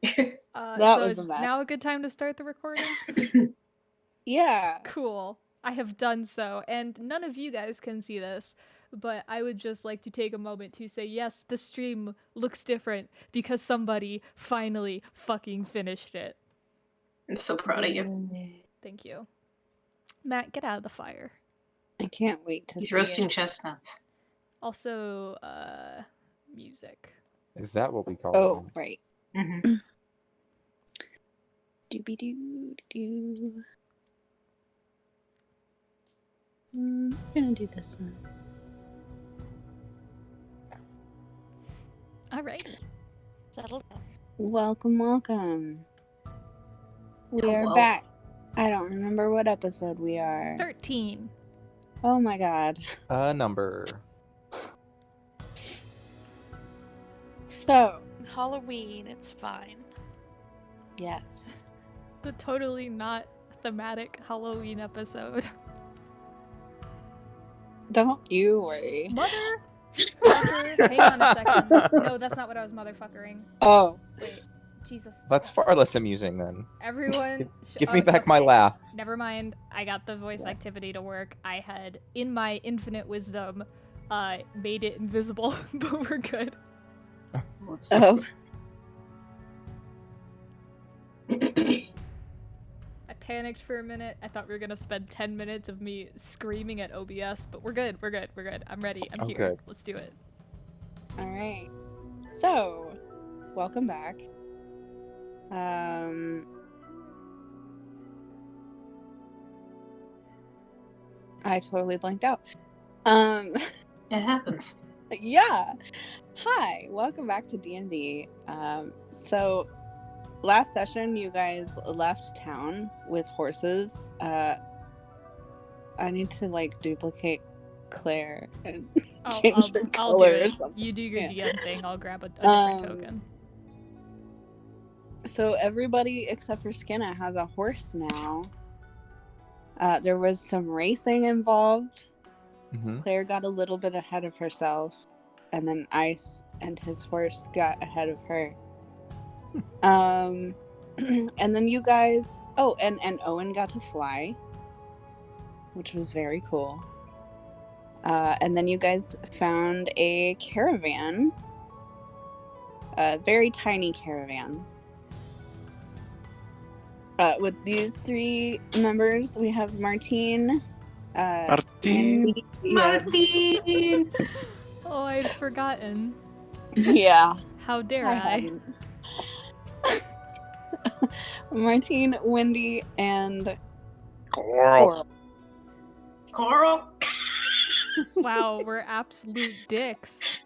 That So was is a mess. now a good time to start the recording? Yeah. Cool. I have done so, and none of you guys can see this, but I would just like to take a moment to say, yes, the stream looks different because somebody finally fucking finished it. I'm so proud of you. Thank you. Matt, get out of the fire. I can't wait to He's see roasting it. chestnuts. Also, music. Is that what we call Oh, it? right. Mm-hmm. Doobie-doo-doo. I'm gonna do this one. Alrighty. Settle down. Welcome. We are Hello. back. I don't remember what episode we are. 13. Oh my god. A number. So, Halloween, it's fine. yes. The totally not thematic Halloween episode. Don't you worry. Motherfucker. Hang on a second. No, that's not what I was motherfuckering. Oh. Wait. Jesus. That's far less amusing then. Everyone. Give me back my laugh. Never mind. I got the voice activity to work. I had, in my infinite wisdom, made it invisible, but we're good. Oh. I panicked for a minute. I thought we were gonna spend 10 minutes of me screaming at OBS, but we're good. I'm ready. I'm here. Good. Let's do it. Alright. So, welcome back. I totally blanked out. It happens. Yeah. Hi, welcome back to D&D. So last session you guys left town with horses. I need to duplicate Claire and change her I'll color do or it. something. You do your Yeah. DM thing. I'll grab a different token. So everybody except for Skinna has a horse now. There was some racing involved. Mm-hmm. Claire got a little bit ahead of herself, and then Ice and his horse got ahead of her. And then you guys... Oh, and Owen got to fly, which was very cool. And then you guys found a caravan. A very tiny caravan. With these three members, we have Martine. Martine. Martine! Oh, I'd forgotten. Yeah. How dare I? hadn't. Martine, Wendy, and Coral. Coral! Wow, we're absolute dicks.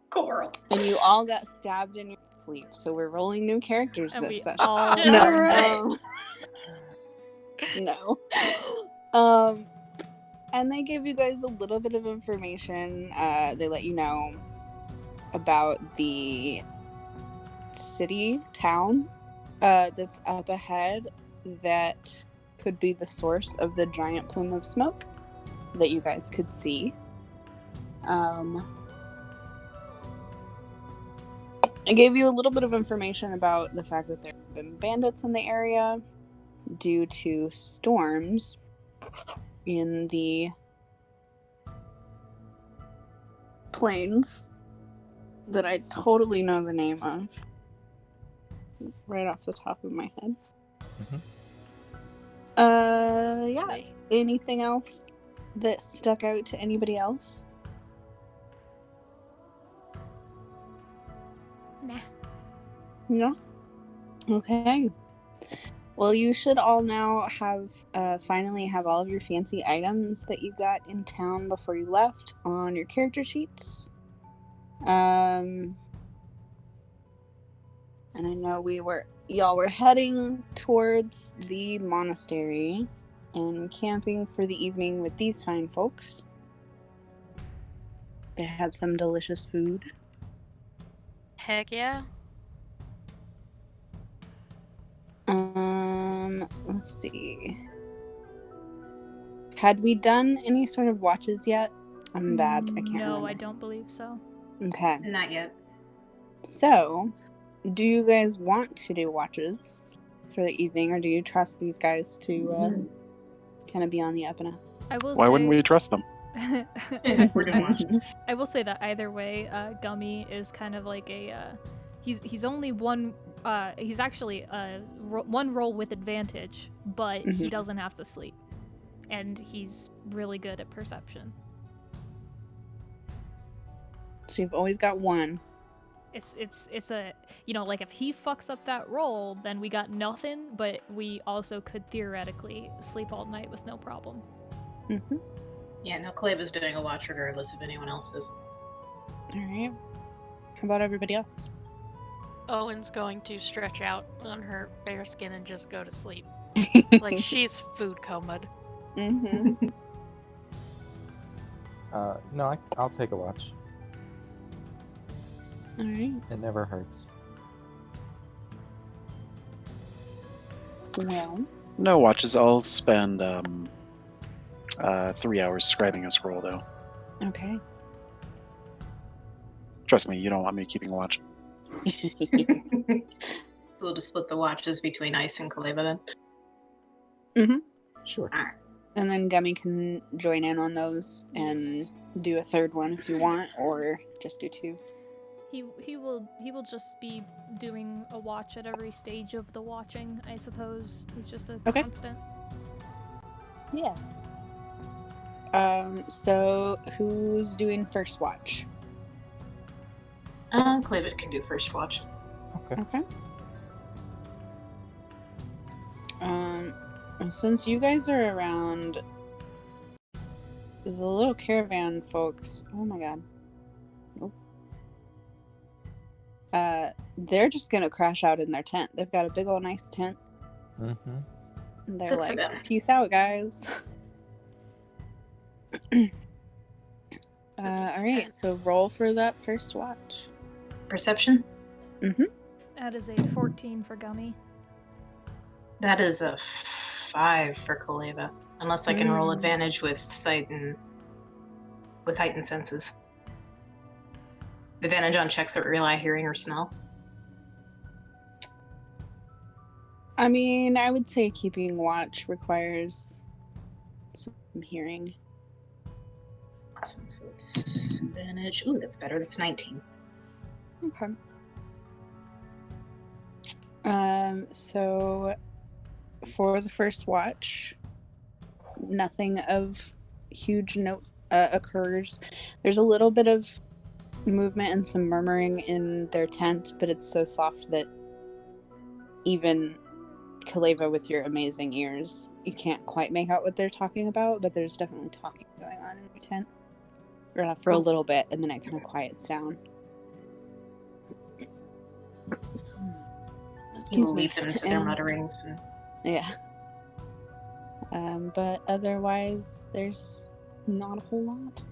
Coral. And you all got stabbed in your sleep, so we're rolling new characters And this we session. all No. Alright. No. And they give you guys a little bit of information. They let you know about the town that's up ahead that could be the source of the giant plume of smoke that you guys could see. I gave you a little bit of information about the fact that there have been bandits in the area due to storms in the plains that I totally know the name of right off the top of my head. Yeah. Anything else that stuck out to anybody else? Nah. No? Okay. Well, you should all now have finally have all of your fancy items that you got in town before you left on your character sheets. And I know y'all were heading towards the monastery and camping for the evening with these fine folks. They had some delicious food. Heck yeah. Let's see. Had we done any sort of watches yet? I'm bad. I can't remember. No, I don't believe so. Okay. Not yet. So, do you guys want to do watches for the evening, or do you trust these guys to kind of be on the up and up? I will Why say, wouldn't we trust them? We're doing watches. I will say that either way, Gummy is kind of like a. He's only one. He's actually one roll with advantage, but he Mhm. doesn't have to sleep, and he's really good at perception. So you've always got one. It's a, you know, like if he fucks up that roll, then we got nothing, but we also could theoretically sleep all night with no problem. Mm-hmm. Yeah, no, Clava's doing a watch regardless if anyone else is. All right. How about everybody else? Owen's going to stretch out on her bare skin and just go to sleep. Like she's food comaed. Mm-hmm. No, I'll take a watch. All right. It never hurts. Well, No watches. I'll spend 3 hours scribing this roll, though. okay. Trust me, you don't want me keeping watch. So we'll just split the watches between Ice and Kaleva then. Sure. And then Gummy can join in on those and do a third one if you want, or just do two. He will just be doing a watch at every stage of the watching, I suppose. He's just a Okay. constant. Yeah. So who's doing first watch? Kaleva can do first watch. Okay. Okay. Since you guys are around the little caravan folks, oh my god. Nope. They're just gonna crash out in their tent. They've got a big old nice tent. Mm-hmm. And they're Good for like, them. peace out, guys. Alright, so roll for that first watch. Perception? That is a 14 for Gummy. That is a 5 for Kaleva. Unless I can roll advantage with sight and with heightened senses. Advantage on checks that rely hearing or smell. I mean, I would say keeping watch requires some hearing. Awesome. So it's advantage. Ooh, that's better. That's 19. Okay. So for the first watch, nothing of huge note occurs. There's a little bit of movement and some murmuring in their tent, but it's so soft that even Kaleva, with your amazing ears, you can't quite make out what they're talking about, but there's definitely talking going on in their tent for a little bit, and then it kind of quiets down. Excuse me. Leave them to their mutterings. And... Yeah. But otherwise, there's not a whole lot.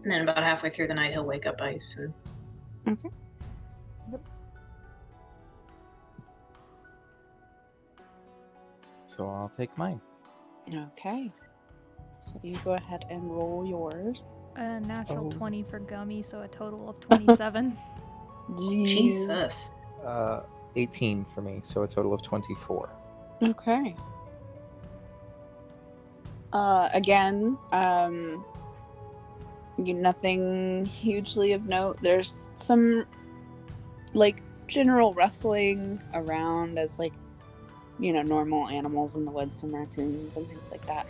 And then about halfway through the night, he'll wake up Ice. And... Okay. So I'll take mine. Okay. So you go ahead and roll yours. A natural Oh. 20 for Gummy, so a total of 27. Jesus. 18 for me, so a total of 24. Okay. Again, nothing hugely of note. There's some, like, general rustling around as, like, normal animals in the woods, some raccoons and things like that.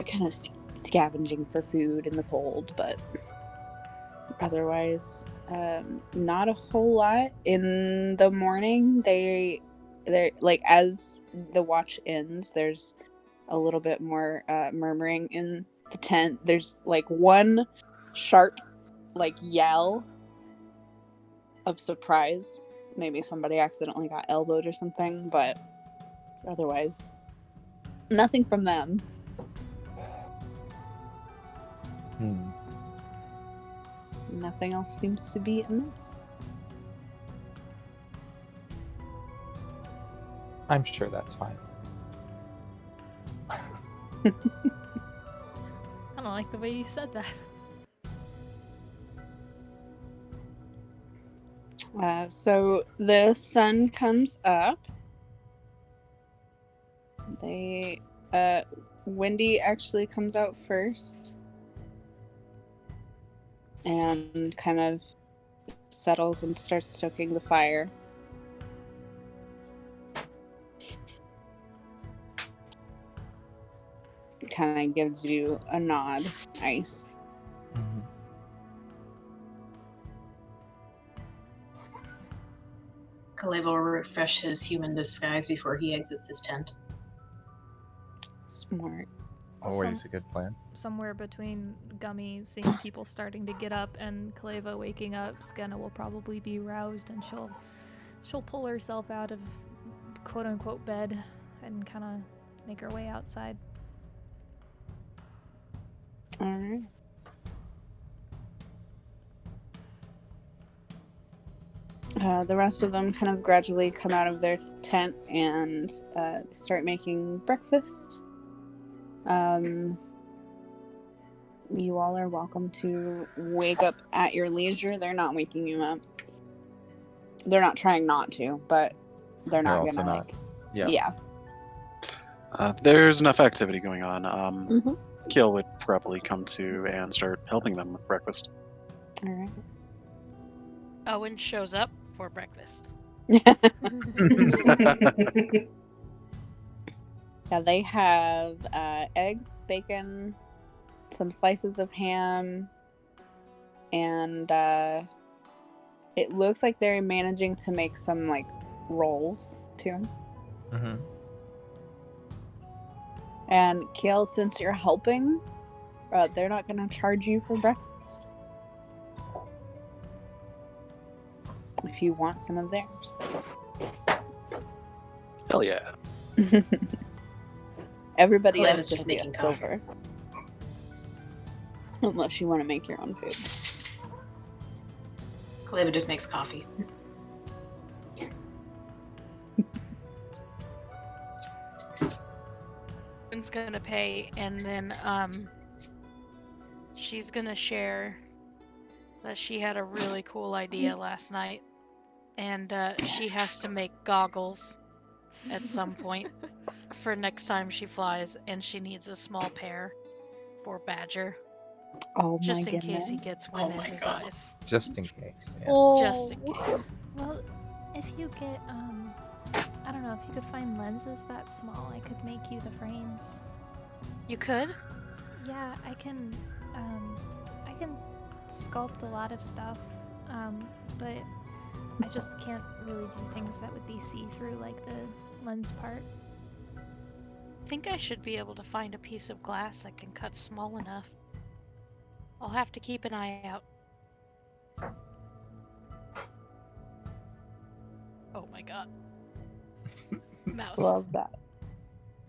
Kind of scavenging for food in the cold, but otherwise, not a whole lot. In the morning, they're like, as the watch ends, there's a little bit more murmuring in the tent. There's like one sharp like yell of surprise. Maybe somebody accidentally got elbowed or something, but otherwise nothing from them. Nothing else seems to be amiss. I'm sure that's fine. I don't like the way you said that. So the sun comes up. Wendy actually comes out first and kind of settles and starts stoking the fire. Kind of gives you a nod, Ice. Mhm. Kaleva will refresh his human disguise before he exits his tent. Smart. Always a good plan. Somewhere between Gummy seeing people starting to get up and Kaleva waking up, Skenna will probably be roused and she'll pull herself out of quote unquote bed and kind of make her way outside. All right. The rest of them kind of gradually come out of their tent and start making breakfast. You all are welcome to wake up at your leisure. They're not waking you up. They're not trying not to, but they're not also gonna not. Yeah. Yeah. There's enough activity going on. Mm-hmm. Kiel would probably come to and start helping them with breakfast. All right. Owen shows up for breakfast. Yeah, they have eggs, bacon, some slices of ham, and it looks like they're managing to make some like rolls too. Mm-hmm. And Kiel, since you're helping, they're not going to charge you for breakfast. If you want some of theirs. Hell yeah. Everybody Cleva's else just will be a making coffee. silver. Unless you want to make your own food. Kaleva just makes coffee. Owen's gonna pay, and then she's gonna share that she had a really cool idea last night, and she has to make goggles at some point for next time she flies, and she needs a small pair for Badger, Oh just my in goodness. case he gets Oh wind in my his God. eyes. Just in case. Yeah. Oh. Just in case. Well, if you get, I don't know, if you could find lenses that small, I could make you the frames. You could? Yeah, I can sculpt a lot of stuff, but I just can't really do things that would be see-through like the lens part. I think I should be able to find a piece of glass I can cut small enough. I'll have to keep an eye out. Oh my god. Mouse. Love that.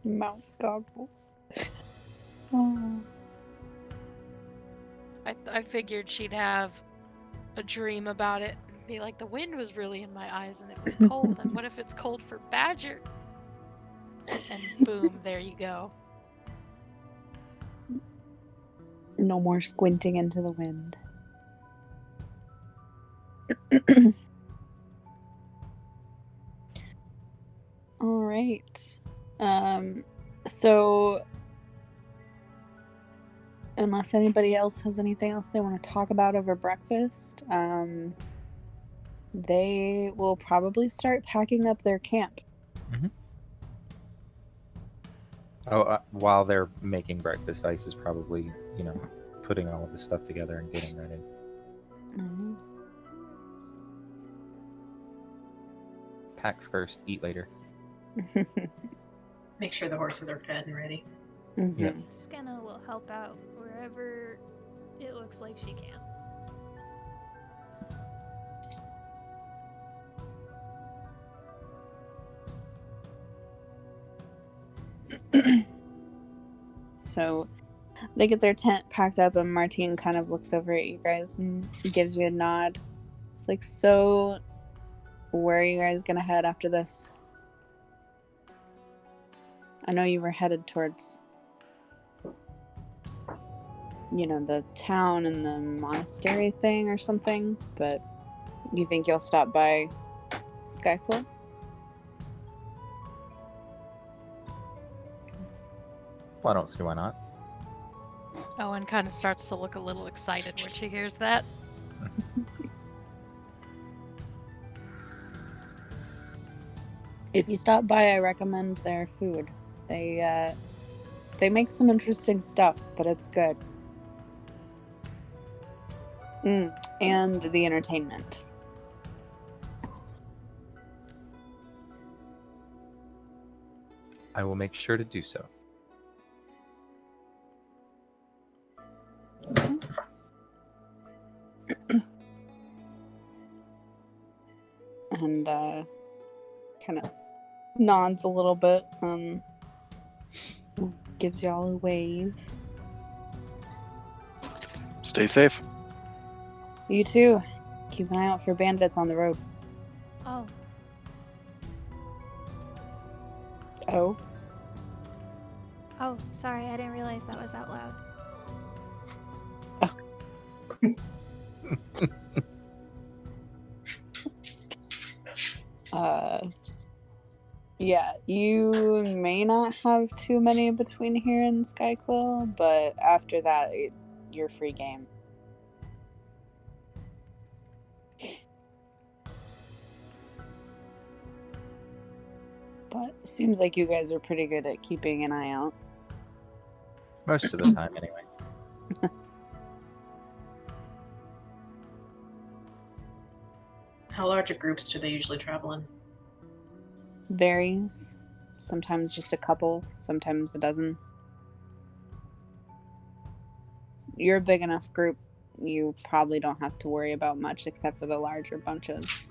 Mouse goggles. Oh. I figured she'd have a dream about it and be like, the wind was really in my eyes and it was cold, and what if it's cold for Badger? And boom, there you go. No more squinting into the wind. All right. So unless anybody else has anything else they want to talk about over breakfast, they will probably start packing up their camp. Oh, while they're making breakfast, Ice is probably, putting all of this stuff together and getting ready. Mm-hmm. Pack first, eat later. Make sure the horses are fed and ready. Mm-hmm. Yeah. Skenna will help out wherever it looks like she can. So they get their tent packed up, and Martine kind of looks over at you guys and gives you a nod. It's like, so where are you guys gonna head after this? I know you were headed towards, the town and the monastery thing or something, but You think you'll stop by Skypool? Well, I don't see why not. Owen kind of starts to look a little excited when she hears that. If you stop by, I recommend their food. They make some interesting stuff, but it's good. And the entertainment. I will make sure to do so. And kind of nods a little bit. Gives y'all a wave. Stay safe. You too. Keep an eye out for bandits on the road. Oh, Oh? oh, sorry, I didn't realize that was out loud. Yeah, you may not have too many between here and Skyquill, but after that, you're free game. But seems like you guys are pretty good at keeping an eye out. Most of the time, anyway. How large groups do they usually travel in? Varies. Sometimes just a couple, sometimes a dozen. You're a big enough group, you probably don't have to worry about much except for the larger bunches.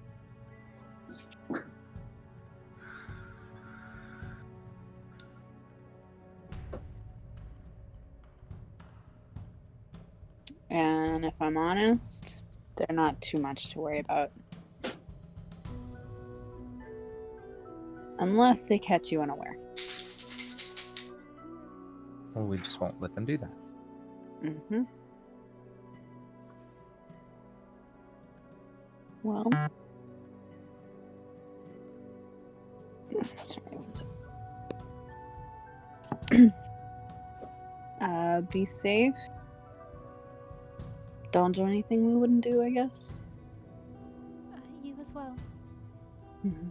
And if I'm honest, they're not too much to worry about. Unless they catch you unaware. Well, we just won't let them do that. Mm-hmm. Well. Sorry, one second. Be safe. Don't do anything we wouldn't do, I guess. You as well. Mm-hmm.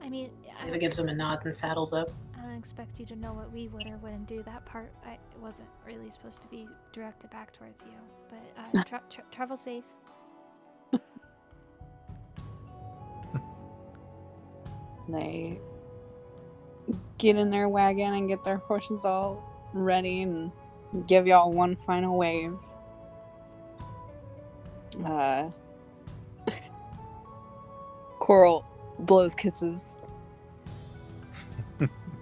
I mean, Eva gives him a nod and saddles up. I don't expect you to know what we would or wouldn't do. That part it wasn't really supposed to be directed back towards you. But travel safe. They get in their wagon and get their horses all ready and give y'all one final wave. Coral blows kisses.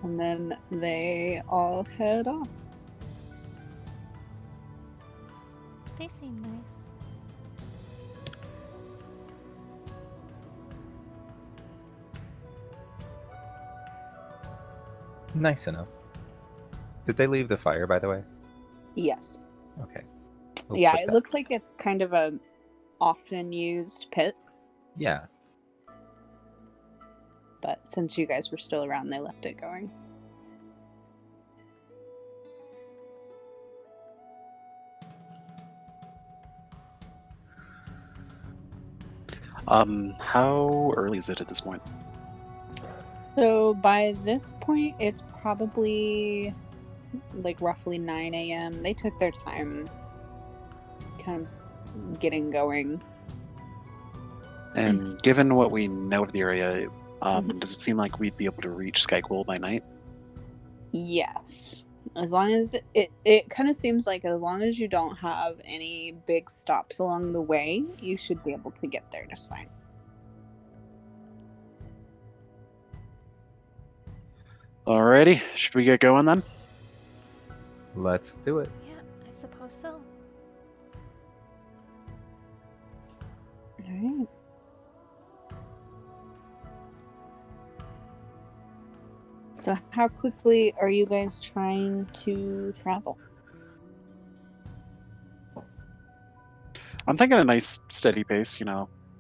And then they all head off. They seem nice. Nice enough. Did they leave the fire, by the way? Yes. Okay. Yeah, it looks like it's kind of a often used pit. Yeah. But since you guys were still around, they left it going. How early is it at this point? So by this point, it's probably like roughly 9 a.m. They took their time kind of getting going. And given what we know of the area, does it seem like we'd be able to reach Skyquill by night? Yes. As long as it kind of seems like as long as you don't have any big stops along the way, you should be able to get there just fine. Alrighty, should we get going then? Let's do it. Yeah, I suppose so. All right. So how quickly are you guys trying to travel? I'm thinking a nice steady pace,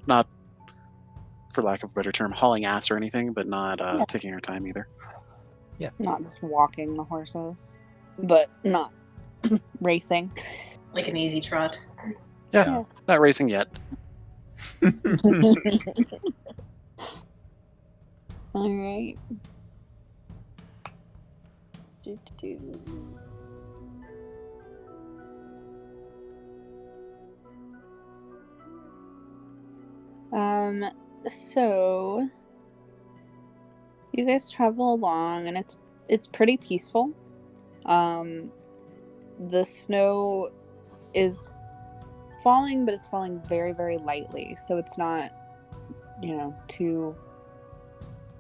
not, for lack of a better term, hauling ass or anything, but not taking our time either. Not just walking the horses, but not racing. Like an easy trot. Yeah, not racing yet. All right. Do-do-do. So you guys travel along and it's pretty peaceful. The snow is falling, but it's falling very, very lightly, so it's not, too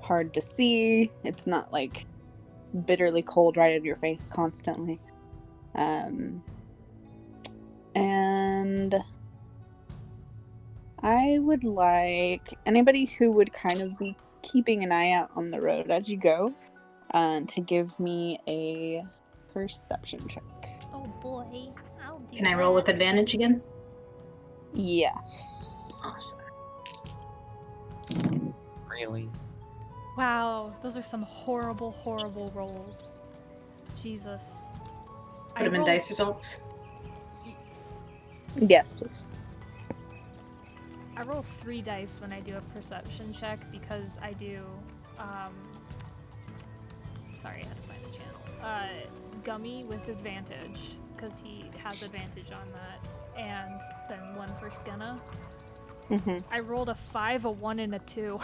hard to see. It's not like bitterly cold right in your face constantly. And I would like anybody who would kind of be keeping an eye out on the road as you go to give me a perception check. Oh boy, I'll do Can I roll with that. advantage again? Yes. Awesome. Really? Wow, those are some horrible, horrible rolls. Jesus. Put them in dice results. Yes, please. I roll 3 dice when I do a perception check because I do, sorry, I had to find the channel. Gummy with advantage, because he has advantage on that, and then 1 for Skenna. Mm-hmm. I rolled a 5, a 1, and a 2.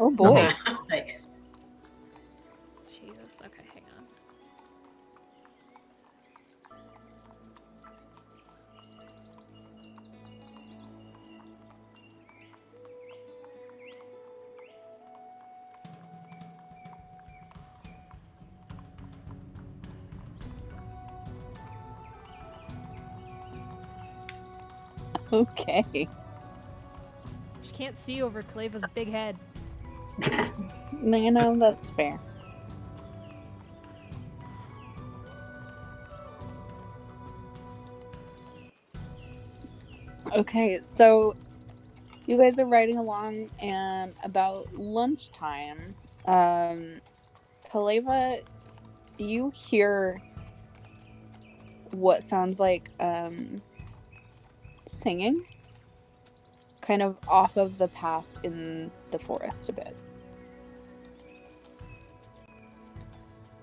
Oh boy. Nice. Jesus, okay, hang on. Okay. She can't see over Kaleva's big head. That's fair. Okay, so you guys are riding along, and about lunchtime, Kaleva, you hear what sounds like singing, kind of off of the path in the forest a bit.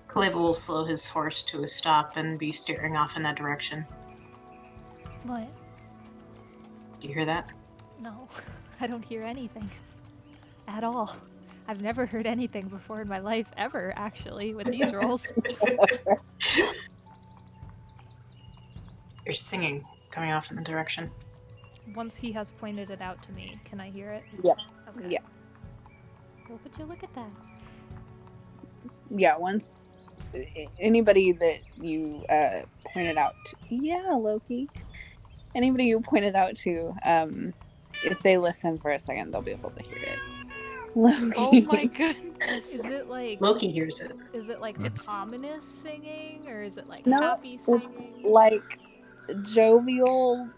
Kaleva will slow his horse to a stop and be staring off in that direction. What? Do you hear that? No, I don't hear anything. At all. I've never heard anything before in my life, ever, actually, with these rolls. You're singing, coming off in the direction. Once he has pointed it out to me, can I hear it? Yep. Okay. Yeah. Well, would you look at that? Yeah, once anybody that you pointed out to, Loki, anybody you pointed out to, if they listen for a second, they'll be able to hear it. Loki. Oh my goodness. Is it like Loki hears it. Is it like It's- ominous singing, or is it like No, happy it's singing? like jovial,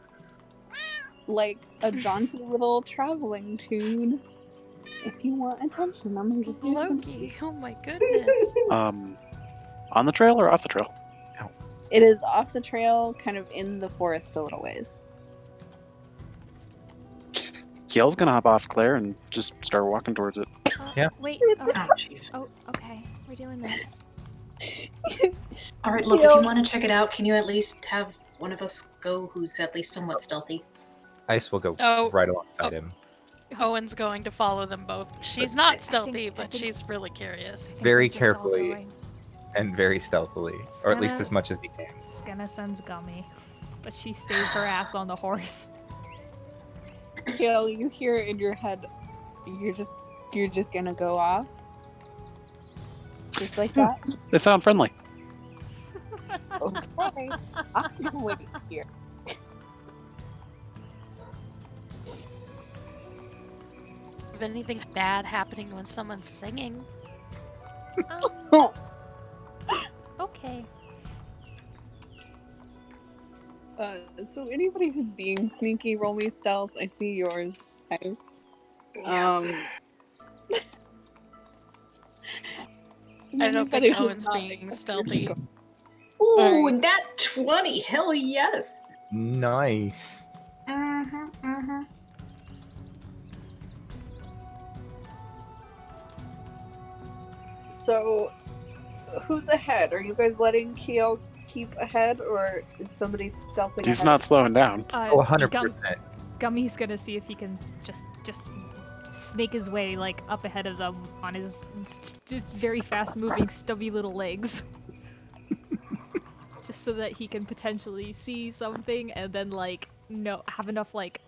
like a jaunty little traveling tune. If you want attention, I'm gonna give you Loki, oh my goodness. On the trail or off the trail? It is off the trail, kind of in the forest a little ways. Kiel's gonna hop off Claire and just start walking towards it. Yeah. Wait. Oh, jeez. Oh, okay. We're doing this. All right, look, if you want to check it out, can you at least have one of us go who's at least somewhat stealthy? Ice will go Oh. right alongside him. Owen's going to follow them both. She's not stealthy, but she's really curious. I think Very we're just all carefully. going. And very stealthily. Or at least Skenna- as much as he can. Skenna sends Gummy, but she stays her ass on the horse. Kiel, you hear it in your head. You're just gonna go off, just like that. They sound friendly. Okay, I'm gonna wait here. If anything bad happening when someone's singing, Okay. So anybody who's being sneaky, roll me stealth. I see yours, Ice. Yeah. I don't Anybody think who's Owen's not, being that's stealthy. your Ooh, Alright. nat 20. Hell yes. Nice. So, who's ahead? Are you guys letting Kiel keep ahead, or is somebody stealthing He's ahead? not slowing down. Oh, 100%. Gummy's gonna see if he can just snake his way like up ahead of them on his just very fast moving stubby little legs. Just so that he can potentially see something and then like have enough like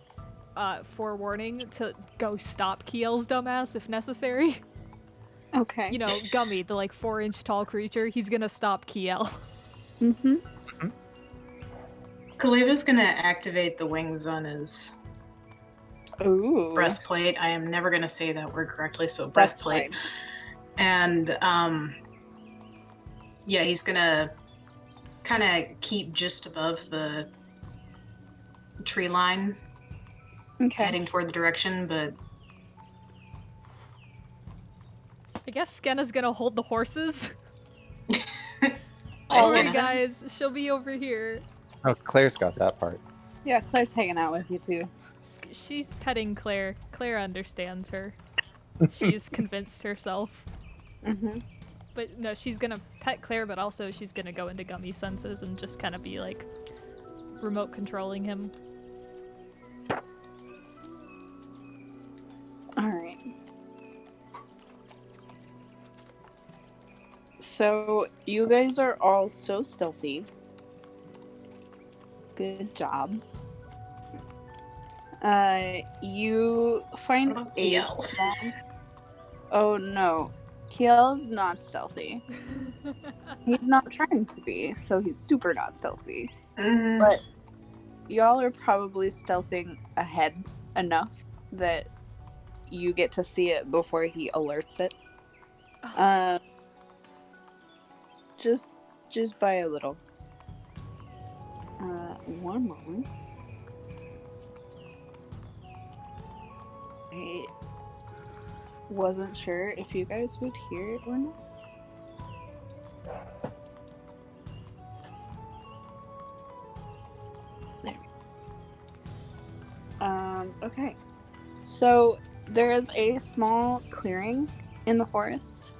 forewarning to go stop Kiel's dumbass if necessary. Okay. You know, Gummy, the like 4-inch tall creature, he's gonna stop Kiel. Mm-hmm. Kaleva's gonna activate the wings on his Ooh. breastplate. I am never gonna say that word correctly, so breastplate. And yeah, he's gonna kind of keep just above the tree line, Okay. heading toward the direction, but I guess Skenna's gonna hold the horses. Nice, Alright Kenna. guys, she'll be over here. Oh, Claire's got that part. Yeah, Claire's hanging out with you too. She's petting Claire. Claire understands her. She's convinced herself. Mm-hmm. But no, she's gonna pet Claire, but also she's gonna go into Gummy's senses and just kind of be like remote controlling him. Alright. So, you guys are all so stealthy. Good job. You find What about a Kiel? small... Oh no. Kiel's not stealthy. He's not trying to be, so he's super not stealthy. But y'all are probably stealthing ahead enough that you get to see it before he alerts it. Just by a little. One moment. I wasn't sure if you guys would hear it or not. There. Okay. So there is a small clearing in the forest.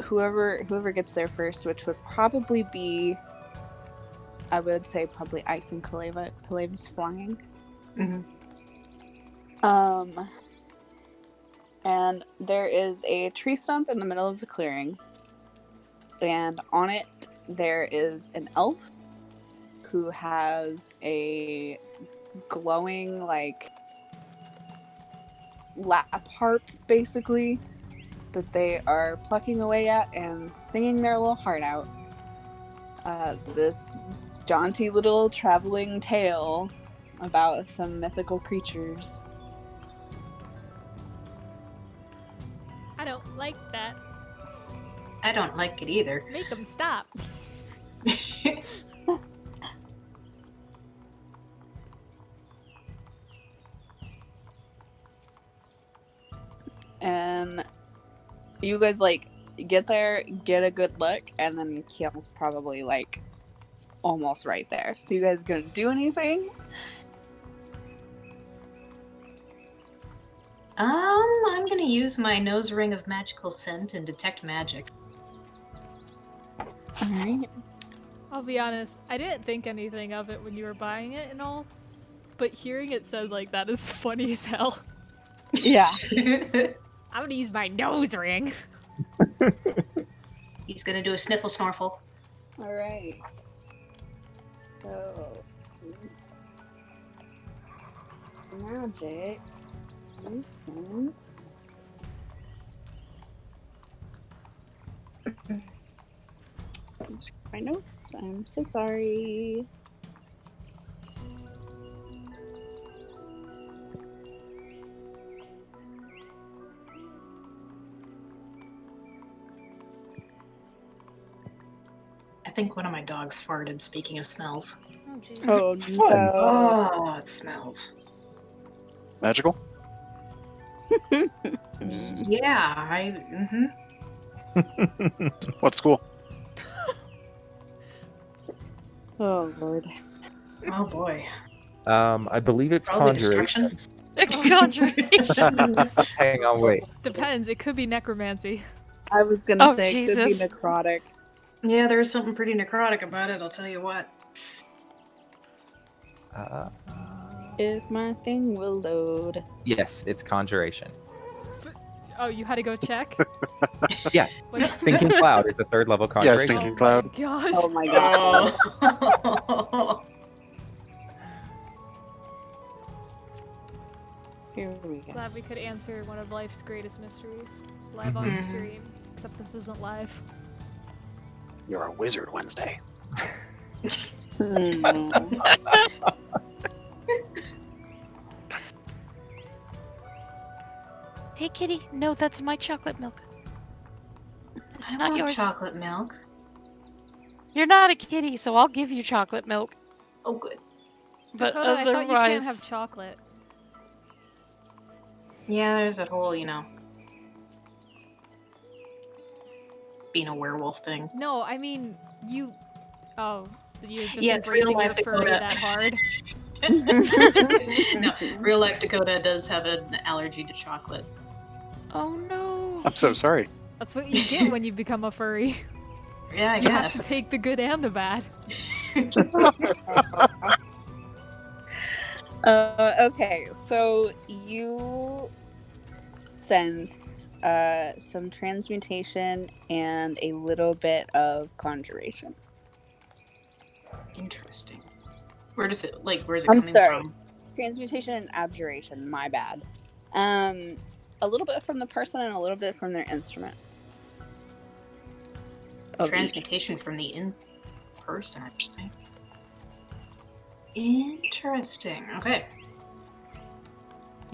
Whoever gets there first, which would probably be, I would say probably Ice and Kaleva if Kaleva's flying. And there is a tree stump in the middle of the clearing, and on it there is an elf who has a glowing like lap harp basically that they are plucking away at and singing their little heart out. This jaunty little traveling tale about some mythical creatures. I don't like that. I don't like it either. Make them stop. And you guys like get there, get a good look, and then Kiel's probably like almost right there. So you guys gonna do anything? I'm gonna use my nose ring of magical scent and detect magic. Alright. I'll be honest, I didn't think anything of it when you were buying it and all, but hearing it said like that is funny as hell. Yeah. I'm gonna use my nose ring. He's gonna do a sniffle snorfle. Alright. So magic. Nuisance. My notes. I'm so sorry. think one of my dogs farted, speaking of smells. Oh, jeez. Oh Fun. no. Oh, it smells. Magical? Yeah, What school? Oh lord. Oh boy. I believe it's Probably conjuration. destruction. Conjuration. Hang on, wait. Depends. It could be necromancy. I was gonna Oh, say it could be Jesus. necrotic. Yeah, there's something pretty necrotic about it, I'll tell you what. If my thing will load. Yes, it's conjuration. Oh, you had to go check? Yeah. What- Stinking Cloud is a 3rd level Yeah, conjuration. Stinking Oh Cloud. my god. Oh my god. Oh. Here we go. Glad we could answer one of life's greatest mysteries live on Mhm. stream. Except this isn't live. You're a wizard, Wednesday. Hmm. Hey, kitty. No, that's my chocolate milk. It's I not want yours. chocolate milk. You're not a kitty, so I'll give you chocolate milk. Oh, good. But Dakota, I thought you can't have otherwise, chocolate. Yeah, there's that whole, being a werewolf thing. No, I mean, you... Oh, you just Yeah, it's real embracing life your furry Dakota. that hard? No, real life Dakota does have an allergy to chocolate. oh no. I'm so sorry. That's what you get when you become a furry. Yeah, I You have to guess. take the good and the bad. Okay, so you sense some transmutation and a little bit of conjuration. Interesting. Where's it I'm coming sorry. from? Transmutation and abjuration, my bad. A little bit from the person and a little bit from their instrument. Of each. Transmutation from the in-person, actually. Interesting. Okay.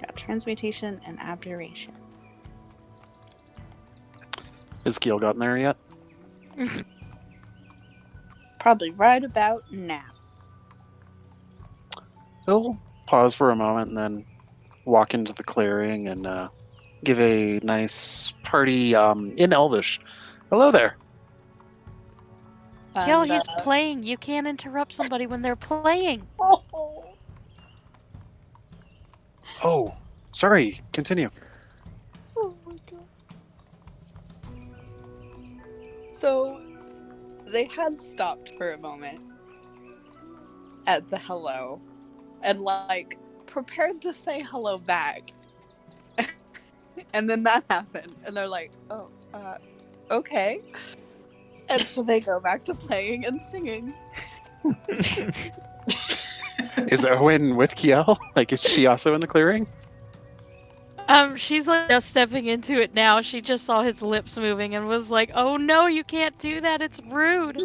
Yeah, transmutation and abjuration. Has Kiel gotten there yet? Probably right about now. He'll pause for a moment and then walk into the clearing and give a nice party in Elvish. Hello there. Kiel, And, he's playing. You can't interrupt somebody when they're playing. Oh, sorry. Continue. Oh my god. So they had stopped for a moment at the hello and prepared to say hello back. And then that happened and they're like, oh, okay. And so they go back to playing and singing. Is Owen with Kiel? Is she also in the clearing? She's just stepping into it now. She just saw his lips moving and was like, "Oh no, you can't do that. It's rude."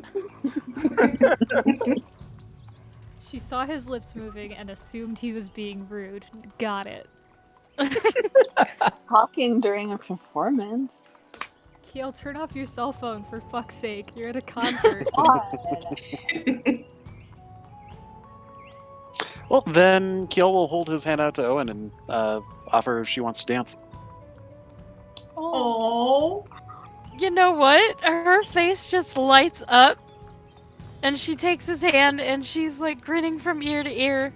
She saw his lips moving and assumed he was being rude. Got it. Talking during a performance. Kiel, turn off your cell phone for fuck's sake. You're at a concert. Well, then Kiel will hold his hand out to Owen and offer if she wants to dance. Oh. You know what? Her face just lights up, and she takes his hand, and she's like grinning from ear to ear.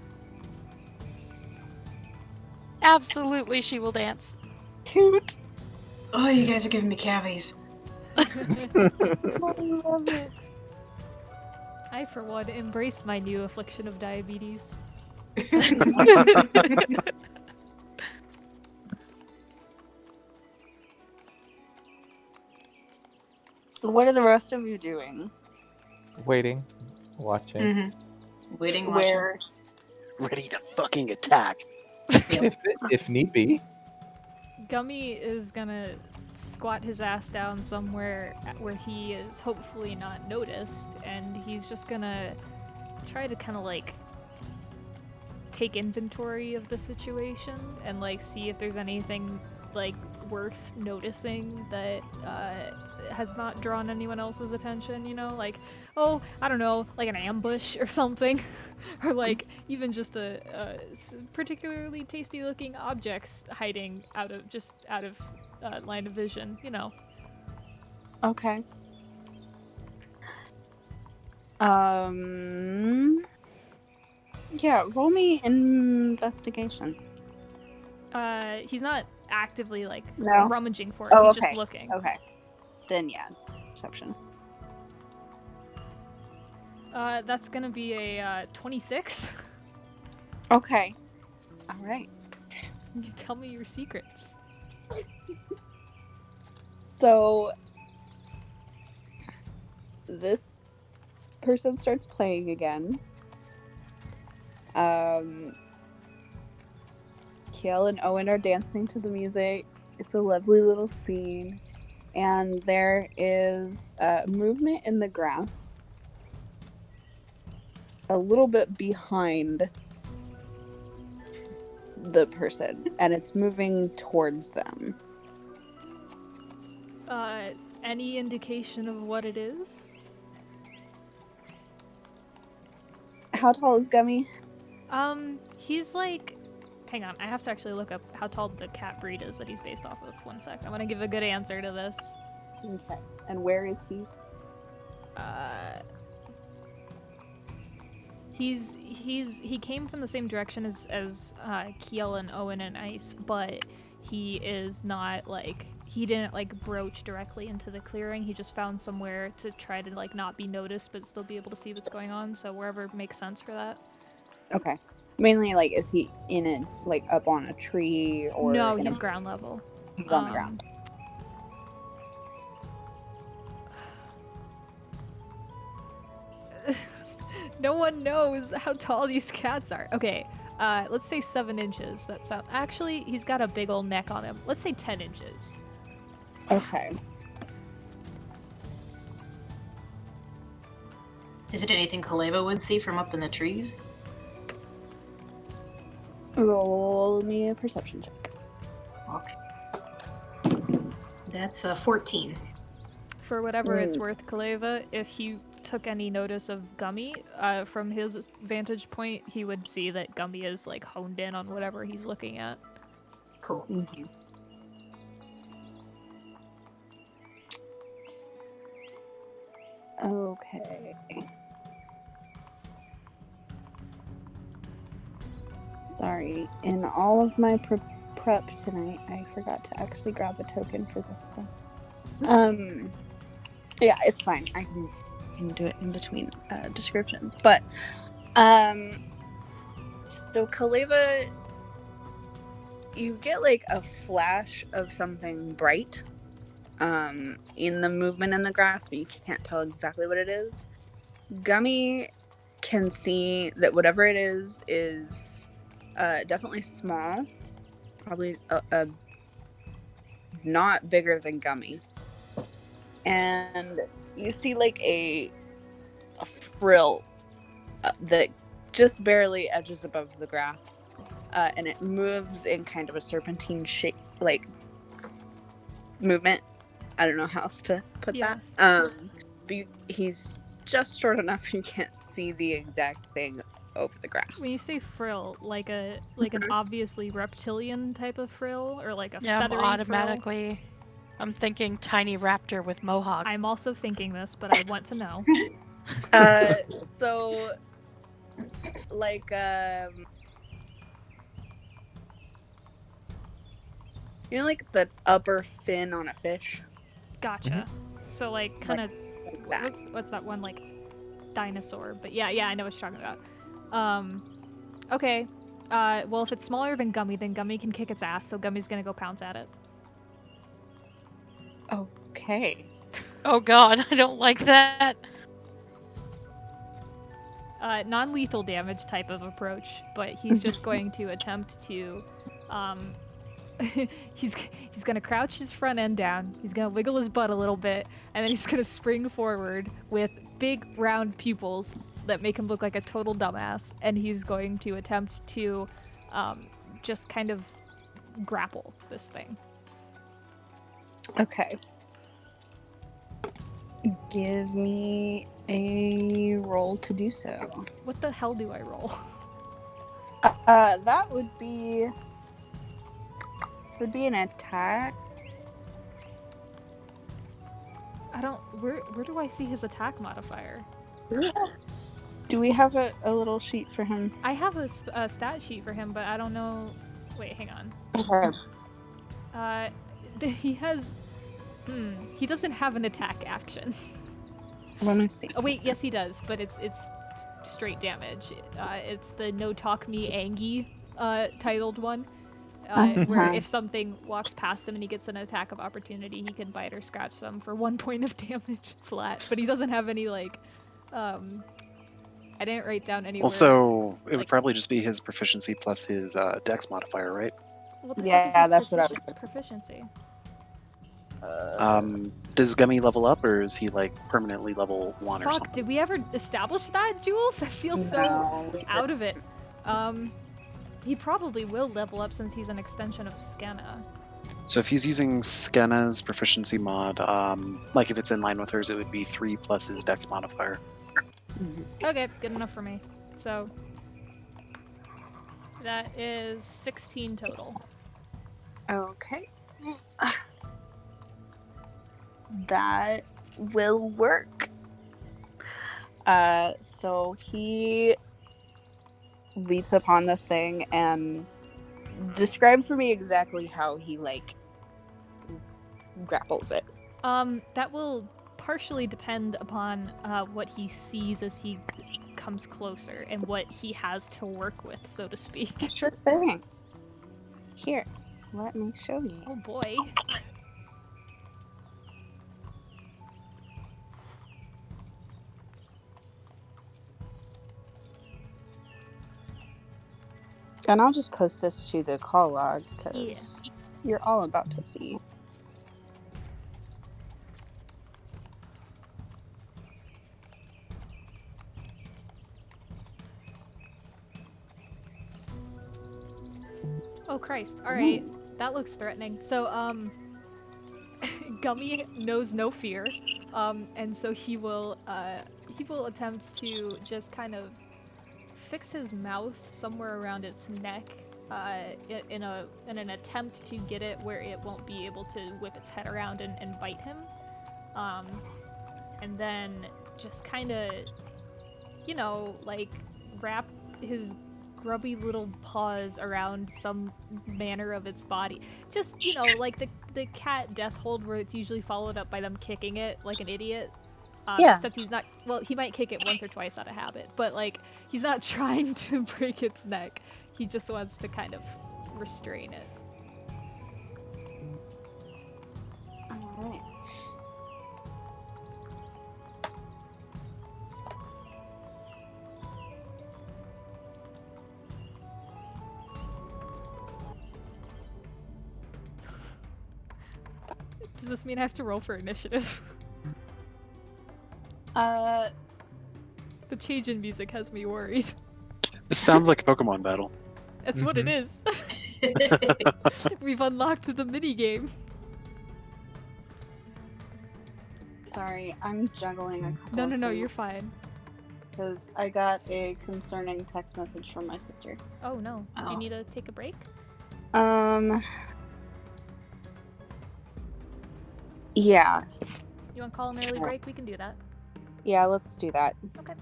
Absolutely, she will dance. Cute. Oh, you guys are giving me cavities. I love it. I, for one, embrace my new affliction of diabetes. What are the rest of you doing? Waiting, watching. Mm-hmm. Waiting, watching. Where? Ready to fucking attack. If need be. Gummy is gonna squat his ass down somewhere where he is hopefully not noticed, and he's just gonna try to kind of take inventory of the situation and see if there's anything worth noticing that has not drawn anyone else's attention, you know? Like, oh, I don't know, like an ambush or something. Or like even just a particularly tasty looking objects hiding out of line of vision, you know. Okay. Yeah, roll me investigation. He's not actively like No? rummaging for it. Oh, He's okay. just looking. Okay. Then yeah, perception. That's gonna be a 26. Okay. All right. You can tell me your secrets. So this person starts playing again. Kiel and Owen are dancing to the music. It's a lovely little scene. And there is movement in the grass a little bit behind the person, and it's moving towards them. Any indication of what it is? How tall is Gummy? He's like... Hang on, I have to actually look up how tall the cat breed is that he's based off of. 1 sec. I want to give a good answer to this. Okay. And where is he? He came from the same direction as Kiel and Owen and Ice, but he is not like... He didn't like broach directly into the clearing. He just found somewhere to try to like not be noticed but still be able to see what's going on. So wherever makes sense for that. Okay. Mainly, like, is he in a, like, up on a tree or... No, he's ground level. He's on the ground. No one knows how tall these cats are. Okay, let's say 7 inches. That sounds... Actually, he's got a big old neck on him. Let's say 10 inches. Okay. Is it anything Kaleva would see from up in the trees? Roll me a perception check. Okay. That's 14. For whatever it's worth, Kaleva, if he took any notice of Gummy, from his vantage point, he would see that Gummy is like honed in on whatever he's looking at. Cool. Mm-hmm. Okay. Sorry, in all of my prep tonight, I forgot to actually grab a token for this thing. Yeah, it's fine. I can do it in between descriptions. But, so Kaleva, you get like a flash of something bright in the movement in the grass, but you can't tell exactly what it is. Gummy can see that whatever it is definitely small, probably not bigger than Gummy. And you see like a frill that just barely edges above the grass, and it moves in kind of a serpentine shape, like movement. I don't know how else to put that. But he's just short enough you can't see the exact thing over the grass. When you say frill, like an obviously reptilian type of frill, or like a feathery automatically frill? I'm thinking tiny raptor with mohawk. I'm also thinking this, but I want to know. So, like, you know, like the upper fin on a fish? Gotcha. So, like, kind of, like that. what's that one, like, dinosaur? But yeah, I know what you're talking about. Okay. Well, if it's smaller than Gummy, then Gummy can kick its ass, so Gummy's gonna go pounce at it. Okay. Oh god, I don't like that. Non-lethal damage type of approach, but he's just going to attempt to, he's gonna crouch his front end down, he's gonna wiggle his butt a little bit, and then he's gonna spring forward with big round pupils that make him look like a total dumbass, and he's going to attempt to just kind of grapple this thing. Okay. Give me a roll to do so. What the hell do I roll? That would be an attack. I don't. Where do I see his attack modifier? Do we have a little sheet for him? I have a stat sheet for him, but I don't know. Wait, hang on. Okay. He has. He doesn't have an attack action. Let me see. Oh wait, yes he does, but it's straight damage. It's the No Talk Me Angie titled one, where if something walks past him and he gets an attack of opportunity, he can bite or scratch them for 1 point of damage flat. But he doesn't have any like. I didn't write down anywhere. Also, it would probably just be his proficiency plus his dex modifier, right? What the Yeah, fuck is that's what I was proficiency. Does Gummy level up, or is he like permanently level 1 or Fuck, something? did we ever establish that, Jules? I feel so out of it. He probably will level up since he's an extension of Scanna. So if he's using Skenna's proficiency mod, like if it's in line with hers, it would be 3 plus his dex modifier. Okay, good enough for me. So that is 16 total. Okay. That will work. So he leaps upon this thing and describe for me exactly how he like grapples it. That will partially depend upon what he sees as he comes closer and what he has to work with, so to speak. Sure thing. Here, let me show you. Oh boy. And I'll just post this to the call log because you're all about to see. Oh Christ. Alright. That looks threatening. So, Gummy knows no fear. And so he will attempt to just kind of fix his mouth somewhere around its neck, in an attempt to get it where it won't be able to whip its head around and bite him. And then just kind of, like wrap his grubby little paws around some manner of its body. Just, like the cat death hold where it's usually followed up by them kicking it like an idiot. Yeah. Except he's not, well, he might kick it once or twice out of habit, but like, he's not trying to break its neck. He just wants to kind of restrain it. Alright. Does this mean I have to roll for initiative? The change in music has me worried. This sounds like a Pokemon battle. That's what it is. We've unlocked the minigame. Sorry, I'm juggling a couple No, of you're fine. because I got a concerning text message from my sister. Oh no. Do Oh. you need to take a break? Yeah. You want to call an early break? We can do that. Yeah, let's do that. Okay.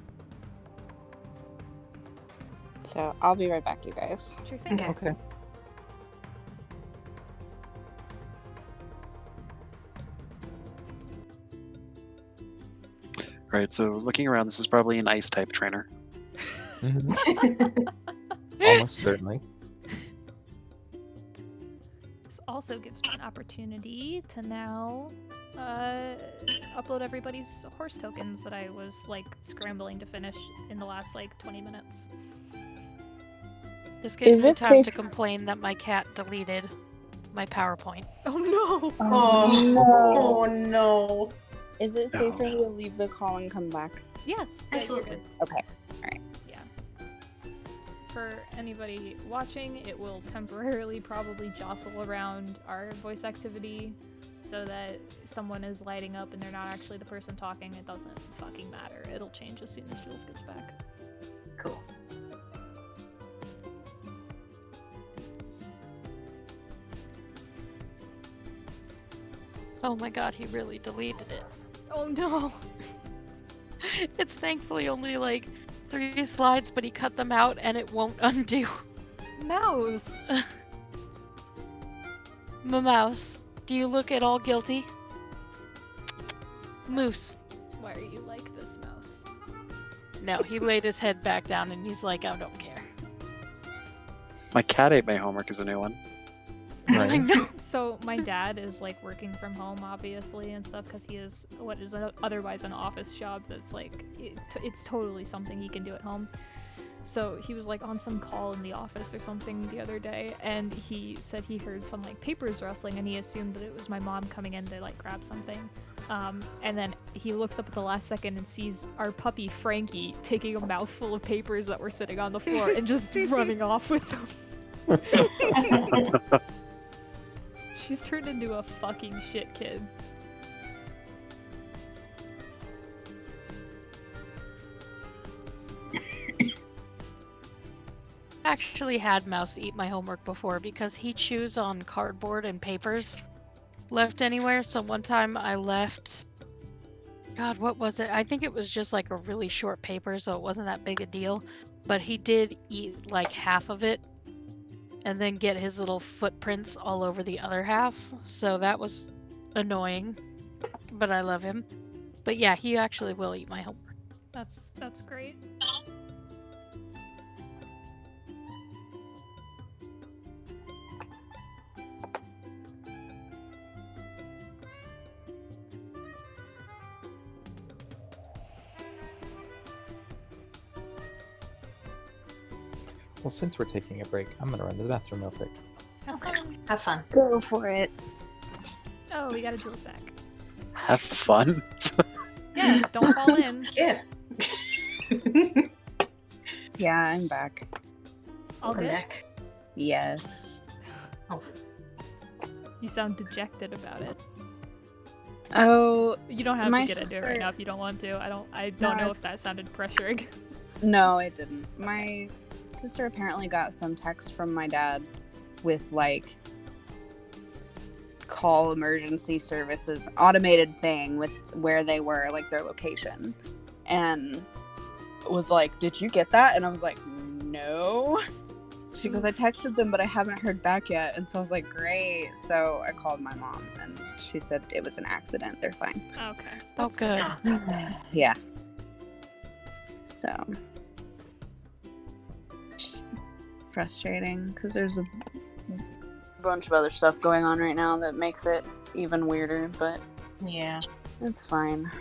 So I'll be right back, you guys. Sure thing. Okay. Okay. Right, so looking around, this is probably an ice type trainer. Almost certainly. This also gives me an opportunity to now upload everybody's horse tokens that I was like scrambling to finish in the last like 20 minutes. This gives Is me it time to safe- complain that my cat deleted my PowerPoint. Oh no! Oh no. Is it No. safe for me to leave the call and come back? Yeah, you're Absolutely. good. Okay. Yeah. For anybody watching, it will temporarily probably jostle around our voice activity so that someone is lighting up and they're not actually the person talking. It doesn't fucking matter. It'll change as soon as Jules gets back. Cool. Oh my god, he really deleted it. Oh no! It's thankfully only like 3 slides, but he cut them out and it won't undo. Mouse! Mouse, do you look at all guilty? Moose. Why are you like this, Mouse? No, he laid his head back down and he's like, I don't care. My cat ate my homework is a new one. Right. So my dad is like working from home, obviously, and stuff, because he is what is otherwise an office job that's like it's totally something he can do at home. So he was like on some call in the office or something the other day, and he said he heard some like papers rustling, and he assumed that it was my mom coming in to like grab something. And then he looks up at the last second and sees our puppy Frankie taking a mouthful of papers that were sitting on the floor and just running off with them. She's turned into a fucking shit kid. Actually had Mouse eat my homework before because he chews on cardboard and papers left anywhere. So one time I left, God, what was it? I think it was just like a really short paper, so it wasn't that big a deal. But he did eat like half of it and then get his little footprints all over the other half. So that was annoying, but I love him. But yeah, he actually will eat my homework. That's great. Well, since we're taking a break, I'm gonna run to the bathroom real quick. Have fun. Go for it. Oh, we got a Jules back. Have fun. Yeah, don't fall in. Yeah. Yeah, I'm back. All Welcome good? back. Yes. You sound dejected about it. Oh, You don't have My to get into it sister- right now if you don't want to. I don't No, know if that sounded pressuring. no, it didn't. My sister apparently got some text from my dad with like call emergency services automated thing with where they were, like their location, and was like, "Did you get that?" And I was like, "No." She goes, "I texted them, but I haven't heard back yet." And so I was like, "Great." So I called my mom, and she said it was an accident. They're fine. Okay. Oh, That's good. Yeah. So just frustrating because there's a bunch of other stuff going on right now that makes it even weirder, but Yeah. it's fine.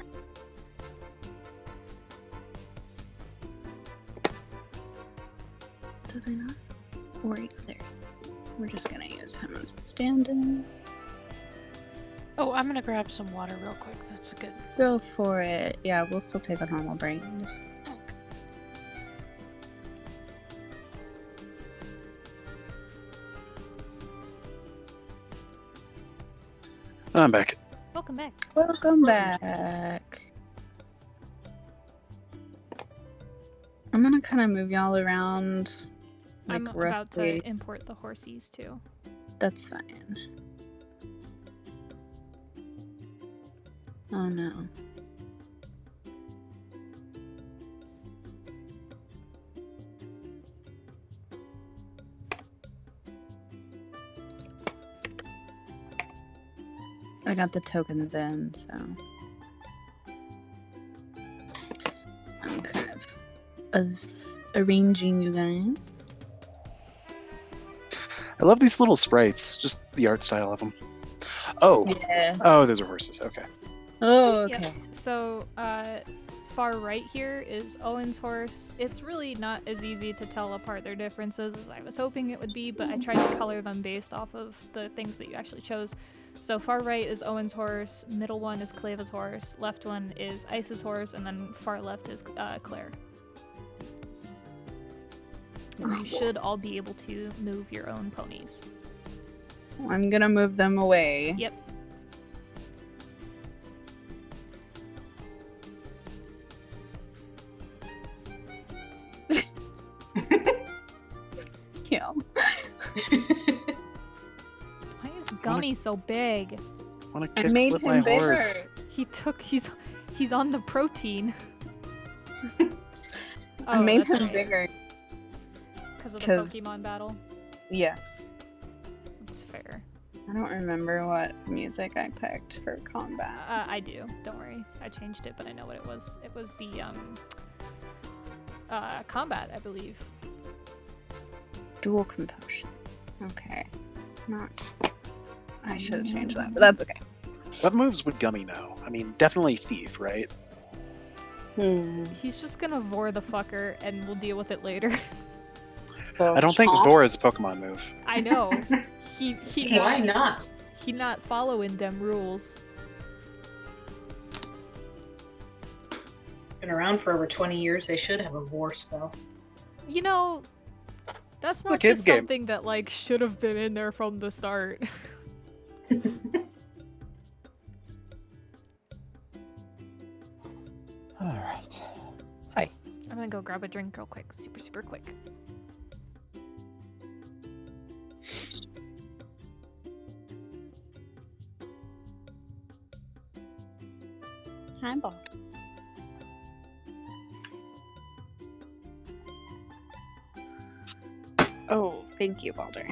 Did I not? Right there. We're just gonna use him as a stand-in. Oh, I'm gonna grab some water real quick. That's good. Go for it. Yeah, we'll still take a normal break. Just... I'm back. Welcome back. Welcome back. I'm gonna kind of move y'all around. Like I'm about roughly. to import the horsies too. That's fine. Oh no. I got the tokens in, so I'm kind of arranging you guys. I love these little sprites. Just the art style of them. Oh. Yeah. Oh, those are horses. Okay. Oh, okay. Yep. So, far right here is Owen's horse. It's really not as easy to tell apart their differences as I was hoping it would be, but I tried to color them based off of the things that you actually chose. So far right is Owen's horse, middle one is Cleva's horse, left one is Ice's horse, and then far left is Claire. And you should all be able to move your own ponies. I'm gonna move them away. Yep. Why is Gummy so big? I want to I kick made flip my him horse. bigger. He's on the protein. I made that's him right. bigger. Because of the 'Cause- Pokemon battle. Yes. That's fair. I don't remember what music I picked for combat. I do. Don't worry. I changed it, but I know what it was. It was the combat, I believe. Dual composition. Okay. Not. I should have changed that, but that's okay. What moves would Gummy know? I mean, definitely Thief, right? He's just gonna vor the fucker, and we'll deal with it later. I don't think Vor is a Pokemon move. I know. He Why not? He not following them rules. Been around for over 20 years. They should have a Vor spell. You know, that's It's a not kid's just game. something that like should have been in there from the start. All right. Hi. I'm gonna go grab a drink real quick, super quick. Hi, Bob. Oh, thank you, Balder.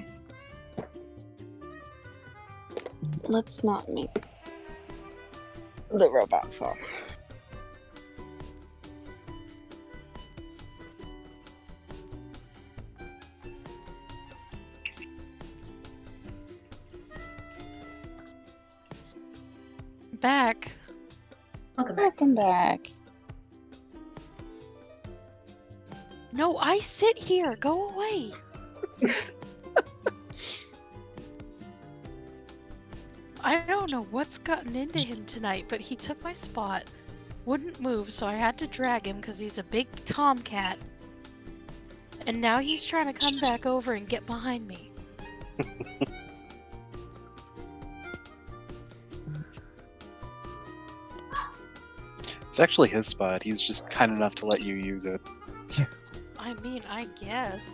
Let's not make the robot fall. Back. Welcome back. Welcome back. No, I sit here. Go away. I don't know what's gotten into him tonight, but he took my spot, wouldn't move, so I had to drag him because he's a big tomcat. And now he's trying to come back over and get behind me. It's actually his spot. He's just kind enough to let you use it. I mean, I guess.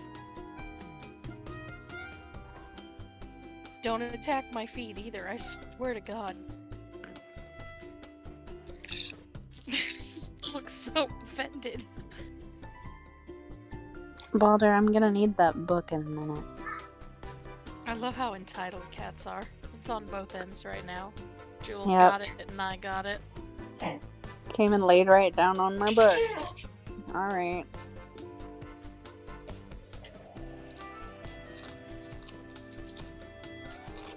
Don't attack my feet either, I swear to God. Looks so offended. Balder, I'm gonna need that book in a minute. I love how entitled cats are. It's on both ends right now. Jules Yep. got it and I got it. Came and laid right down on my book. Alright.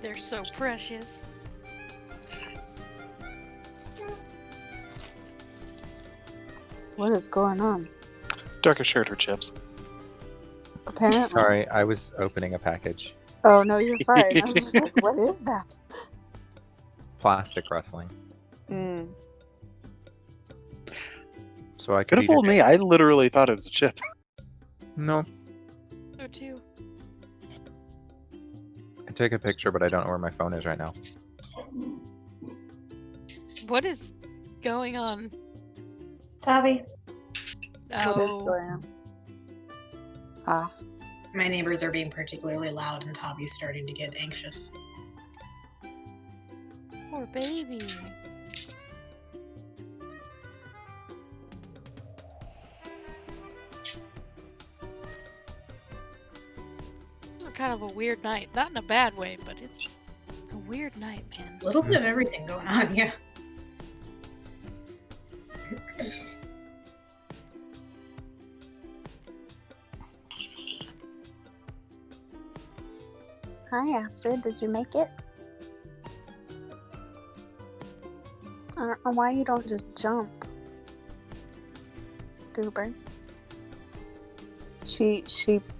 They're so precious. What is going on? Daarka shared her chips. Apparently. Sorry, I was opening a package. Oh, no, you're fine. I was just like, what is that? Plastic rustling. So I Could could have fooled either me. I literally thought it was a chip. No, So too. I took a picture, but I don't know where my phone is right now. What is going on? Tavi. What is Oh, going on? Ah. My neighbors are being particularly loud, and Tavi's starting to get anxious. poor baby. This is kind of a weird night. Not in a bad way, but it's a weird night, man. A little bit of everything going on, yeah. Hi, Astrid. Did you make it? I don't know why you don't just jump. Goober. She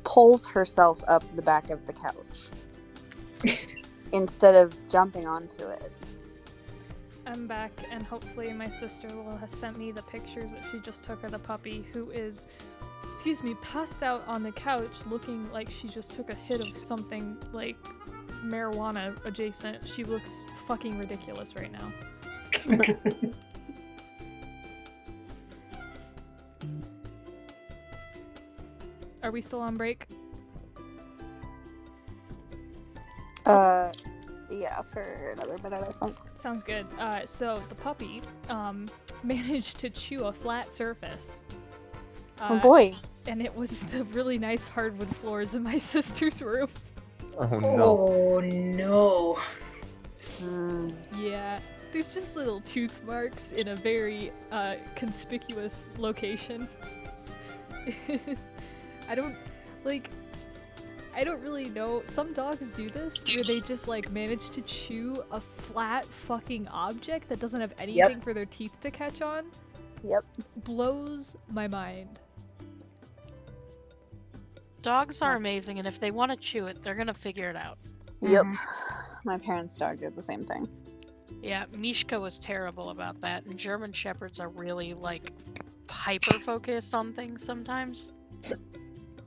pulls herself up the back of the couch instead of jumping onto it. I'm back, and hopefully my sister will have sent me the pictures that she just took of the puppy, who is, passed out on the couch, looking like she just took a hit of something like marijuana adjacent. She looks fucking ridiculous right now. Are we still on break? Yeah, for another minute, I think. Sounds good. So the puppy managed to chew a flat surface. Oh boy. And it was the really nice hardwood floors in my sister's room. Oh no. Oh no. Yeah, there's just little tooth marks in a very conspicuous location. I don't really know. Some dogs do this where they just like manage to chew a flat fucking object that doesn't have anything for their teeth to catch on. Yep. Blows my mind. Dogs are amazing, and if they want to chew it, they're gonna figure it out. Yep. My parents' dog did the same thing. Yeah, Mishka was terrible about that, and German Shepherds are really, like, hyper-focused on things sometimes.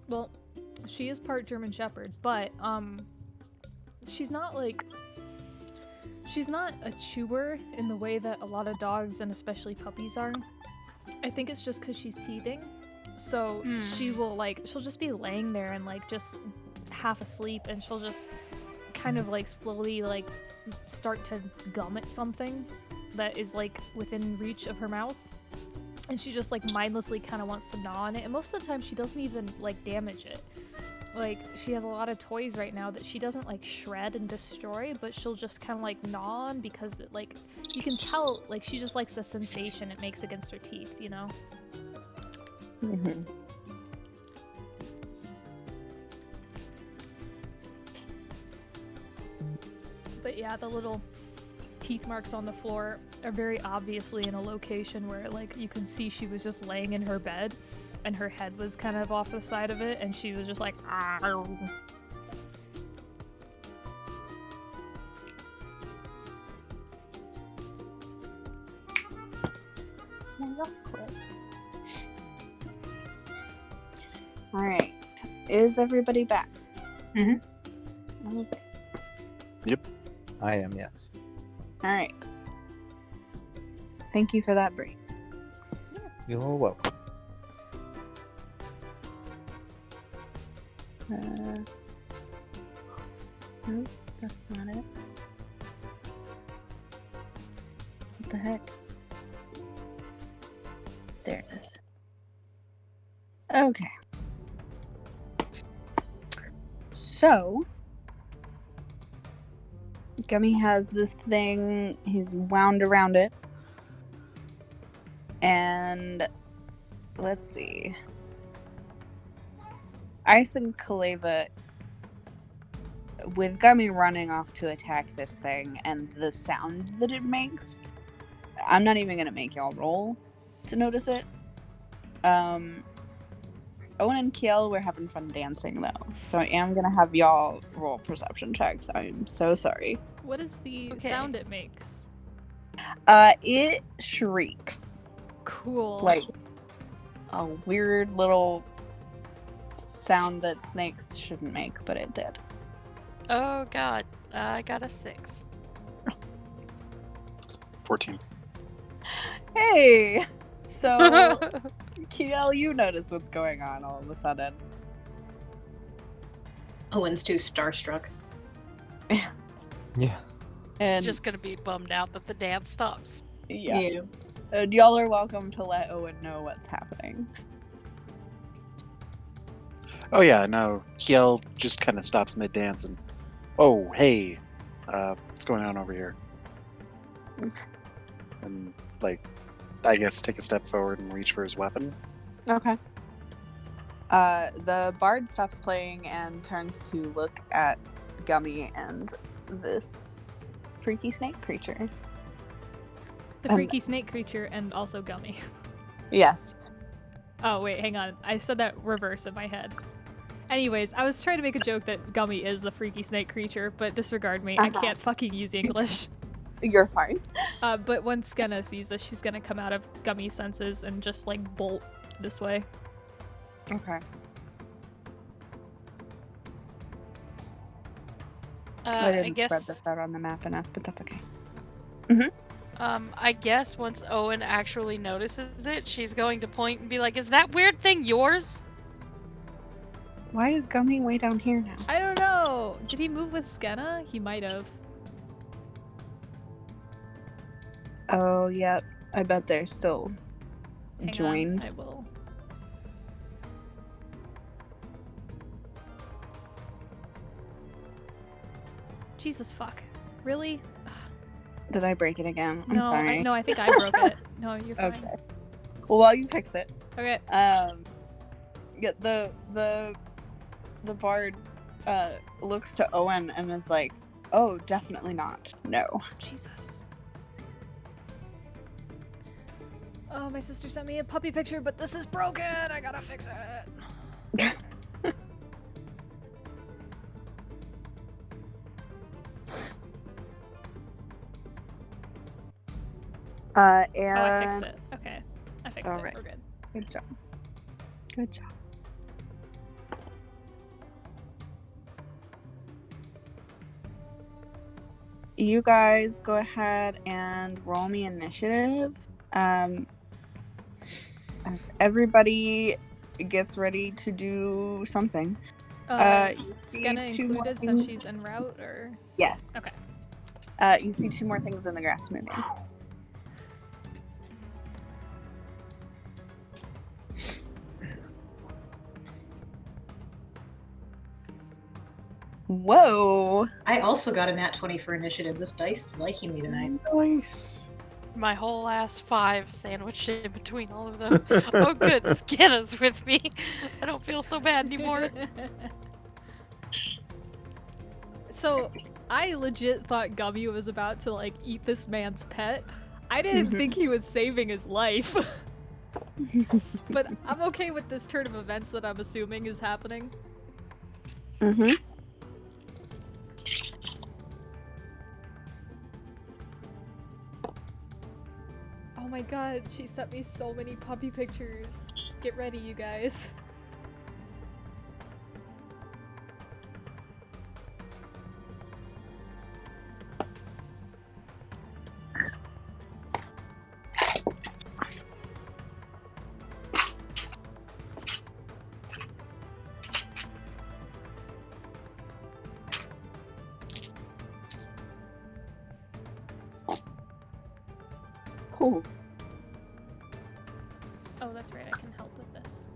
Well, she is part German Shepherd, but, she's not a chewer in the way that a lot of dogs, and especially puppies, are. I think it's just because she's teething. So she'll just be laying there and, like, just half asleep, and she'll just kind of, like, slowly, like, start to gum at something that is, like, within reach of her mouth. And she just, like, mindlessly kind of wants to gnaw on it. And most of the time she doesn't even, like, damage it. Like, she has a lot of toys right now that she doesn't, like, shred and destroy, but she'll just kind of, like, gnaw on because, like, you can tell, like, she just likes the sensation it makes against her teeth, you know? Mm-hmm. But yeah, the little teeth marks on the floor are very obviously in a location where, like, you can see she was just laying in her bed and her head was kind of off the side of it and she was just like, "Arr." Alright. Is everybody back? Mm-hmm. Okay. Yep. I am, yes. Alright. Thank you for that break. You're welcome. Nope, that's not it. What the heck? There it is. Okay. So, Gummy has this thing, he's wound around it. And let's see. Ice and Kaleva, with Gummy running off to attack this thing and the sound that it makes, I'm not even gonna make y'all roll to notice it. Owen and Kiel were having fun dancing though, so I am gonna have y'all roll perception checks. I'm so sorry. What is the sound it makes? It shrieks. Cool. Like a weird little sound that snakes shouldn't make, but it did. Oh god, I got a 6. 14. Hey! So, Kiel, you notice what's going on all of a sudden. Owen's too starstruck. Yeah. And Just gonna be bummed out that the dance stops. yeah. And y'all are welcome to let Owen know what's happening. Oh yeah, no. Kiel just kind of stops mid-dance and, oh, hey, what's going on over here? And, like, I guess take a step forward and reach for his weapon. Okay. The bard stops playing and turns to look at Gummy and this freaky snake creature. The freaky snake creature and also Gummy. Yes. Oh, wait, hang on. I said that reverse in my head. Anyways, I was trying to make a joke that Gummy is the freaky snake creature, but disregard me. I can't fucking use English. You're fine. But once Skenna sees this, she's gonna come out of Gummy's senses and just, like, bolt this way. Okay. I I didn't guess. spread this out on the map enough, but that's okay. I guess once Owen actually notices it, she's going to point and be like, "Is that weird thing yours?" Why is Gummy way down here now? I don't know. Did he move with Skenna? He might have. Oh, yep. I bet they're still Hang joined. on, I will. Jesus fuck. Really? Did I break it again? I'm No, sorry. I think I broke it. No, you're fine. Okay. Well, while you fix it, Okay. yeah, the bard looks to Owen and is like, "Oh, definitely not. No." Jesus. Oh, my sister sent me a puppy picture, but this is broken. I gotta fix it. And Oh, I fixed it. Okay. I fixed it. Alright. We're good. Good job. Good job. You guys go ahead and roll me initiative. As everybody gets ready to do something. You see Skenna two more included since things. she's en route, or? Yes. Okay. You see two more things in the grass moving. Whoa! I also got a nat 20 for initiative. This dice is liking me tonight. Nice. My whole last 5 sandwiched in between all of those. Oh, good. Skenna's with me. I don't feel so bad anymore. So, I legit thought Gummy was about to, like, eat this man's pet. I didn't think he was saving his life. But I'm okay with this turn of events that I'm assuming is happening. Mm-hmm. Oh my god, she sent me so many puppy pictures. Get ready, you guys. Cool. Oh, that's right, I can help with this.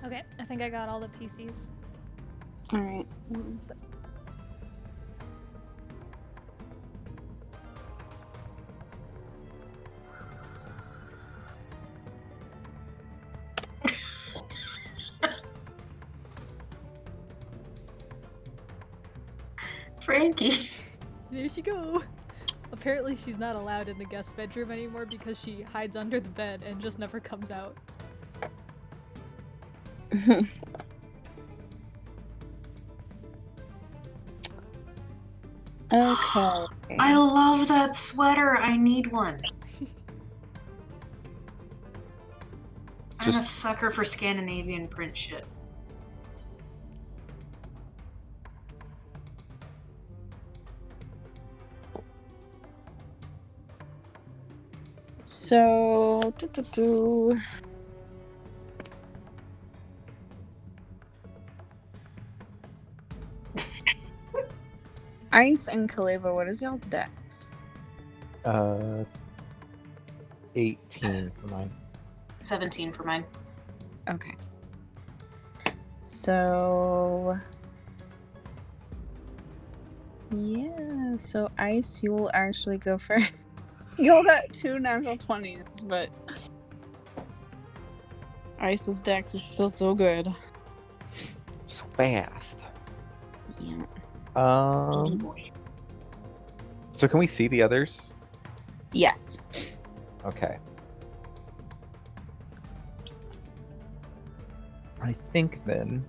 Okay, I think I got all the PCs. Alright. Frankie. There she go! Apparently she's not allowed in the guest bedroom anymore because she hides under the bed and just never comes out. Okay. I love that sweater. I need one. I'm a sucker for Scandinavian print shit. So, Ice and Kaleva, what is y'all's dex? 18 for mine. 17 for mine. Okay. So, yeah. So Ice, you will actually go first. You'll got 2 natural 20s, but Ice's dex is still so good. So fast. Yeah. So can we see the others? Yes. Okay. I think then,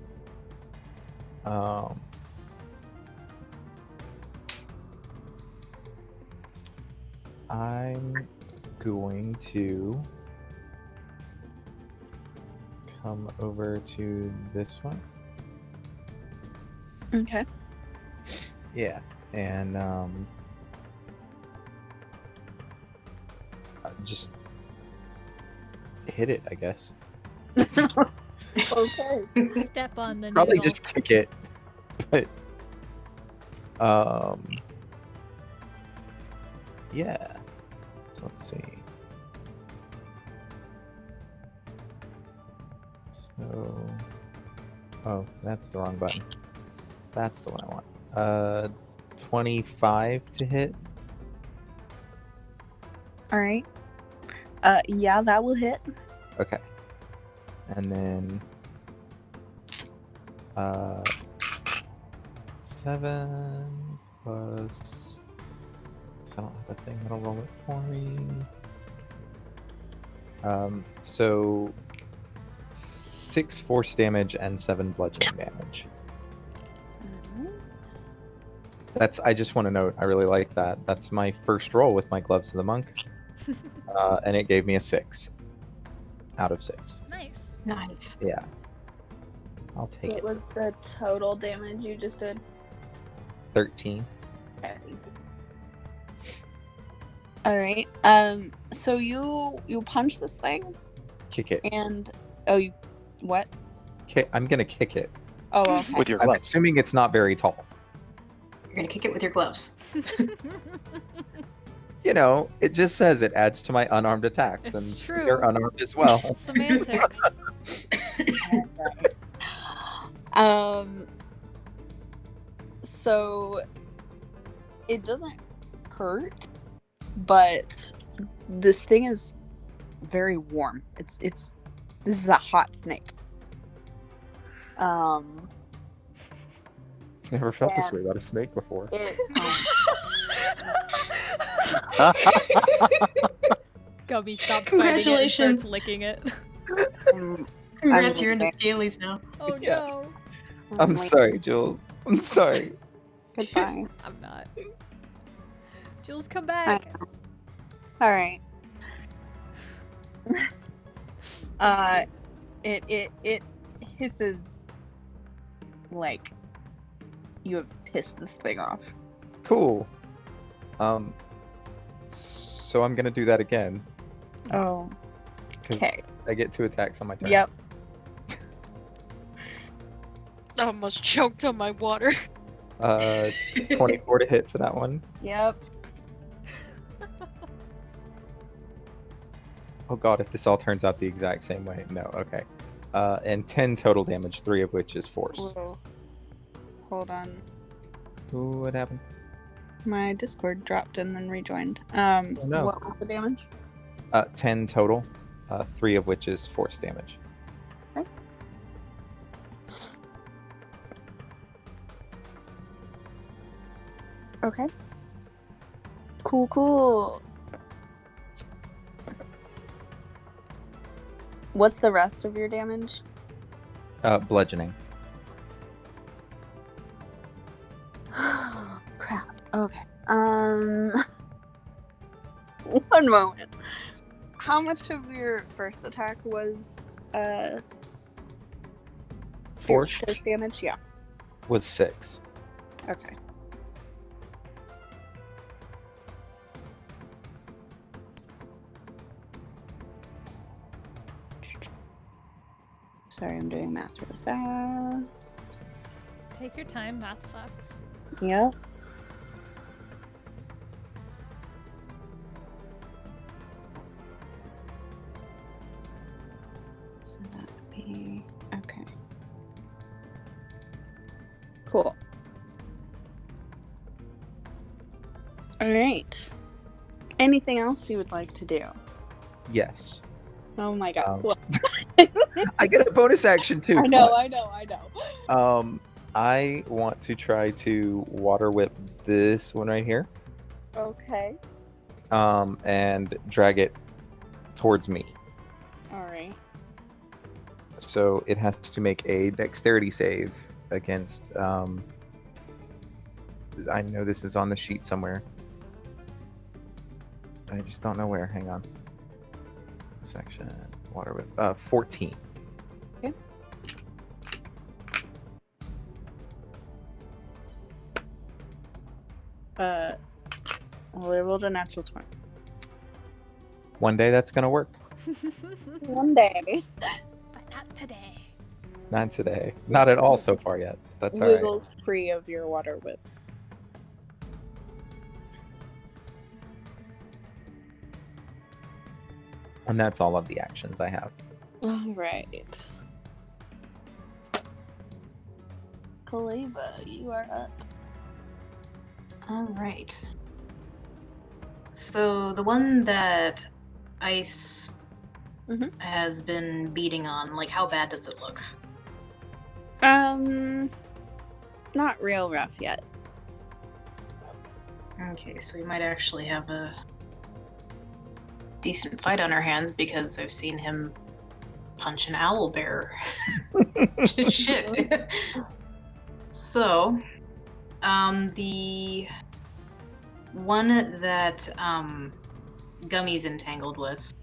I'm going to come over to this one. Okay. Yeah, and just hit it, I guess. Okay. Step on the Probably needle. just kick it, but yeah. So let's see. So, oh, that's the wrong button. That's the one I want. 25 to hit. All right. Yeah, that will hit. Okay. And then 7 plus. So I don't have a thing that'll roll it for me. So 6 force damage and 7 bludgeoning damage. I just want to note, I really like that. That's my first roll with my Gloves of the Monk. And it gave me a 6 out of 6. Nice. Nice. Yeah. I'll take What it. was the total damage you just did? 13. Okay. All right. So you punch this thing Kick it. and you what? I'm going to kick it. Oh, okay. With your I'm gloves. assuming it's not very tall. You're gonna kick it with your gloves. You know, it just says it adds to my unarmed attacks. It's and true. They're unarmed as well. Semantics. So it doesn't hurt, but this thing is very warm. This is a hot snake. Never felt this Yeah. way about a snake before. It Gubby stops biting it and Congratulations. starts licking it. Congrats, I'm you're into leaving. scalies now. Oh Yeah. no. I'm like, sorry, Jules. I'm sorry. Goodbye. I'm not. Jules, come back. All right. It hisses like you have pissed this thing off. Cool. So I'm gonna do that again Oh. because Okay. I get 2 attacks on my turn. Yep. I almost choked on my water. 24 to hit for that one. Yep. Oh god, if this all turns out the exact same way. No, okay. And 10 total damage, 3 of which is force. Whoa. Hold on. Ooh, what happened? My Discord dropped and then rejoined. no. What was the damage? 10 total, 3 of which is force damage. Okay. Cool. What's the rest of your damage? Bludgeoning. Crap. Okay. One moment. How much of your first attack was Force force damage? Yeah. was 6. Okay. Sorry, I'm doing math really fast. Take your time, math sucks. Yep. So that would be okay. Cool. All right. Anything else you would like to do? Yes. Oh my god. Cool. I get a bonus action too. I come know. on. I want to try to water whip this one right here. Okay. And drag it towards me. All right. So it has to make a dexterity save against. I know this is on the sheet somewhere. I just don't know where. Hang on. Section water whip. 14. Okay. Well, I rolled a natural 20. One day that's gonna work. One day. But not today. Not today. Not at all so far yet. That's all right. Wiggles free of your water whip. And that's all of the actions I have. All right. Kaleva, you are up. All right. So the one that Ice has been beating on, like, how bad does it look? Not real rough yet. Okay, so we might actually have a decent fight on our hands because I've seen him punch an owl bear. Shit. So, the one that Gummy's entangled with,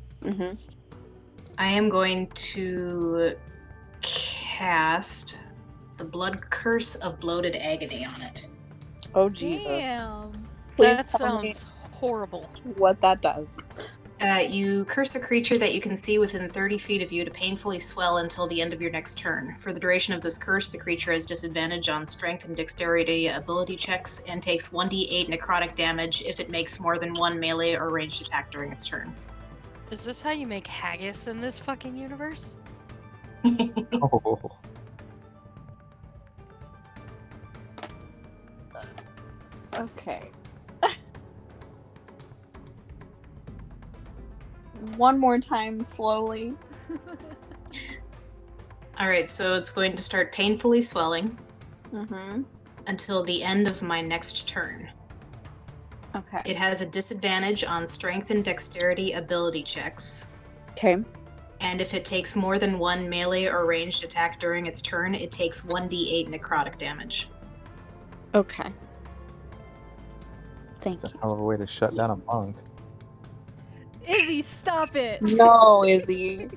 I am going to cast the Blood Curse of Bloated Agony on it. Oh, Jesus. Damn. Please That tell me sounds horrible. what that does. You curse a creature that you can see within 30 feet of you to painfully swell until the end of your next turn. For the duration of this curse, the creature has disadvantage on strength and dexterity ability checks and takes 1d8 necrotic damage if it makes more than one melee or ranged attack during its turn. Is this how you make haggis in this fucking universe? Oh. Okay. One more time, slowly. Alright, so it's going to start painfully swelling Mm-hmm. until the end of my next turn. Okay. It has a disadvantage on strength and dexterity ability checks. Okay. And if it takes more than one melee or ranged attack during its turn, it takes 1d8 necrotic damage. Okay. Thank It's a you. hell of a way to shut down a monk. Izzy, stop it! No, Izzy.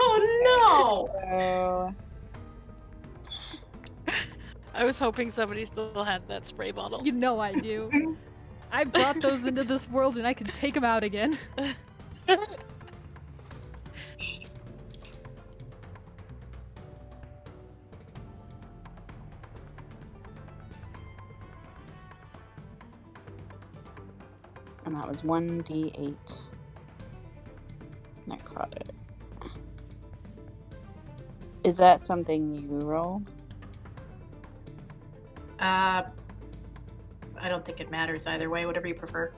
Oh Oh. I was hoping somebody still had that spray bottle. You know I do. I brought those into this world and I can take them out again. And that was 1d8 necrotic. Is that something you roll? I don't think it matters either way, whatever you prefer.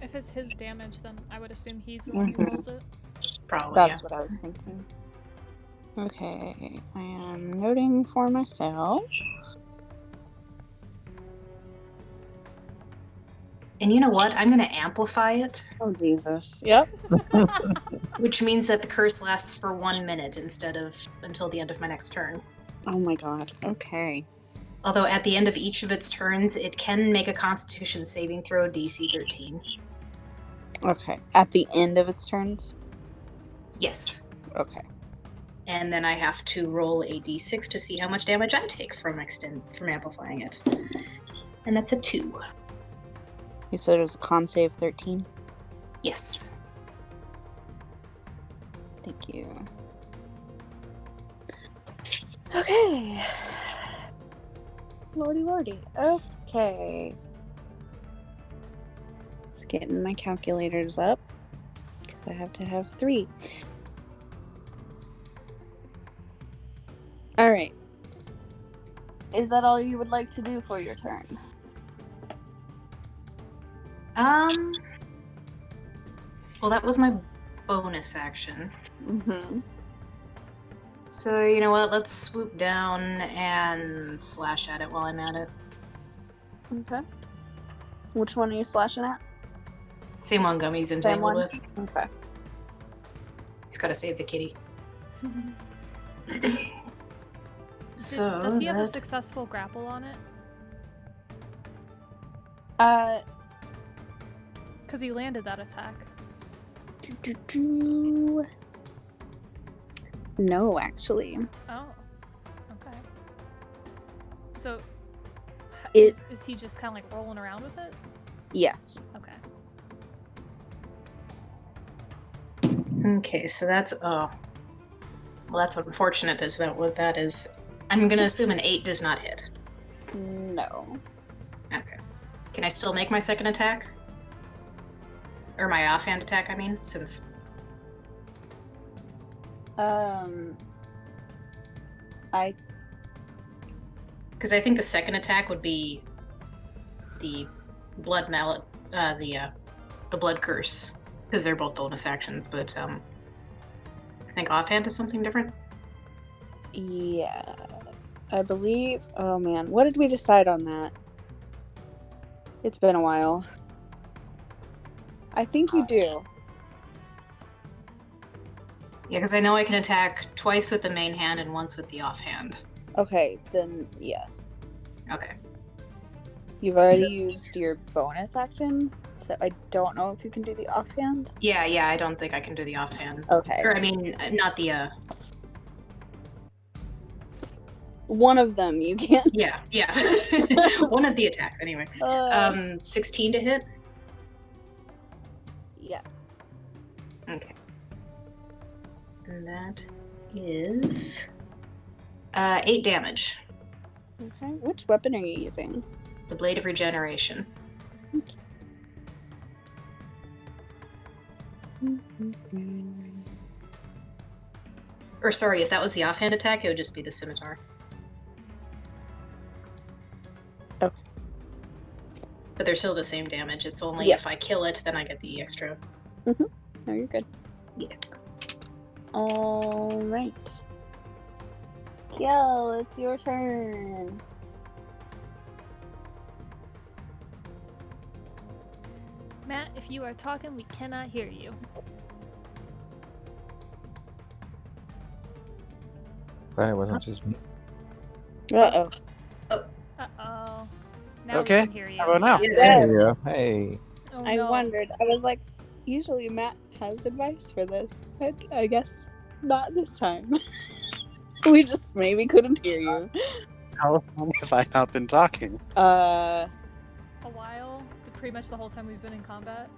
If it's his damage, then I would assume he's the one who Mhm. rolls it. Probably, That's what I was thinking. Okay, I am noting for myself. And you know what? I'm going to amplify it, Oh, Jesus. Yep. which means that the curse lasts for 1 minute instead of until the end of my next turn. Oh my god. Okay. Although at the end of each of its turns, it can make a Constitution saving throw DC 13. Okay. At the end of its turns? Yes. Okay. And then I have to roll a d6 to see how much damage I take from amplifying it. And that's a 2. You said it was a con save 13? Yes. Thank you. Okay. Lordy. Okay. Just getting my calculators up. Because I have to have 3. Alright. Is that all you would like to do for your turn? Well, that was my bonus action. Mm-hmm. So, you know what? Let's swoop down and slash at it while I'm at it. Okay. Which one are you slashing at? Same one Gummy's Same entangled one? with. Okay. He's got to save the kitty. So Does he have a that- successful grapple on it? Because he landed that attack. No, actually. Oh. Okay. So, It- is he just kind of like rolling around with it? Yes. Okay. Okay, so that's well, that's unfortunate. Is that what that is? I'm gonna assume an 8 does not hit. No. Okay. Can I still make my second attack? Or my offhand attack, I mean, since I because I think the second attack would be the blood mallet, the blood curse, because they're both bonus actions. But I think offhand is something different. yeah. I believe. Oh man, what did we decide on that? It's been a while. I think you do. Yeah, because I know I can attack twice with the main hand and once with the offhand. Okay, then yes. Okay. You've already used your bonus action, so I don't know if you can do the offhand. Yeah, I don't think I can do the offhand. Okay. Or I mean, not the. One of them you can't. Yeah. One of the attacks, anyway. 16 to hit. Yes. Okay. And that is 8 damage. Okay. Which weapon are you using? The Blade of Regeneration. Or sorry, if that was the offhand attack, it would just be the scimitar. Okay. But they're still the same damage. It's only Yeah. if I kill it, then I get the extra. No, you're good. Yeah. All right. Kiel, it's your turn. Matt, if you are talking, we cannot hear you. But it wasn't just me. Uh-oh. Uh-oh. Now Okay, we can hear you. how about now? Yes. There you go. Hey. Oh, I no. wondered. I was like, usually Matt has advice for this, but I guess not this time. We just maybe couldn't hear you. How long have I not been talking? A while, pretty much the whole time we've been in combat.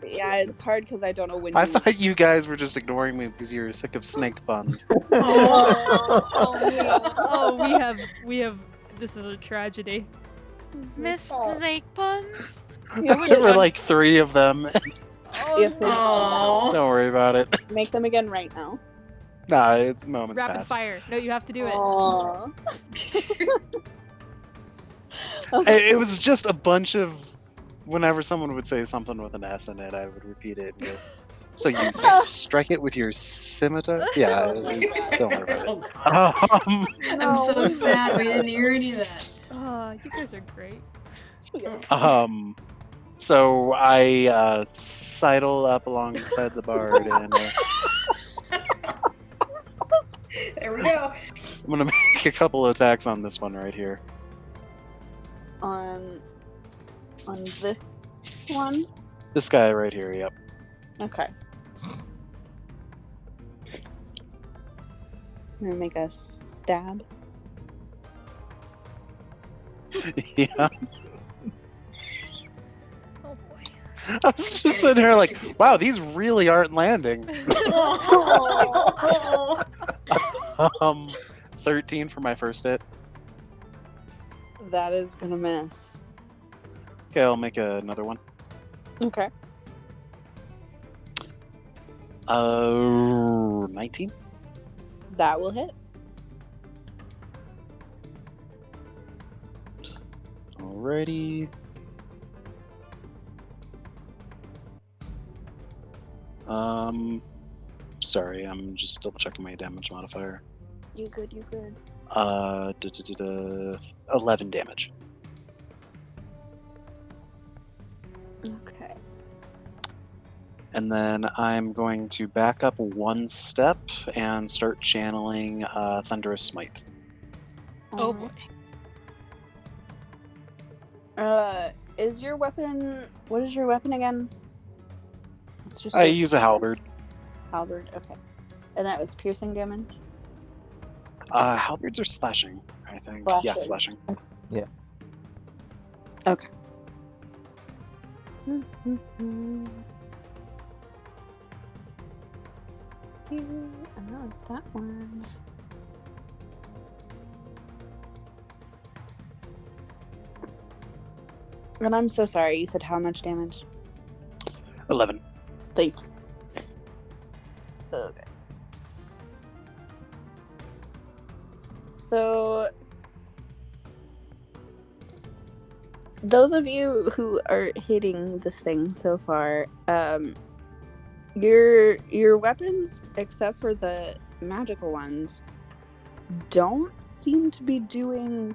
Yeah, it's hard because I don't know when I you... thought you guys were just ignoring me because you were sick of snake puns. Oh, we have. This is a tragedy. Miss Snake Buns? There were like 3 of them. Oh, Yes, no. Oh. Don't worry about it. Make them again right now. Nah, it's moments Rapid past. fire. No, you have to do it. Aww. It was just a bunch of. Whenever someone would say something with an S in it, I would repeat it and go. So you strike it with your scimitar? Yeah, Oh my God. don't worry about it. Oh, God. I'm so No. sad we didn't hear any of that. Oh, you guys are great. So I sidle up alongside the bard and There we go. I'm gonna make a couple attacks on this one right here. On this one? This guy right here, yep. Okay. I'm gonna make a stab. Yeah. Oh boy. I was just sitting here like, wow, these really aren't landing. 13 for my first hit. That is gonna miss. Okay, I'll make another one. Okay. 19. That will hit. Alrighty. Sorry, I'm just double checking my damage modifier. You good, you good. 11 damage. Okay. And then I'm going to back up one step and start channeling Thunderous Smite. Oh boy. Is your weapon? What is your weapon again? It's just I use a halberd. halberd. Okay, and that was piercing damage. Halberds are slashing, I think. Yeah, Slashing. slashing. Yeah. Okay. Oh, it's that one. And I'm so sorry. You said how much damage? 11. Thank you. Okay. So, those of you who are hitting this thing so far, your weapons, except for the magical ones, don't seem to be doing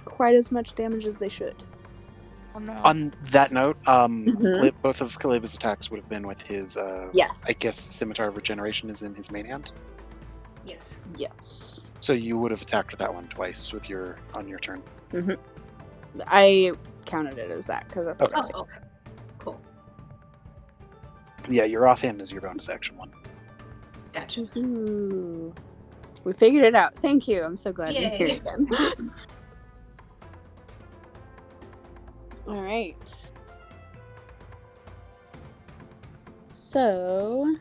quite as much damage as they should. Oh no. On that note, Mhm. both of Kaleba's attacks would have been with his, Yes. I guess, Scimitar of Regeneration is in his main hand. Yes. Yes. So you would have attacked with that one twice on your turn. I counted it as that because that's Okay. what I Oh, okay. Cool. Yeah, your offhand is your bonus action one. Gotcha. Ooh. We figured it out. Thank you. I'm so glad you're here Yay. again. All right. So,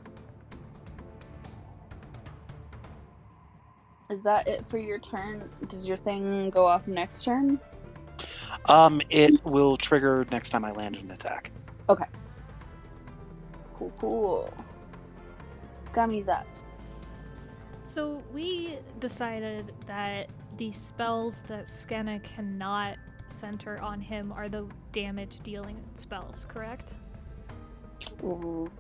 is that it for your turn? Does your thing go off next turn? It will trigger next time I land an attack. Okay. Cool. Gummy's up. So we decided that the spells that Skenna cannot center on him are the damage dealing spells, correct? Ooh.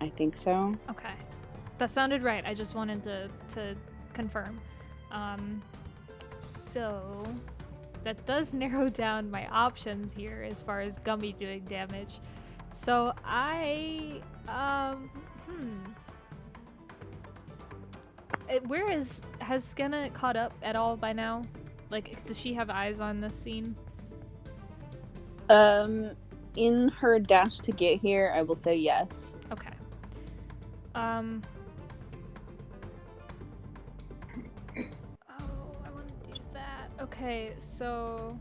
I think so. Okay. That sounded right. I just wanted to confirm. So that does narrow down my options here as far as Gummy doing damage. So I has Skenna caught up at all by now? Like, does she have eyes on this scene? In her dash to get here, I will say yes. Okay. Oh, I want to do that. Okay, so.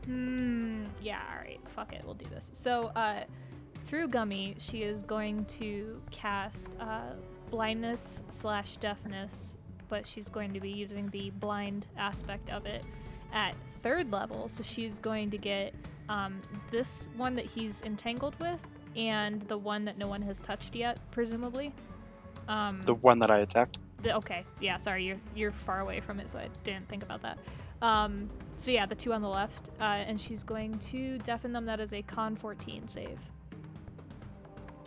Yeah, alright. Fuck it, we'll do this. So, through Gummy, she is going to cast blindness/deafness, but she's going to be using the blind aspect of it at 3rd level. So she's going to get this one that he's entangled with, and the one that no one has touched yet, presumably. The one that I attacked? Okay, yeah, sorry, you're far away from it, so I didn't think about that. So yeah, the 2 on the left, and she's going to deafen them. That is a con 14 save.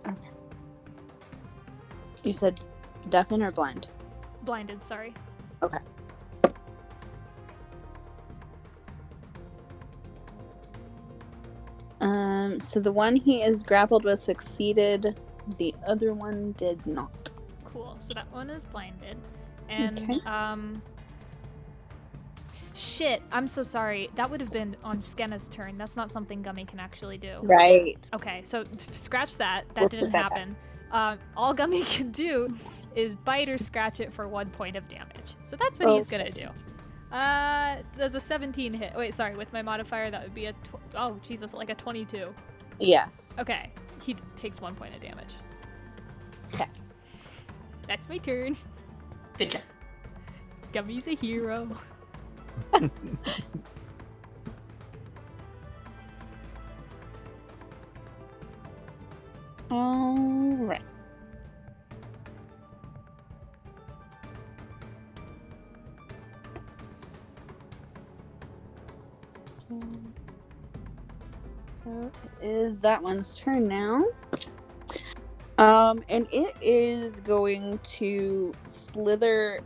Okay. You said deafen or blind? Blinded, sorry. Okay. So the one he is grappled with succeeded. The other one did not. Cool. So that one is blinded. And, Okay. Shit, I'm so sorry. That would have been on Skenna's turn. That's not something Gummy can actually do. Right. Okay, so scratch that. That We'll didn't put that happen. All Gummy can do is bite or scratch it for 1 point of damage. So that's what he's gonna do. Does a 17 hit? Wait, sorry, with my modifier that would be a oh Jesus, like a 22. Yes. Okay, he takes 1 point of damage. Okay. That's my turn. Good job. Gummy's a hero. All right. So it is that one's turn now. And it is going to slither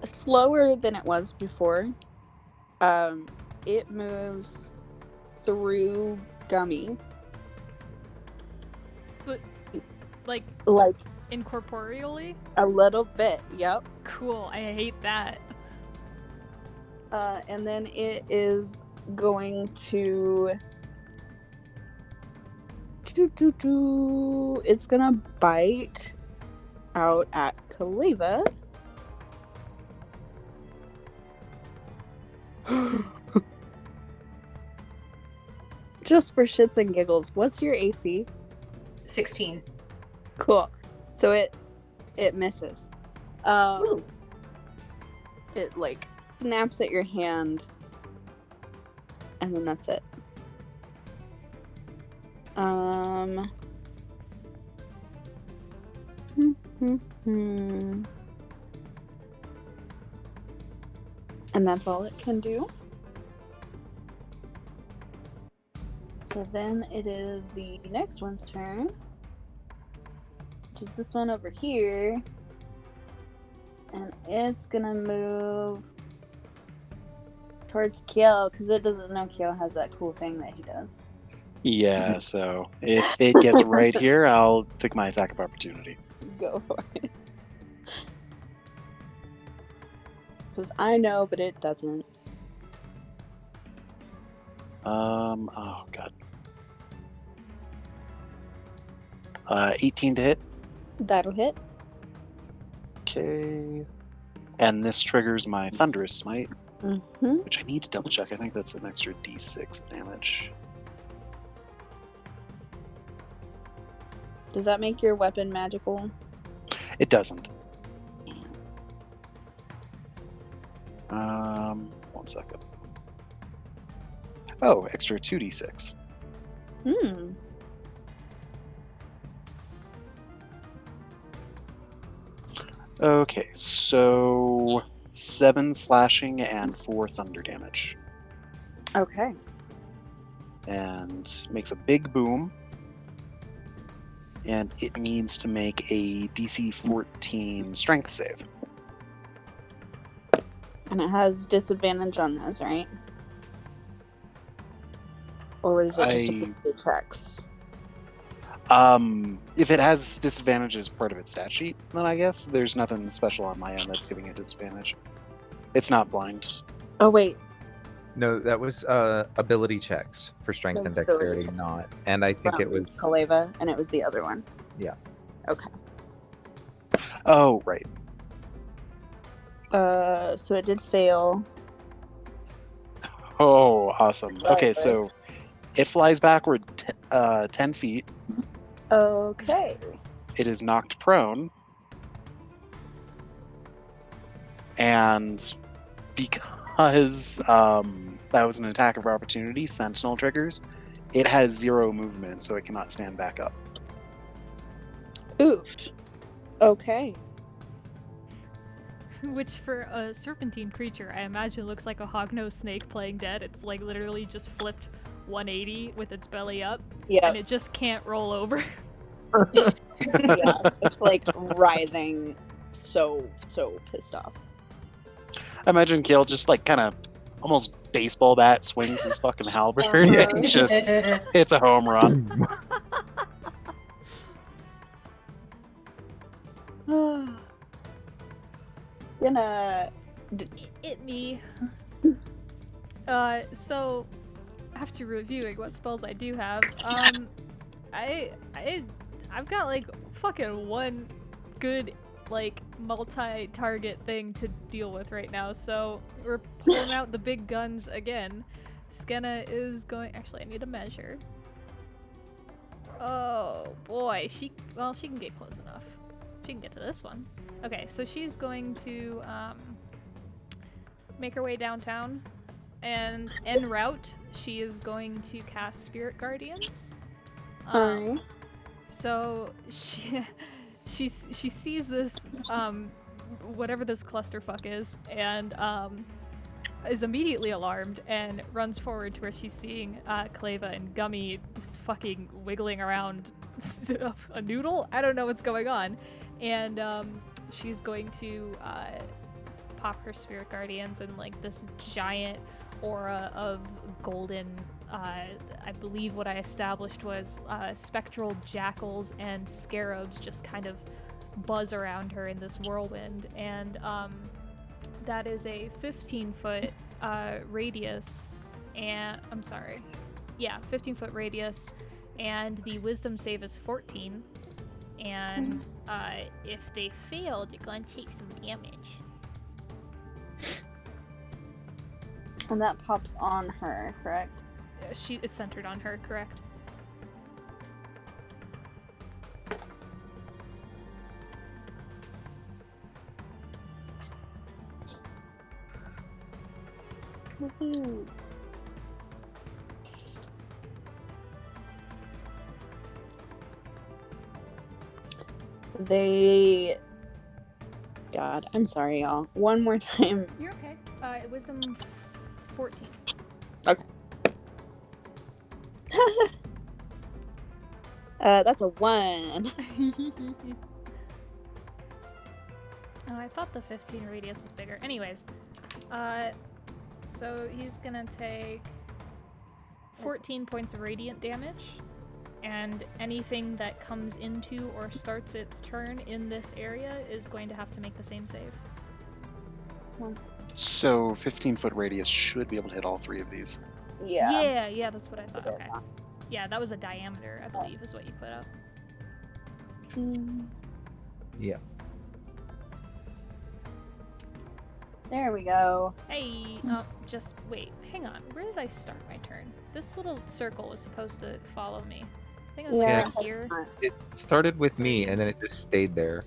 slower than it was before. it moves through Gummy. But, like, Like, incorporeally? a little bit, yep. Cool, I hate that. And then it is going to... It's gonna bite out at Kaleva. Just for shits and giggles, what's your AC? 16. Cool. So it misses. Ooh. It like snaps at your hand, and then that's it. And that's all it can do. So then it is the next one's turn, which is this one over here. And it's gonna move towards Kiel, because it doesn't know Kiel has that cool thing that he does. Yeah, so if it gets right here, I'll take my attack of opportunity. Go for it. Because I know, but it doesn't. Oh god. 18 to hit. That'll hit. Okay. And this triggers my Thunderous Smite, Mm-hmm. which I need to double check. I think that's an extra d6 of damage. Does that make your weapon magical? It doesn't. Yeah. 1 second. Oh, extra 2d6. Hmm. Okay, so 7 slashing and 4 thunder damage. Okay. And makes a big boom. And it needs to make a DC 14 strength save. And it has disadvantage on those, right? Or is it just a few attacks? If it has disadvantage as part of its stat sheet, then I guess there's nothing special on my end that's giving it disadvantage. It's not blind. Oh, wait. No, that was ability checks for strength and dexterity, not. And I think it was Kaleva, and it was the other one. Yeah. Okay. Oh, right. So it did fail. Oh, awesome. Okay, Right. so it flies backward 10 feet. Okay. It is knocked prone. And because that was an attack of opportunity, Sentinel triggers, it has 0 movement, so it cannot stand back up. Oof. Okay. Which for a serpentine creature, I imagine looks like a hognose snake playing dead. It's like literally just flipped 180 with its belly up, Yeah. and it just can't roll over. Yeah. It's like writhing, so pissed off. I imagine Kiel just like kind of almost baseball bat swings his fucking halberd and just hits a home run. Gonna. It me. So after reviewing what spells I do have, I've got like fucking one good like multi-target thing to deal with right now. So we're pulling out the big guns again. Skenna is going. Actually, I need a measure. Oh boy, she can get close enough. She can get to this one. Okay, so she's going to make her way downtown, and en route, she is going to cast Spirit Guardians. Alright. So she sees this whatever this clusterfuck is, and is immediately alarmed and runs forward to where she's seeing Kaleva and Gummy just fucking wiggling around a noodle. I don't know what's going on, and she's going to pop her spirit guardians, and like this giant aura of golden, I believe what I established was spectral jackals and scarabs just kind of buzz around her in this whirlwind, and that is a 15-foot radius, and 15-foot radius, and the wisdom save is 14, and if they fail, they're going to take some damage. And that pops on her, correct? It's centered on her, correct? Woohoo. God, I'm sorry, y'all. One more time. You're okay. Wisdom 14. Okay. That's a 1. Oh, I thought the 15 radius was bigger. Anyways, so he's gonna take 14 points of radiant damage, and anything that comes into or starts its turn in this area is going to have to make the same save. So 15-foot radius should be able to hit all 3 of these. Yeah, that's what I thought. Okay. Yeah, that was a diameter, I believe, is what you put up. Yeah. There we go. Hey, oh, just wait, hang on. Where did I start my turn? This little circle was supposed to follow me. I think it was Yeah. like right here. It started with me, and then it just stayed there.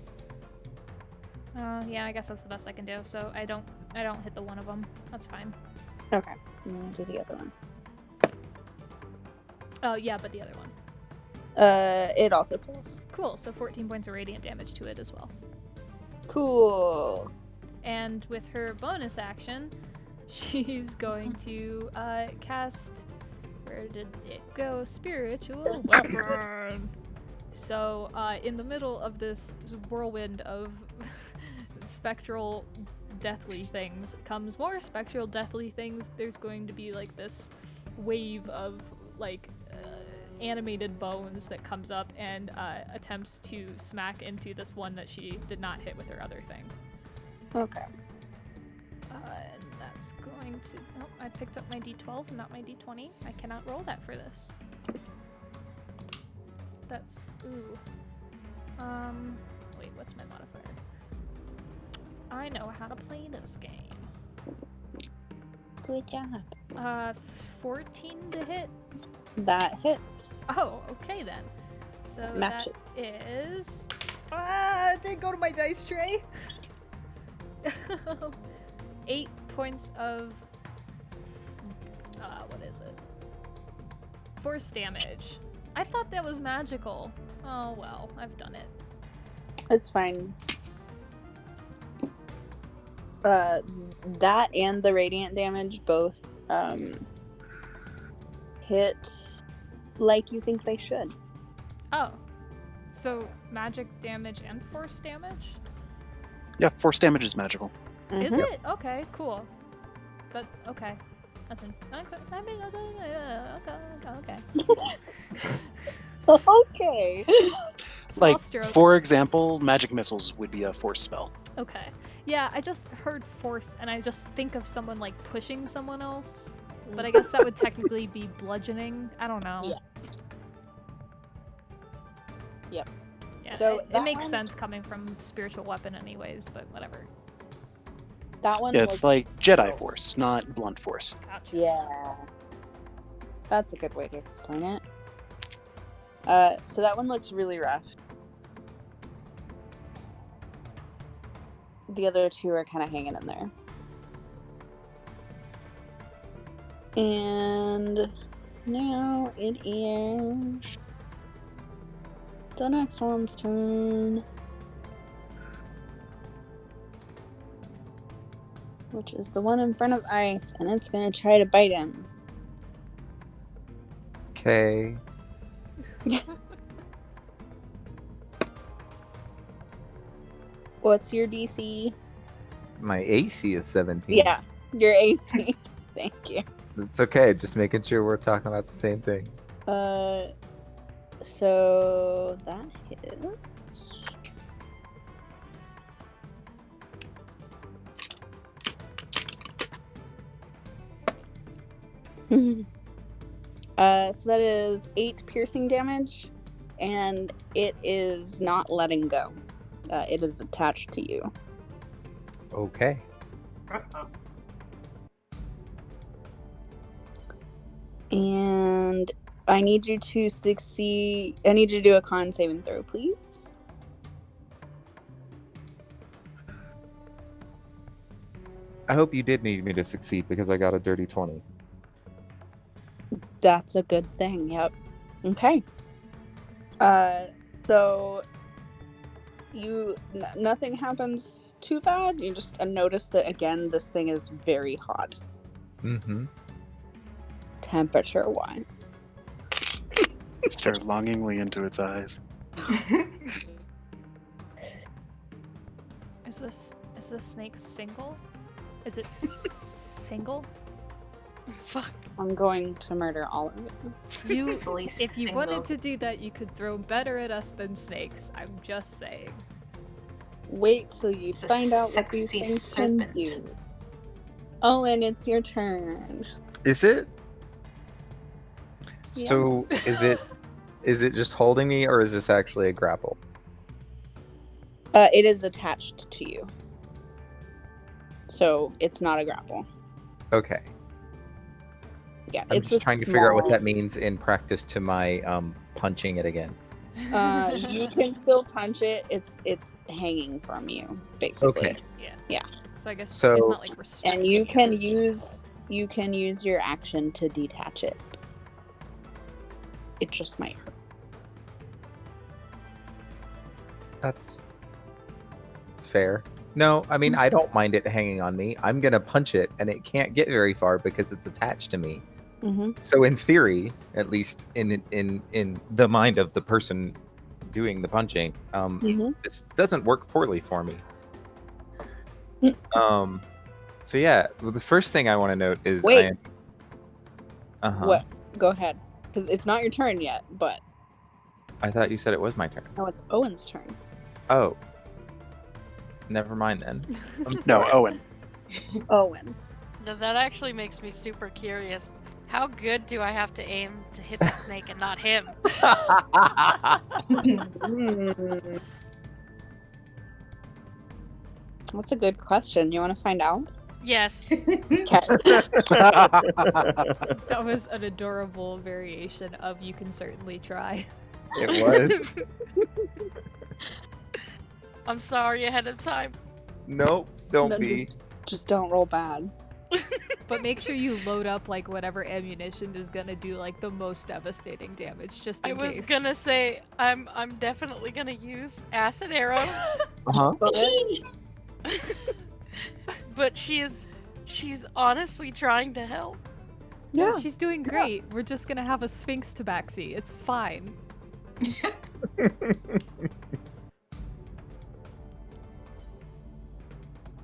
Yeah, I guess that's the best I can do. So I don't hit the one of them. That's fine. Okay. I'm gonna do the other one. Oh yeah, but the other one. It also fails. Cool. So 14 points of radiant damage to it as well. Cool. And with her bonus action, she's going to cast. Where did it go? Spiritual weapon. So in the middle of this whirlwind of spectral deathly things comes more spectral deathly things. There's going to be like this wave of like animated bones that comes up and attempts to smack into this one that she did not hit with her other thing. Okay. And that's going to... Oh, I picked up my d12, not my d20. I cannot roll that for this. That's... Ooh. Wait, what's my modifier? I know how to play this game. Good job. 14 to hit? That hits. Oh, okay then. So Match that is... Ah, it didn't go to my dice tray! 8 points of... what is it? Force damage. I thought that was magical. Oh well, I've done it. It's fine. That and the radiant damage both hit like you think they should. Oh. So magic damage and force damage? Yeah, force damage is magical. Is Mhm. it? Okay, cool. But, okay. That's an... I mean, okay. Okay. Small Like, stroke. for example, magic missiles would be a force spell. Okay. Yeah, I just heard force, and I just think of someone, like, pushing someone else. But I guess that would technically be bludgeoning. I don't know. Yeah. Yep. Yeah, So it that makes one- sense coming from spiritual weapon anyways, but whatever. That one Yeah, looks- it's like Jedi force, not blunt force. Gotcha. Yeah. That's a good way to explain it. So that one looks really rough. The other two are kind of hanging in there. And now it is the next one's turn. Which is the one in front of Ice, and it's gonna try to bite him. Okay. What's your DC? My AC is 17. Yeah, your AC. Thank you. It's okay. Just making sure we're talking about the same thing. So that hits. So that is 8 piercing damage, and it is not letting go. It is attached to you. Okay. And I need you to succeed. I need you to do a con saving throw, please. I hope you did need me to succeed because I got a dirty 20. That's a good thing. Yep. Okay. So nothing happens too bad. You just notice that again, this thing is very hot, Mm-hmm. temperature-wise. Stare longingly into its eyes. Is this snake single? Is it single? Fuck. I'm going to murder all of you. Silly If you single. wanted to do that, you could throw better at us than snakes. I'm just saying. Wait till you It's a find out what these sexy things serpent. can do. Owen, it's your turn. Is it? So is it just holding me, or is this actually a grapple? It is attached to you, so it's not a grapple. Okay. Yeah, I'm it's just a trying to figure out what small- that means in practice to my punching it again. You can still punch it. It's hanging from you, basically. Okay. Yeah. So I guess So- it's not like restricting And you can use your action to detach it. It just might hurt. That's fair. No, I mean I don't mind it hanging on me. I'm gonna punch it, and it can't get very far because it's attached to me. Mm-hmm. So in theory, at least in the mind of the person doing the punching, Mm-hmm. this doesn't work poorly for me. Mm. So yeah, well, the first thing I want to note is Wait. I am. Uh-huh. What? Go ahead, because it's not your turn yet. But I thought you said it was my turn. no, it's Owen's turn. Oh. Never mind then. I'm No, sorry. Owen. Owen. No, that actually makes me super curious. How good do I have to aim to hit the snake and not him? Mm. That's a good question. You want to find out? Yes. Okay. That was an adorable variation of "you can certainly try." It was. I'm sorry ahead of time. Nope, don't No, be. just don't roll bad. But make sure you load up like whatever ammunition is gonna do like the most devastating damage, just in I was case. gonna say I'm definitely gonna use acid arrow, Uh-huh. but she's honestly trying to help. Yeah. She's doing great. We're just gonna have a Sphinx tabaxi. It's fine.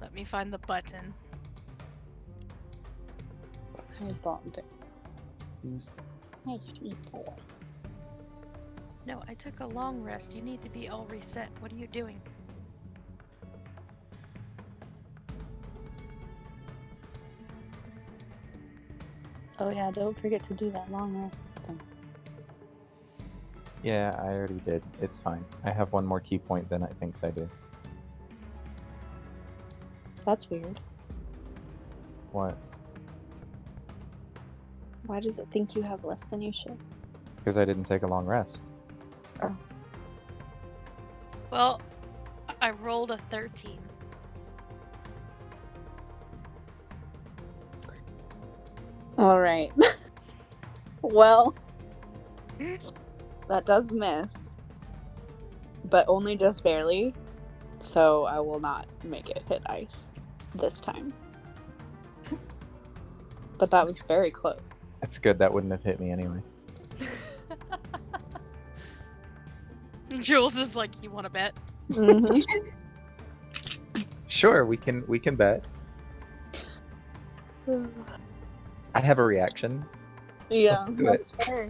Let me find the button. I bombed it. My sweet boy. No, I took a long rest. You need to be all reset. What are you doing? Oh yeah, don't forget to do that long rest thing. Yeah, I already did. It's fine. I have one more key point than I thinks I do. That's weird. What? Why does it think you have less than you should? Because I didn't take a long rest. Well, I rolled a 13. All right. Well, that does miss, but only just barely. So I will not make it hit ice this time. But that was very close. That's good. That wouldn't have hit me anyway. Jules is like, you want to bet? Mhm. Sure, we can bet. I have a reaction. Yeah, Let's do that's it. fair.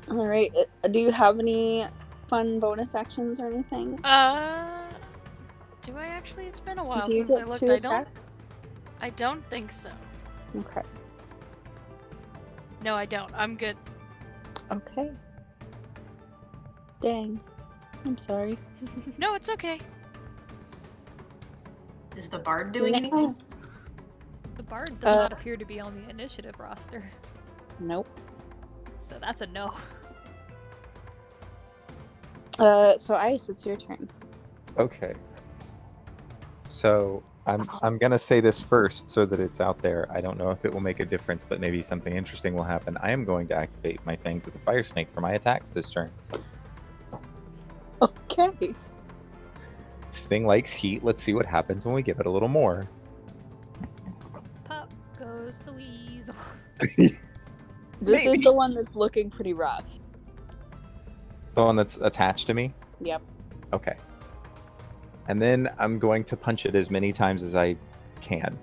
All right. Do you have any fun bonus actions or anything? Do I actually? It's been a while Do you since I get looked. to attack? I don't think so. Okay. No, I don't. I'm good. Okay. Dang. I'm sorry. No, it's okay. Is the bard doing anything? Nice. The bard does not appear to be on the initiative roster, Nope. so that's a no. So Ice, it's your turn. Okay. So I'm gonna say this first so that it's out there. I don't know if it will make a difference, but maybe something interesting will happen. I am going to activate my Fangs of the Fire Snake for my attacks this turn. Okay. This thing likes heat. Let's see what happens when we give it a little more. Pop goes the weasel. This is the one that's looking pretty rough. The one that's attached to me? Yep. Okay. And then I'm going to punch it as many times as I can.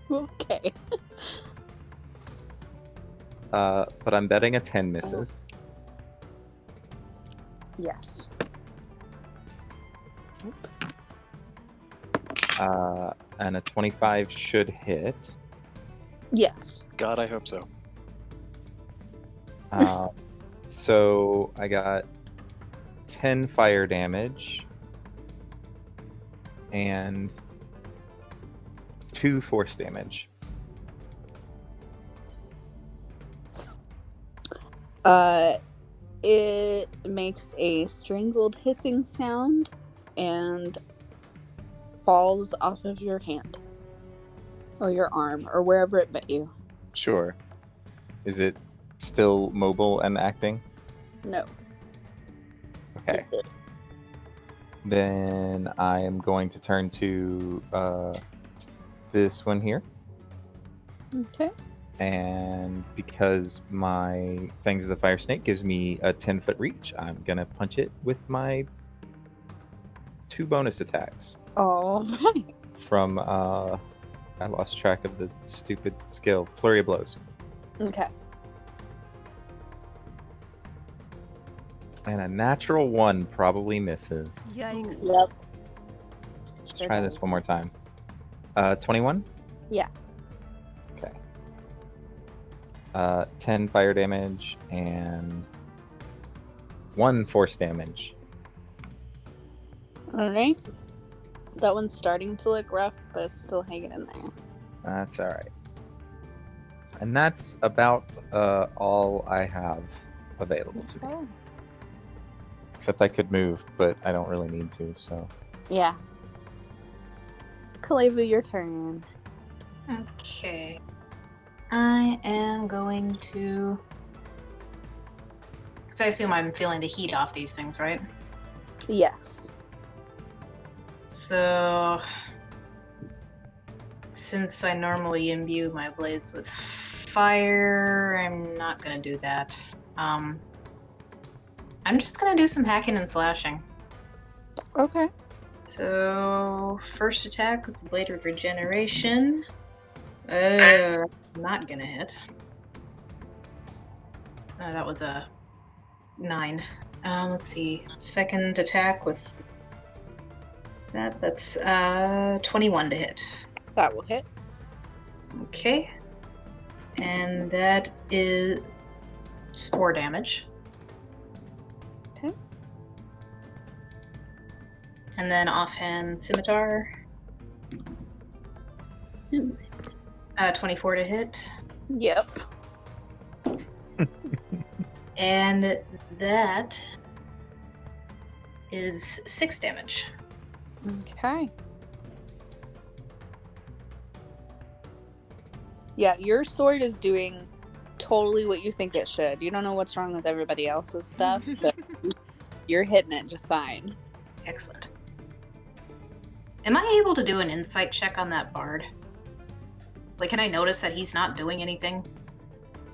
Okay. But I'm betting a 10 misses. Yes. And a 25 should hit. Yes. God, I hope so. So I got 10 fire damage and 2 force damage. It makes a strangled hissing sound and falls off of your hand or your arm or wherever it bit you. Sure. Is it still mobile and acting? No. Okay. Then I am going to turn to this one here. Okay. And because my Fangs of the Fire Snake gives me a 10-foot reach, I'm going to punch it with my 2 bonus attacks. All right. From, I lost track of the stupid skill. Flurry of Blows. Okay. And a natural 1 probably misses. Yikes. Yep. Let's try this one more time. 21? Yeah. Okay. 10 fire damage and 1 force damage. All right. That one's starting to look rough, but it's still hanging in there. That's all right. And that's about all I have available to me. Oh. Except I could move, but I don't really need to, so. Yeah. Kaleva, your turn. Okay. I am going to... Because I assume I'm feeling the heat off these things, right? Yes. So... Since I normally imbue my blades with fire, I'm not going to do that. I'm just going to do some hacking and slashing. Okay. So, first attack with the Blade of Regeneration. Not gonna hit. That was a 9. Let's see. Second attack with that's 21 to hit. That will hit. Okay. And that is 4 damage. Okay. And then offhand scimitar. 24 to hit. Yep. And that is 6 damage. Okay. Yeah, your sword is doing totally what you think it should. You don't know what's wrong with everybody else's stuff, but you're hitting it just fine. Excellent. Am I able to do an insight check on that bard? Like, can I notice that he's not doing anything?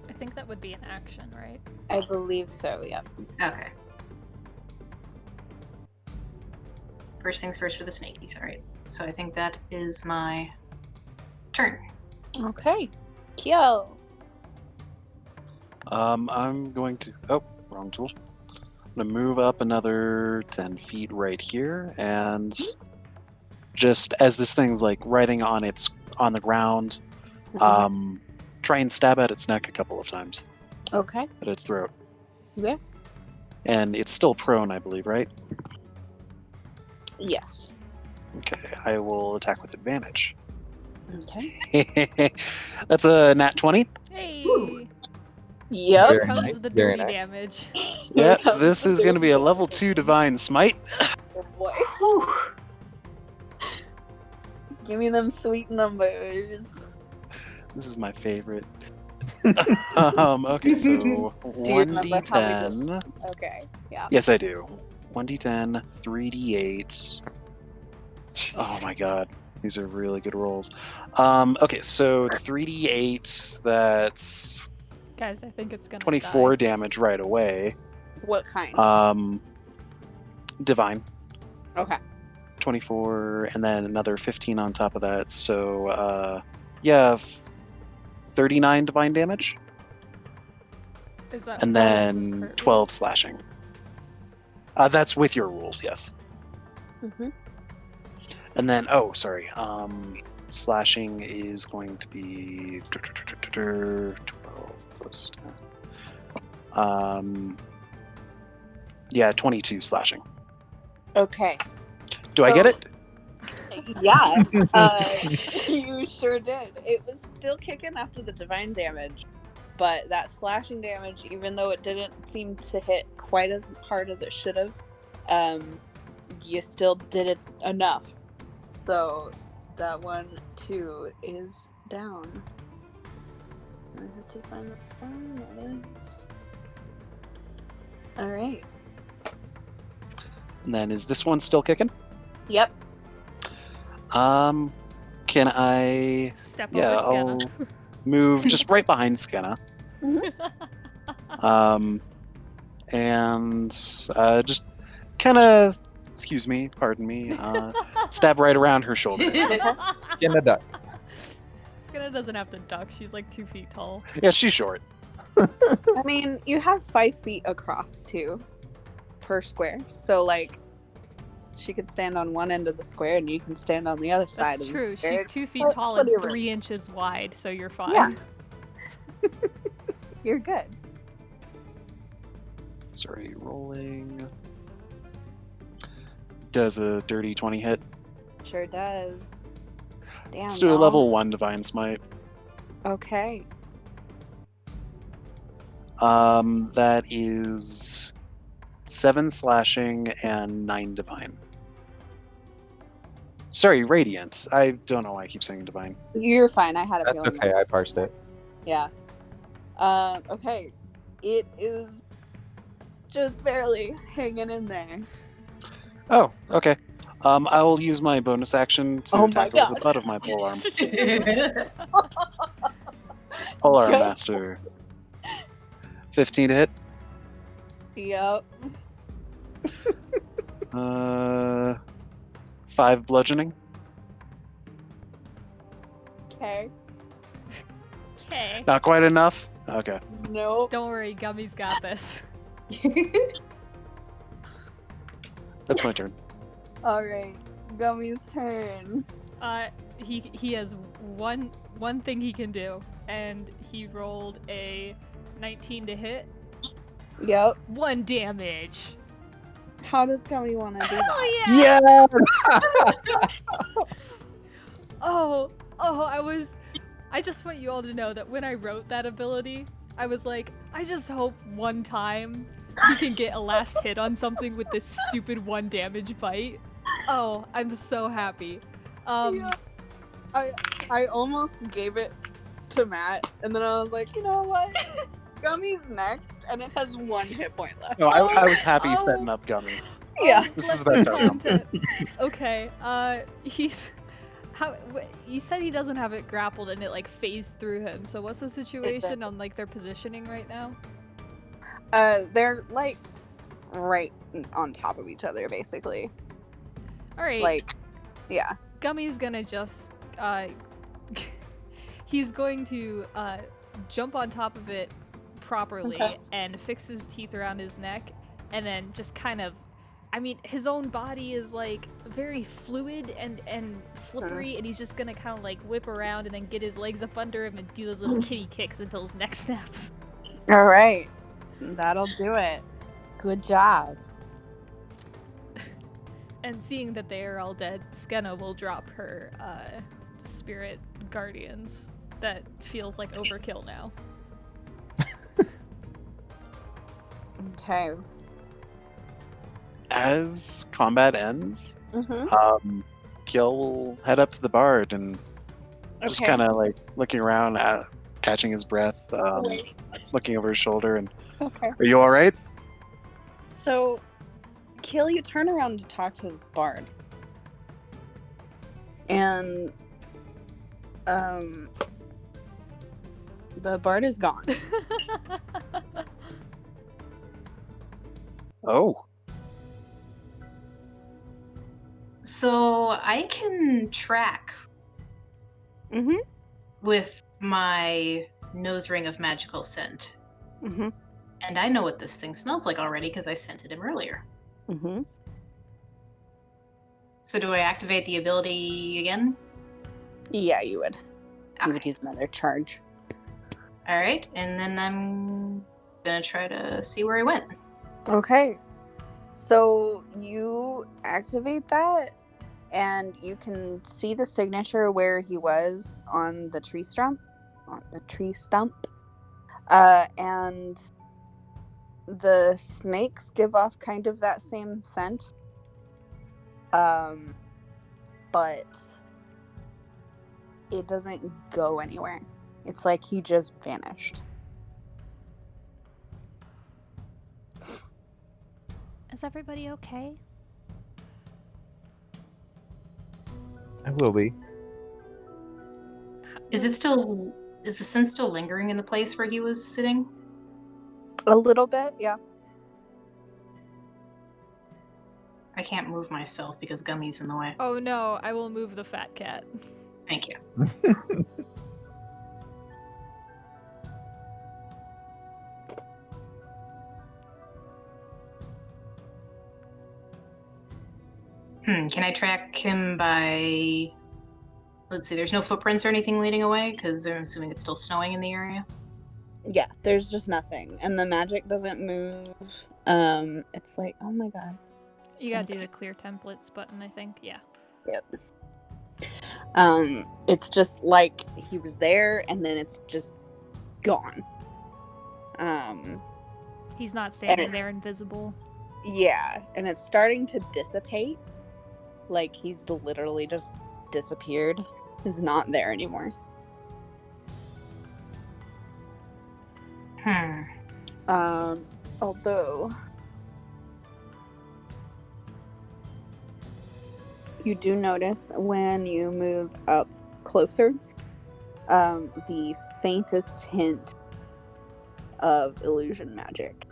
I think that would be an action, right? I believe so, yep. Okay. first things first for the snakies. All right. So I think that is my turn. Okay. Kiel. I'm going to. Oh, wrong tool. I'm gonna move up another 10 feet right here, and just as this thing's like riding on the ground, try and stab at its neck a couple of times. Okay. At its throat. Yeah. And it's still prone, I believe, right? Yes. Okay, I will attack with advantage. Okay. That's a nat 20. Hey. Ooh. Yep. Here Very comes nice, the very dirty nice. damage. Yeah, comes this the is going to be a dirty level 2 divine smite. Oh boy. Whew. Give me them sweet numbers. This is my favorite. Okay, so Do you remember how we did? 1d10. Okay. Yeah. Yes, I do. 1d10, 3d8. Oh my god, these are really good rolls. Okay, so the 3d8, that's Guys, I think it's gonna 24 die. damage right away. What kind? Divine. Okay. 24, and then another 15 on top of that. So, 39 divine damage, Is that and Bolus's then crit 12 rules? slashing. That's with your rules, yes. Mm-hmm. And then, sorry. Slashing is going to be 12 plus 10. 22 slashing. Okay. Do I get it? Yeah. You sure did. It was still kicking after the divine damage, but that slashing damage, even though it didn't seem to hit quite as hard as it should have, you still did it enough. So that 1, 2 is down. I have to find the one that is. All right. And then is this one still kicking? Yep. Can I? Step Yeah, over I'll Scanna. move just right behind Skenna. And just kind of, pardon me, stab right around her shoulder. Skin a duck. Scanna doesn't have to duck. She's like 2 feet tall. Yeah, she's short. I mean, you have 5 feet across too, per square. So like, she could stand on one end of the square, and you can stand on the other side That's of true. the square. She's 2 feet Oh, tall and whatever. 3 inches wide, so you're fine. Yeah. You're good. Sorry, rolling. Does a dirty 20 hit? Sure does. Damn. Let's do a y'all. level 1 divine smite. Okay. That is 7 slashing and 9 divine. Sorry, radiant. I don't know why I keep saying divine. You're fine. I had a That's feeling. okay. I parsed it. Yeah. Okay. It is just barely hanging in there. Oh, okay. I will use my bonus action to Oh my tackle the God. butt of my polearm. Polearm Go. master. 15 to hit. Yep. 5 bludgeoning. Okay. Okay. Not quite enough. Okay. Nope. Don't worry, Gummy's got this. That's my turn. All right. Gummy's turn. He has one thing he can do, and he rolled a 19 to hit. Yep. 1 damage. How does Gummy want to do that? Hell yeah! Yeah. I just want you all to know that when I wrote that ability, I was like, I just hope one time he can get a last hit on something with this stupid 1 damage bite. Oh, I'm so happy. Yeah. I almost gave it to Matt, and then I was like, you know what? Gummy's next, and it has 1 hit point left. No, I was happy Oh. setting up Gummy. Yeah. This is lesson the best outcome. content. Okay, you said he doesn't have it grappled and it like phased through him. So what's the situation on like their positioning right now? They're like right on top of each other, basically. All right. Like, yeah. Gummy's gonna just he's going to jump on top of it properly Okay. and fix his teeth around his neck, and then just kind of, I mean, his own body is like very fluid and slippery, and he's just gonna kind of like whip around and then get his legs up under him and do those little kitty kicks until his neck snaps. All right. That'll do it. Good job. And seeing that they are all dead, Skenna will drop her spirit guardians. That feels like overkill now. Okay. As combat ends, Mm-hmm. Kiel will head up to the bard and just kind of like looking around, catching his breath, looking over his shoulder, and Okay. are you all right? So, Kiel, you turn around to talk to this bard. And, the bard is gone. Oh, So I can track Mm-hmm. with my nose ring of magical scent. Mm-hmm. And I know what this thing smells like already because I scented him earlier. Mm-hmm. So do I activate the ability again? Yeah, you would. You would Okay. use another charge. All right, and then I'm gonna try to see where he went. Okay. So you activate that, and you can see the signature where he was on the tree stump. And the snakes give off kind of that same scent. But it doesn't go anywhere. It's like he just vanished. Is everybody okay? I will be. Is the scent still lingering in the place where he was sitting? A little bit, yeah. I can't move myself because Gummy's in the way. Oh no, I will move the fat cat. Thank you. Can I track him by... Let's see, there's no footprints or anything leading away? Because I'm assuming it's still snowing in the area. Yeah, there's just nothing. And the magic doesn't move. It's like, oh my god. You gotta do the clear templates button, I think. Yeah. Yep. It's just like he was there and then it's just gone. He's not standing there invisible. Yeah, and it's starting to dissipate. Like he's literally just disappeared. He's not there anymore. Although you do notice when you move up closer, the faintest hint of illusion magic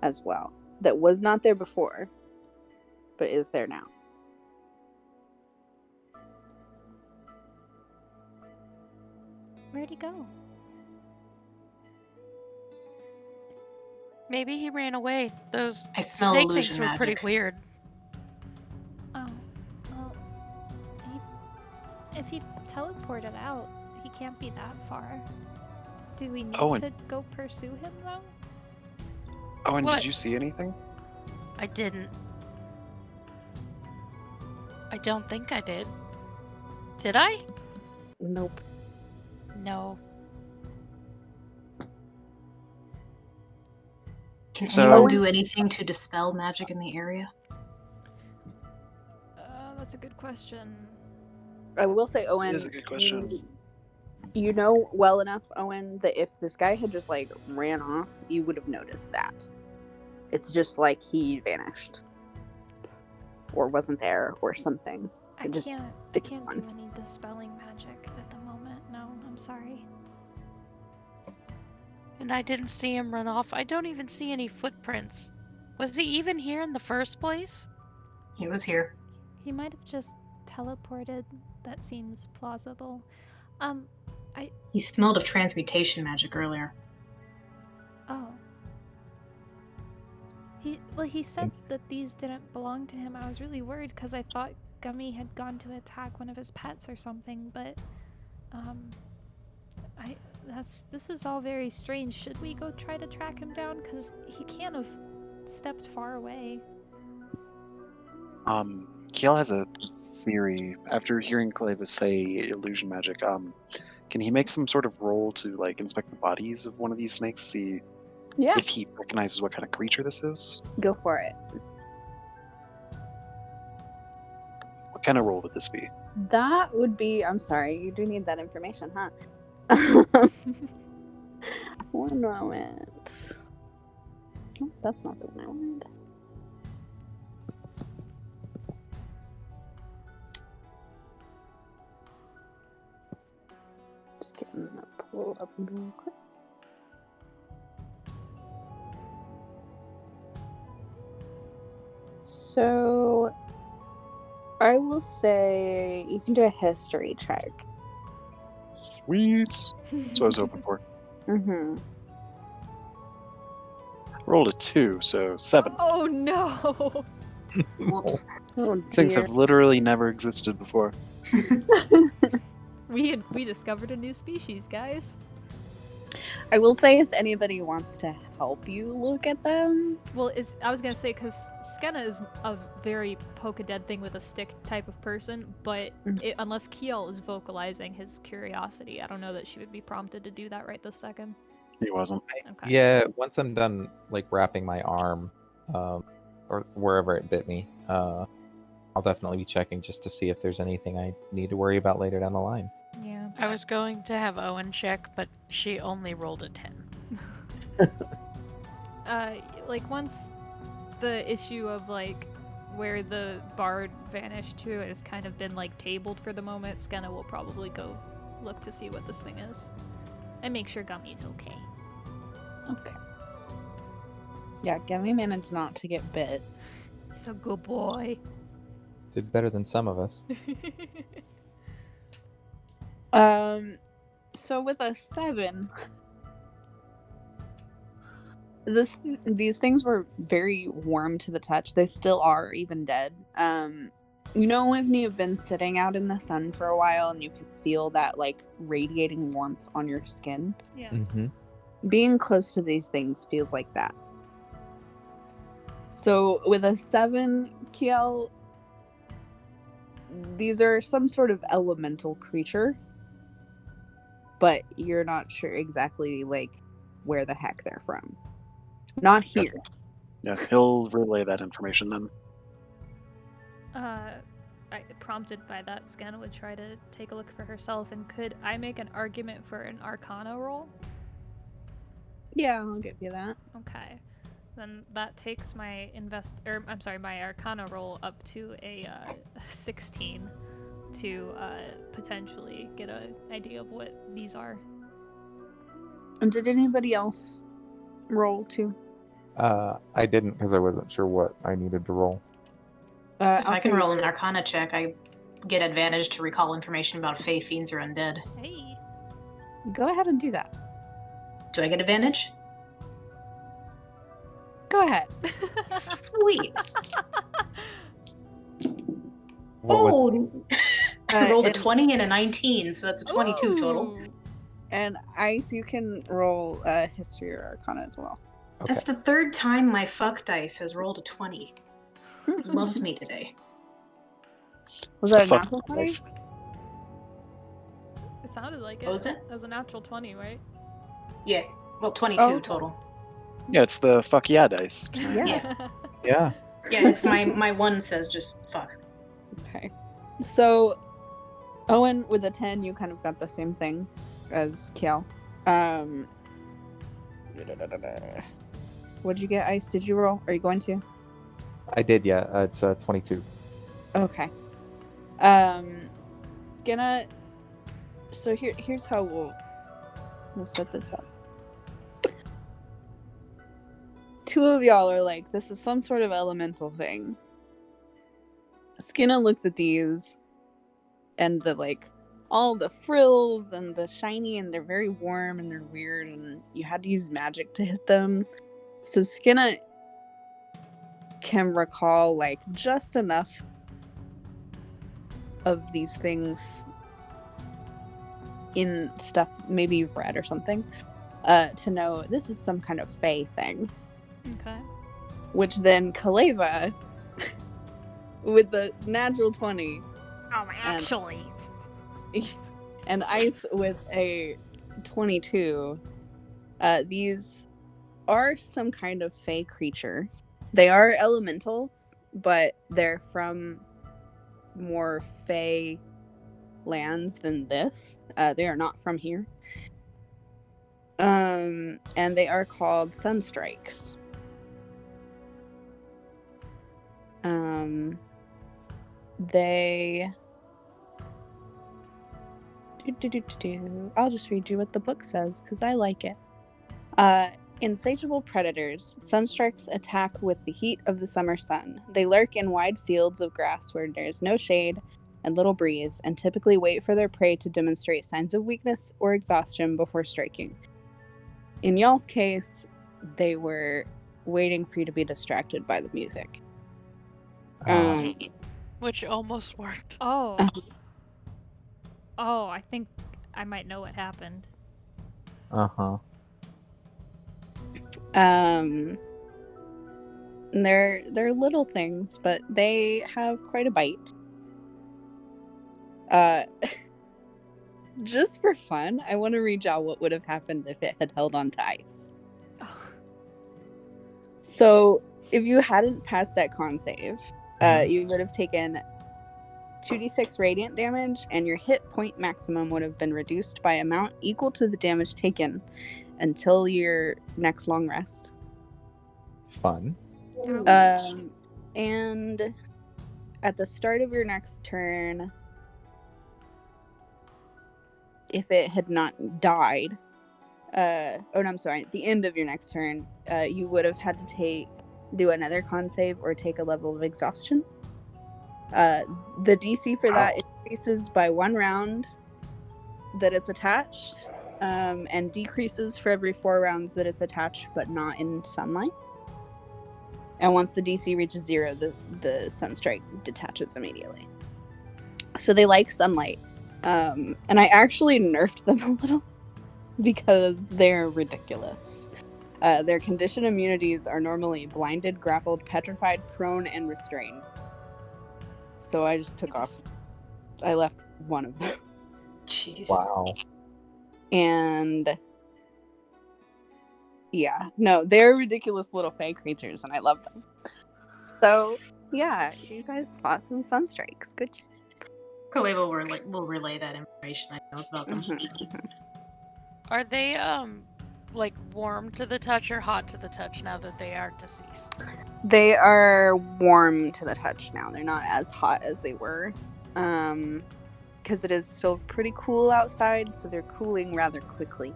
as well. That was not there before, but is there now. Where'd he go? Maybe he ran away. Those I smell snake illusion things were pretty magic. weird. Oh, well, if he teleported out, he can't be that far. Do we need to go pursue him though? Owen, What? did you see anything? I didn't. I don't think I did. Did I? Nope. No. Can So- anyone do anything to dispel magic in the area? That's a good question. I will say, Owen, It is a good question. You know well enough, Owen, that if this guy had just like ran off, you would have noticed that. It's just like he vanished. Or wasn't there or something. I It just can't it's do gone. any dispelling magic at the moment. No, I'm sorry. And I didn't see him run off. I don't even see any footprints. Was he even here in the first place? He was here. He might have just teleported. That seems plausible. He smelled of transmutation magic earlier. Oh. He said that these didn't belong to him. I was really worried because I thought Gummy had gone to attack one of his pets or something, but this is all very strange. Should we go try to track him down? Because he can't have stepped far away. Kiel has a theory. After hearing Clevis say illusion magic, can he make some sort of roll to like inspect the bodies of one of these snakes, see Yeah, if he recognizes what kind of creature this is? go for it. What kind of roll would this be? That would be. I'm sorry, you do need that information, huh? One moment. Oh, that's not the one I wanted. Just getting that pulled up real quick. So, I will say you can do a history check. Sweet. That's what I was hoping for. Mm-hmm. Rolled a 2, so 7. Oh no! Whoops. Oh, Things dear. have literally never existed before. We discovered a new species, guys. I will say if anybody wants to help you look at them. Well, I was gonna say because Skenna is a very poke a dead thing with a stick type of person, but unless Kiel is vocalizing his curiosity, I don't know that she would be prompted to do that right this second. He wasn't. Okay. Yeah, once I'm done like wrapping my arm, or wherever it bit me, I'll definitely be checking just to see if there's anything I need to worry about later down the line. Yeah. I was going to have Owen check, but she only rolled a 10. Like once the issue of like where the bard vanished to has kind of been like tabled for the moment, Skenna will probably go look to see what this thing is and make sure Gummy's okay. Okay. Yeah, Gummy managed not to get bit. He's a good boy. Did better than some of us. So with a 7, these things were very warm to the touch. They still are, even dead. You know when you've been sitting out in the sun for a while and you can feel that like radiating warmth on your skin? Yeah. Mm-hmm. Being close to these things feels like that. So with a 7, Kiel, these are some sort of elemental creature, but you're not sure exactly like where the heck they're from. Not here. Yeah, he'll relay that information then. Prompted by that, Scanna would try to take a look for herself, and could I make an argument for an Arcana roll? Yeah, I'll give you that. Okay. Then that takes my my Arcana roll up to a 16 to potentially get an idea of what these are. And did anybody else roll too? I didn't because I wasn't sure what I needed to roll. If I can roll an Arcana check, I get advantage to recall information about Fey, Fiends, or Undead. Hey. Go ahead and do that. Do I get advantage? Go ahead. Sweet. What was Oh, I rolled a and- 20 and a 19, so that's a 22 total. Ooh. And Ice, you can roll History or Arcana as well. okay? That's the third time my fuck dice has rolled a 20. It loves me today. Was It's that the a fuck natural 20? dice. It sounded like it. What was it? That was a natural 20, right? Yeah, well, 22 Oh. total. Yeah, it's the fuck yeah dice. Yeah. Yeah. Yeah, it's my one says just fuck. Okay. So, Owen, with a 10, you kind of got the same thing as Kiel. What'd you get, Ice? Did you roll? Are you going to? I did, yeah. It's 22. Okay. Gonna. So here's how we'll set this up. Two of y'all are like, this is some sort of elemental thing. Skinna looks at these and all the frills and the shiny, and they're very warm and they're weird, and you had to use magic to hit them. So Skinna can recall just enough of these things in stuff maybe you've read or something to know this is some kind of fae thing. Okay. Which then Kaleva, with the natural 20, Actually. and Ice with a 22, these are some kind of fae creature. They are elementals, but they're from more fae lands than this. They are not from here. And they are called sunstrikes. They... I'll just read you what the book says, because I like it. Insatiable predators, sunstrikes attack with the heat of the summer sun. They lurk in wide fields of grass where there's no shade and little breeze, and typically wait for their prey to demonstrate signs of weakness or exhaustion before striking. In y'all's case, they were waiting for you to be distracted by the music. Which almost worked. Oh. Oh, I think I might know what happened. Uh-huh. They're little things, but they have quite a bite. Just for fun, I want to read y'all what would have happened if it had held on to ice. So, if you hadn't passed that con save, you would have taken 2d6 radiant damage, and your hit point maximum would have been reduced by amount equal to the damage taken until your next long rest. Fun. And at the start of your next turn, if it had not died, at the end of your next turn, you would have had to do another con save or take a level of exhaustion. The DC for that increases by 1 round that it's attached, and decreases for every 4 rounds that it's attached but not in sunlight. And once the DC reaches 0, the sunstrike detaches immediately. So they like sunlight. And I actually nerfed them a little because they're ridiculous. Their condition immunities are normally blinded, grappled, petrified, prone, and restrained. So I just took off. I left one of them. Jeez. Wow. And yeah, no, they're ridiculous little fae creatures, and I love them. So yeah, you guys fought some sunstrikes. Good job. Kaleva will relay that information I knows about them. Are they warm to the touch or hot to the touch now that they are deceased? They are warm to the touch now. They're not as hot as they were. Because it is still pretty cool outside, so they're cooling rather quickly.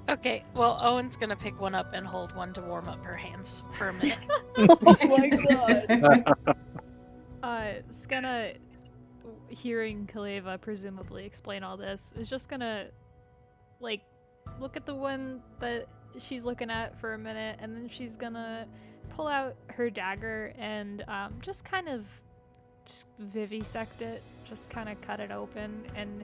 Okay, well, Owen's gonna pick one up and hold one to warm up her hands for a minute. Oh my god. Skenna, hearing Kaleva presumably explain all this, is just gonna, look at the one that she's looking at for a minute, and then she's gonna pull out her dagger and just vivisect it, just kind of cut it open, and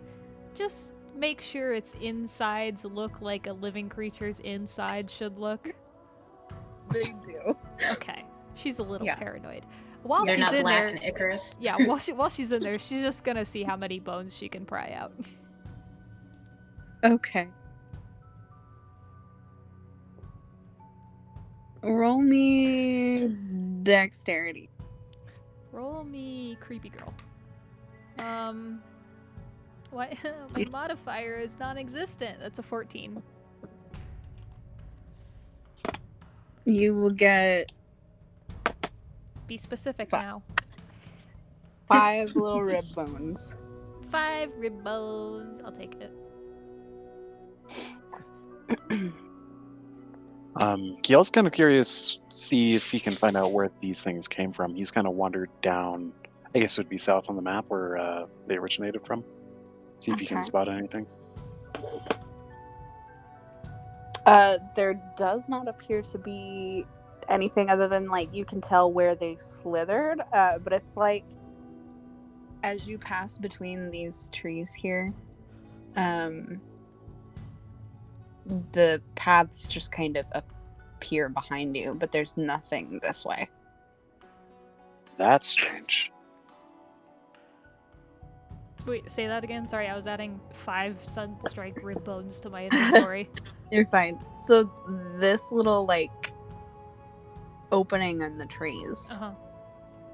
just make sure its insides look like a living creature's inside should look. They do. Okay. She's a little Yeah. paranoid. While They're she's not in black there, and Icarus. yeah, while she's in there, she's just gonna see how many bones she can pry out. Okay. Roll me dexterity. Roll me creepy girl. What? My modifier is non-existent. That's a 14. You will get Be specific Fi- now. 5 little rib bones. 5 rib bones. I'll take it. Kiel's kind of curious, see if he can find out where these things came from. He's kind of wandered down I guess it would be south on the map where they originated from. See if you can Okay. spot anything. There does not appear to be anything other than, like, you can tell where they slithered, but it's like as you pass between these trees here, the paths just kind of appear behind you, but there's nothing this way. That's strange. Wait, say that again? Sorry, I was adding 5 Sunstrike rib bones to my inventory. You're fine. So this little, like, opening in the trees Uh-huh.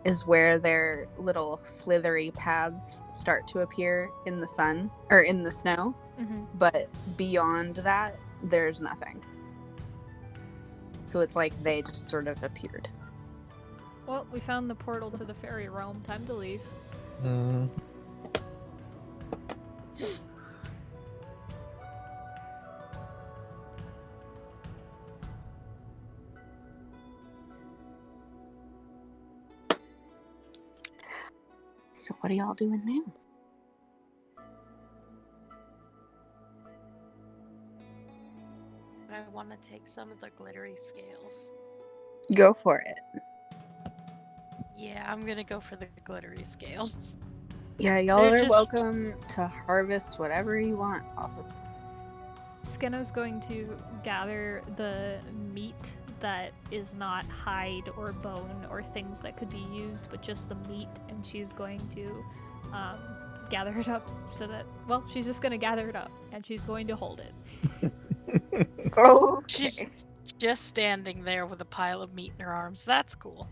is where their little slithery paths start to appear in the sun, or in the snow. Mm-hmm. But beyond that, there's nothing. So it's like they just sort of appeared. Well, we found the portal to the fairy realm. Time to leave. Mm. So what are y'all doing now? I want to take some of the glittery scales. Go for it. Yeah, I'm gonna go for the glittery scales. Yeah, y'all They're are just- welcome to harvest whatever you want off of. Skinna's going to gather the meat that is not hide or bone or things that could be used, but just the meat, and she's going to gather it up so that, well, she's just going to gather it up, and she's going to hold it. Okay. She's just standing there with a pile of meat in her arms. That's cool.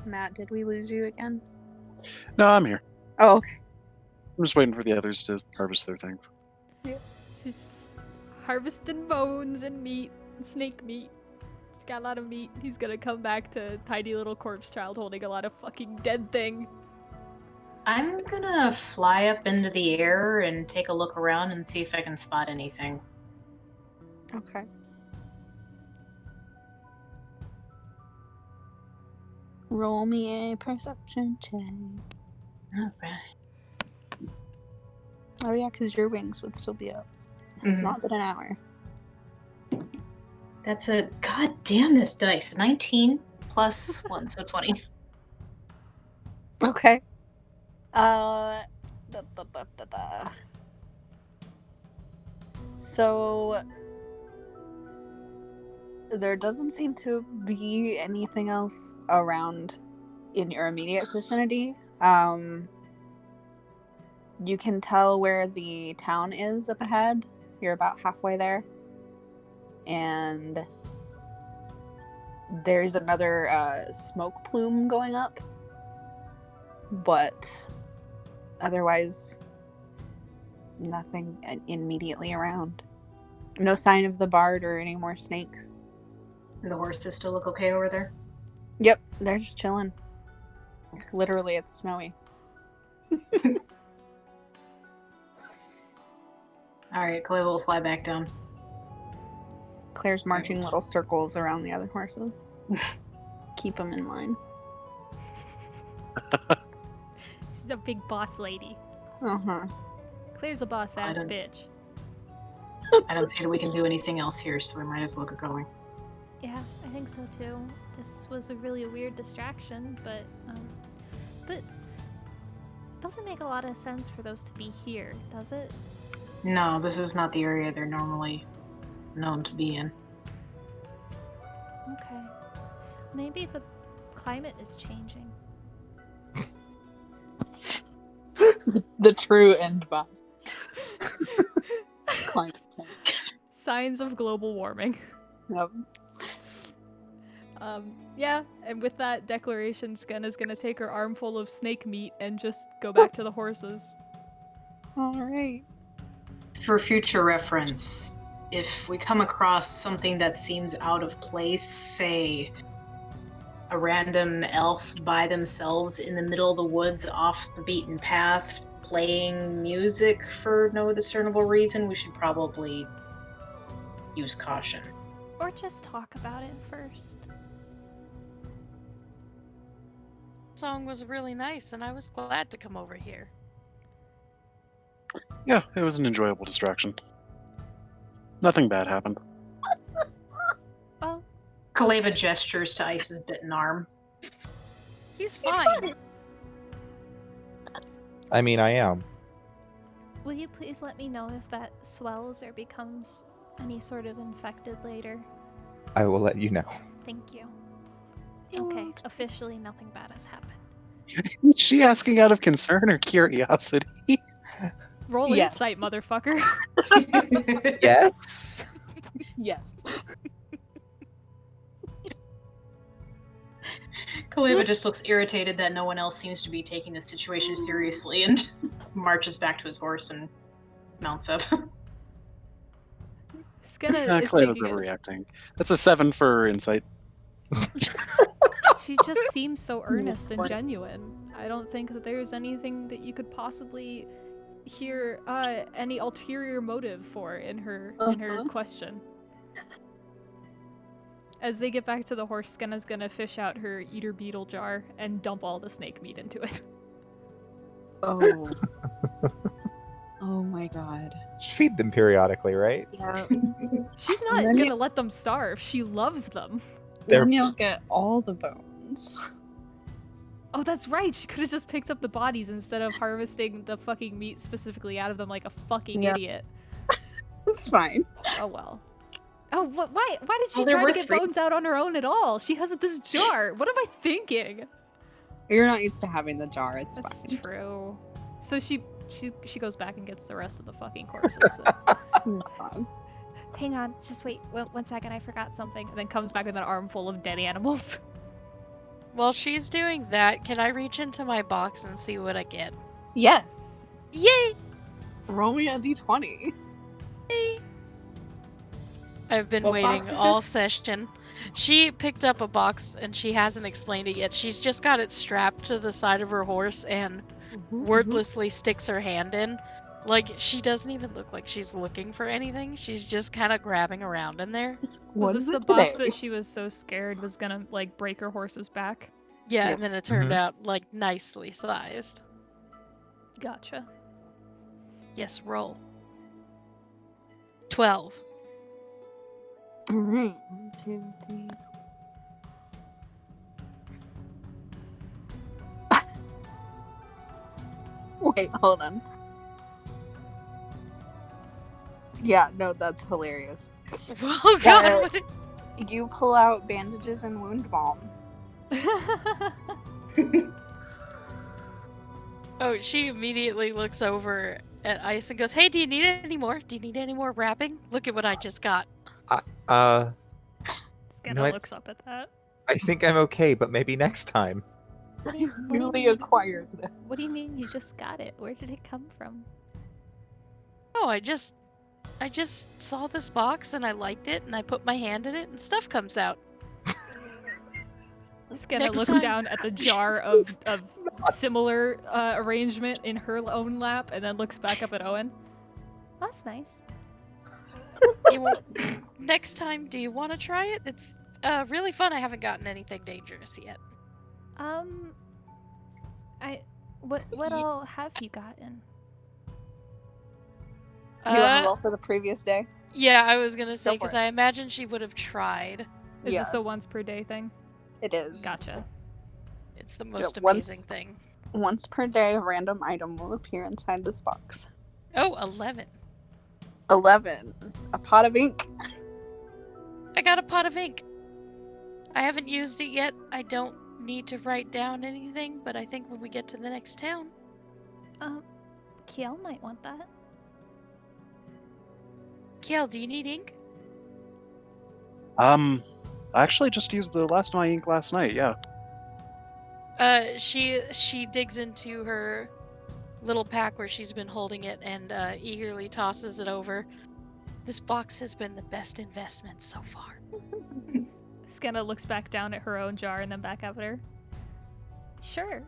Matt, did we lose you again? No, I'm here. Oh, okay. I'm just waiting for the others to harvest their things. She's just harvesting bones and meat, and snake meat. She's got a lot of meat. He's gonna come back to tiny little corpse child holding a lot of fucking dead thing. I'm gonna fly up into the air and take a look around and see if I can spot anything. Okay. Roll me a perception check. Alright. Oh yeah, because your wings would still be up. It's Mhm. not been an hour. That's a god damn this dice. 19 plus 1, so 20. Okay. Da, da, da, da, da. So there doesn't seem to be anything else around in your immediate vicinity. You can tell where the town is up ahead. You're about halfway there. And there's another smoke plume going up. But otherwise, nothing immediately around. No sign of the bard or any more snakes. The horses still look okay over there? Yep, they're just chilling. Literally, it's snowy. Alright, Clay will fly back down. Claire's marching little circles around the other horses. Keep them in line. She's a big boss lady. Uh-huh. Claire's a boss ass don't- bitch. I don't see that we can do anything else here, so we might as well get going. Yeah, I think so too. This was a really weird distraction, but that doesn't make a lot of sense for those to be here, does it? No, this is not the area they're normally known to be in. Okay. Maybe the climate is changing. The true end boss. Climate change. Signs of global warming. Yep. Yeah, and with that declaration, Skenna's gonna take her armful of snake meat and just go back to the horses. All right. For future reference, if we come across something that seems out of place, say a random elf by themselves in the middle of the woods off the beaten path playing music for no discernible reason, we should probably use caution. Or just talk about it first. song was really nice, and I was glad to come over here. Yeah, it was an enjoyable distraction. Nothing bad happened. Well, Kaleva gestures to Ice's bitten arm. He's fine. I mean, I am. will you please let me know if that swells or becomes any sort of infected later? I will let you know. Thank you. Okay, officially nothing bad has happened. Is she asking out of concern or curiosity? Roll Yes. insight, motherfucker. Yes. Yes. Kaleva just looks irritated that no one else seems to be taking the situation seriously and marches back to his horse and mounts up. Skinna is Kaleva's taking his... overreacting. That's a 7 for insight. She just seems so earnest and genuine. I don't think that there's anything that you could possibly hear any ulterior motive for in her question. As they get back to the horse, Skinna's gonna fish out her eater beetle jar and dump all the snake meat into it. Oh. Oh my god. Just feed them periodically, right? Yeah. She's not And then gonna let them starve. She loves them. Then you'll get all the bones. Oh, that's right. She could have just picked up the bodies instead of harvesting the fucking meat specifically out of them like a fucking Yeah. idiot. It's fine. Oh well. Oh, why did she Well, they're try to worth get three. bones out on her own at all? She has this jar. What am I thinking? You're not used to having the jar. It's That's fine. true. So she goes back and gets the rest of the fucking corpses. No problem. Hang on, just wait 1 second. I forgot something. And then comes back with an armful of dead animals. While she's doing that, can I reach into my box and see what I get? Yes. Yay! Roll me a d20. I've been What waiting box is all this? session. She picked up a box and she hasn't explained it yet. She's just got it strapped to the side of her horse and wordlessly sticks her hand in. Like, she doesn't even look like she's looking for anything. She's just kind of grabbing around in there. Was What this is the it box today? that she was so scared was gonna, like, break her horse's back? Yeah, Yeah. and then it turned Mhm. out, like, nicely sized. Gotcha. Yes, roll. 12. Alright. 1, 2, 3. Wait, hold on. Yeah, no, that's hilarious. Oh Yeah. god! You pull out bandages and wound balm. Oh, she immediately looks over at Ice and goes, "Hey, do you need any more? Do you need any more wrapping? Look at what I just got." Skinna No, looks up at that. I think I'm okay, but maybe next time. What do you Newly mean? acquired. What do you mean you just got it? Where did it come from? Oh, I just saw this box and I liked it and I put my hand in it and stuff comes out. Skinna Next looks time. down at the jar of similar arrangement in her own lap and then looks back up at Owen. That's nice. Next time, do you want to try it? It's really fun. I haven't gotten anything dangerous yet. What all have you gotten? You want to roll for the previous day? Yeah, I was gonna say Go for because it. I imagine she would have tried. Is Yeah. this a once per day thing? It is. Gotcha. It's the most once- amazing thing. Once per day, a random item will appear inside this box. Oh, 11. 11. A pot of ink. I got a pot of ink. I haven't used it yet. I don't need to write down anything, but I think when we get to the next town. Kiel might want that. Kiel, do you need ink? I actually just used the last of my ink last night, yeah. She digs into her little pack where she's been holding it and eagerly tosses it over. This box has been the best investment so far. Skinna looks back down at her own jar and then back up at her. Sure.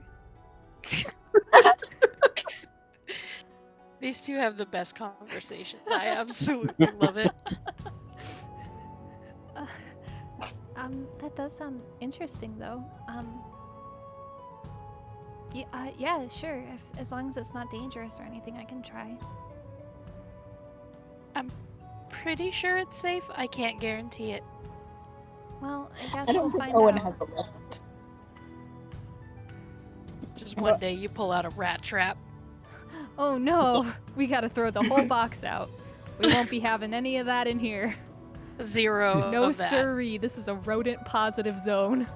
These two have the best conversations. I absolutely love it. That does sound interesting though. Yeah, sure. As long as it's not dangerous or anything, I can try. Pretty sure it's safe. I can't guarantee it. Well, I guess I don't we'll think find Owen out. has a list. Just one day you pull out a rat trap. Oh no, we gotta throw the whole box out. We won't be having any of that in here. 0 No of that. siree, this is a rodent positive zone.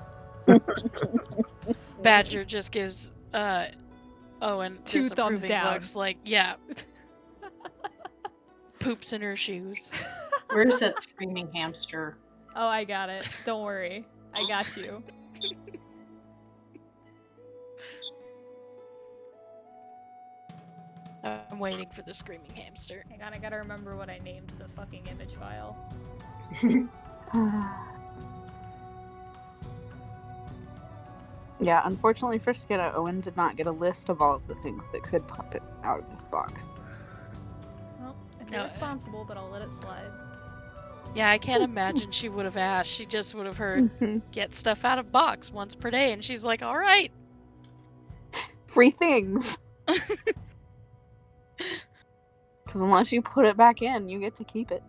Badger just gives Owen 2 thumbs disapproving down. looks like, yeah. Poops in her shoes. Where's that screaming hamster? Oh, I got it. Don't worry. I got you. I'm waiting for the screaming hamster. Hang on, I gotta remember what I named the fucking image file. Yeah, unfortunately for Skidda, Owen did not get a list of all of the things that could pop it out of this box. Well, it's No. irresponsible, but I'll let it slide. Yeah, I can't imagine she would have asked. She just would have heard, get stuff out of box once per day, and she's like, alright. Free things. Because unless you put it back in, you get to keep it.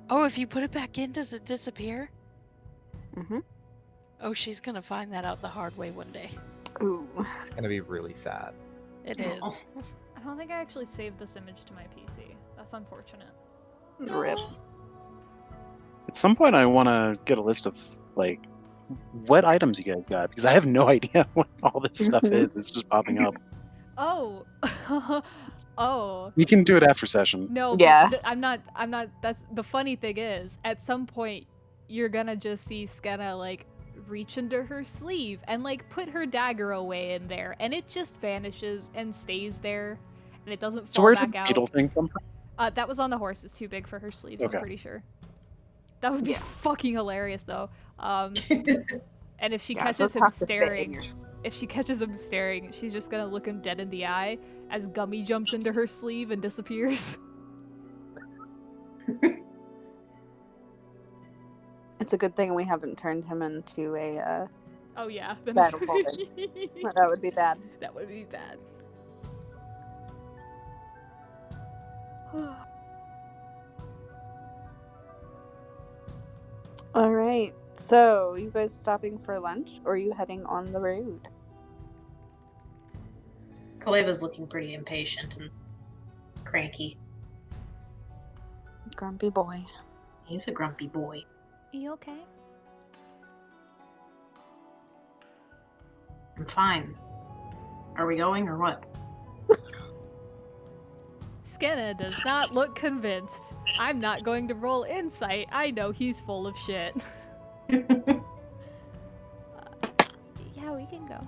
Oh, if you put it back in, does it disappear? Mm-hmm. Oh, she's gonna find that out the hard way one day. Ooh. It's gonna be really sad. It Oh. is. I don't think I actually saved this image to my PC. That's unfortunate. Rip. At some point, I want to get a list of like what items you guys got because I have no idea what all this stuff is. It's just popping up. Oh. Oh. We can do it after session. No, Yeah. but I'm not, that's, the funny thing is, at some point, you're gonna just see Skenna, like, reach into her sleeve and, like, put her dagger away in there, and it just vanishes and stays there, and it doesn't So fall where back did the out. beetle thing come from? That was on the horse. It's too big for her sleeves, Okay. I'm pretty sure. That would be fucking hilarious, though. And if she Yeah, catches those him have to fit in staring, your- if she catches him staring, she's just gonna look him dead in the eye as Gummy jumps into her sleeve and disappears. It's a good thing we haven't turned him into a, Oh yeah. Then Battle folded. that would be bad. That would be bad. Alright, so you guys stopping for lunch or are you heading on the road? Kaleva's looking pretty impatient and cranky. Grumpy boy. He's a grumpy boy. You okay? I'm fine. Are we going or what? Skenna does not look convinced. I'm not going to roll insight. I know he's full of shit. Yeah, we can go.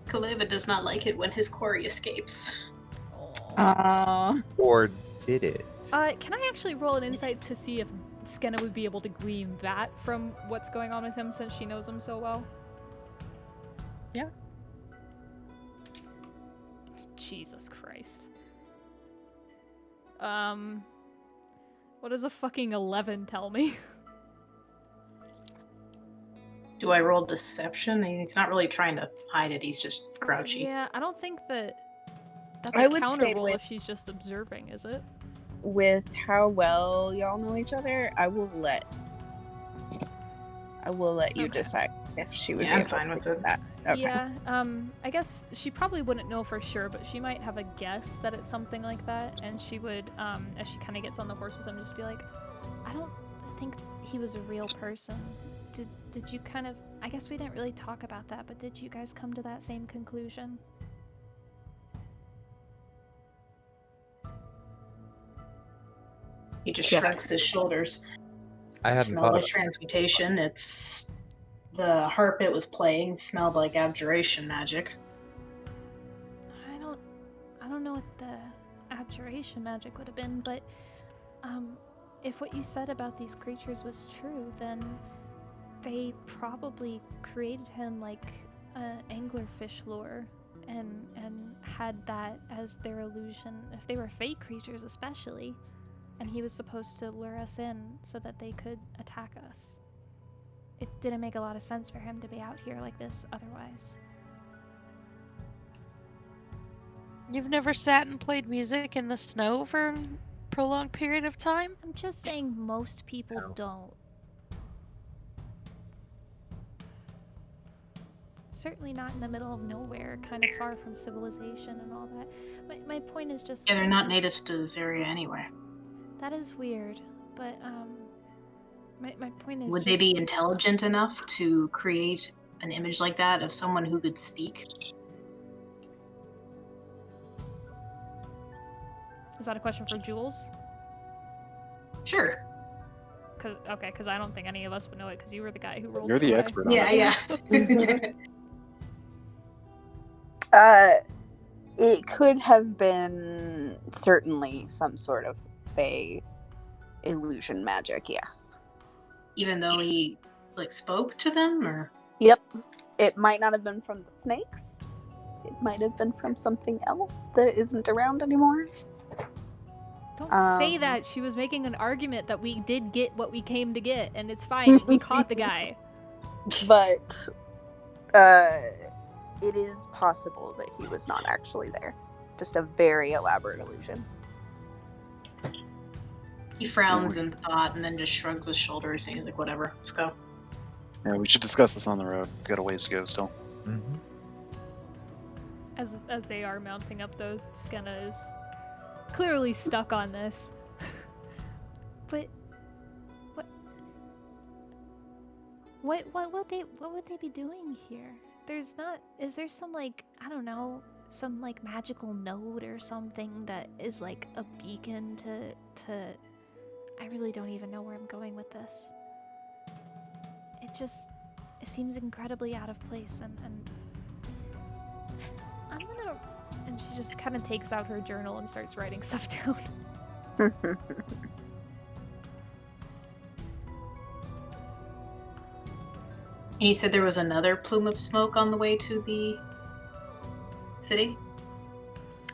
Kaleva does not like it when his quarry escapes. Or did it? Can I actually roll an insight to see if Skenna would be able to glean that from what's going on with him since she knows him so well? Yeah. Jesus Christ. What does a fucking 11 tell me? Do I roll deception? I mean, he's not really trying to hide it, he's just grouchy. Yeah, I don't think that that's I a would counter say roll with- if she's just observing, is it? With how well y'all know each other, I will let you Okay. decide if she would Yeah, be I'm able fine to with do it. that. Okay. Yeah, I guess she probably wouldn't know for sure, but she might have a guess that it's something like that, and she would, as she kind of gets on the horse with him, just be like, I don't think he was a real person. Did you kind of, I guess we didn't really talk about that, but did you guys come to that same conclusion? He just Yes. shrugs his shoulders. I It hadn't smelled thought like of transmutation. It's the harp it was playing smelled like abjuration magic. I don't know what the abjuration magic would have been, but if what you said about these creatures was true, then they probably created him like anglerfish lore and had that as their illusion. If they were fake creatures, especially, And he was supposed to lure us in so that they could attack us. It didn't make a lot of sense for him to be out here like this otherwise. You've never sat and played music in the snow for a prolonged period of time? I'm just saying most people No. don't. Certainly not in the middle of nowhere, kind of far from civilization and all that. My point is just... Yeah, they're not natives to this area anyway. That is weird, but, my point is Would just... they be intelligent enough to create an image like that of someone who could speak? Is that a question for Jules? Sure. Because I don't think any of us would know it, because you were the guy who rolled You're so the high. expert on Yeah, it. yeah. It could have been certainly some sort of fey illusion magic, yes. Even though he spoke to them, or Yep. It might not have been from the snakes. It might have been from something else that isn't around anymore. Don't say that. She was making an argument that we did get what we came to get, and it's fine. We caught the guy. But it is possible that he was not actually there. Just a very elaborate illusion. he frowns in thought and then just shrugs his shoulders and he's like, whatever, let's go. Yeah, we should discuss this on the road. We've got a ways to go still. Mm-hmm. As they are mounting up, though, Skenna is clearly stuck on this. But what would they be doing here? Is there some I don't know, some magical node or something that is a beacon to I really don't even know where I'm going with this. It seems incredibly out of place, and I'm gonna... And she just kind of takes out her journal and starts writing stuff down. And you said there was another plume of smoke on the way to the city?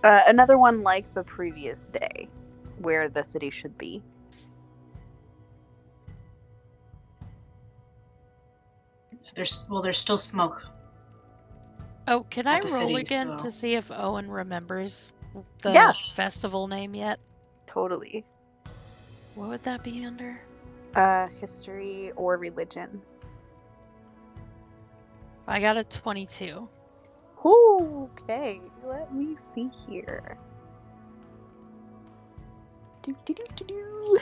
Another one like the previous day, where the city should be. So there's still smoke. Oh, can I At the roll city, again so- to see if Owen remembers the Yeah. festival name yet? Totally. What would that be under? History or religion. I got a 22. Okay, let me see here. Do.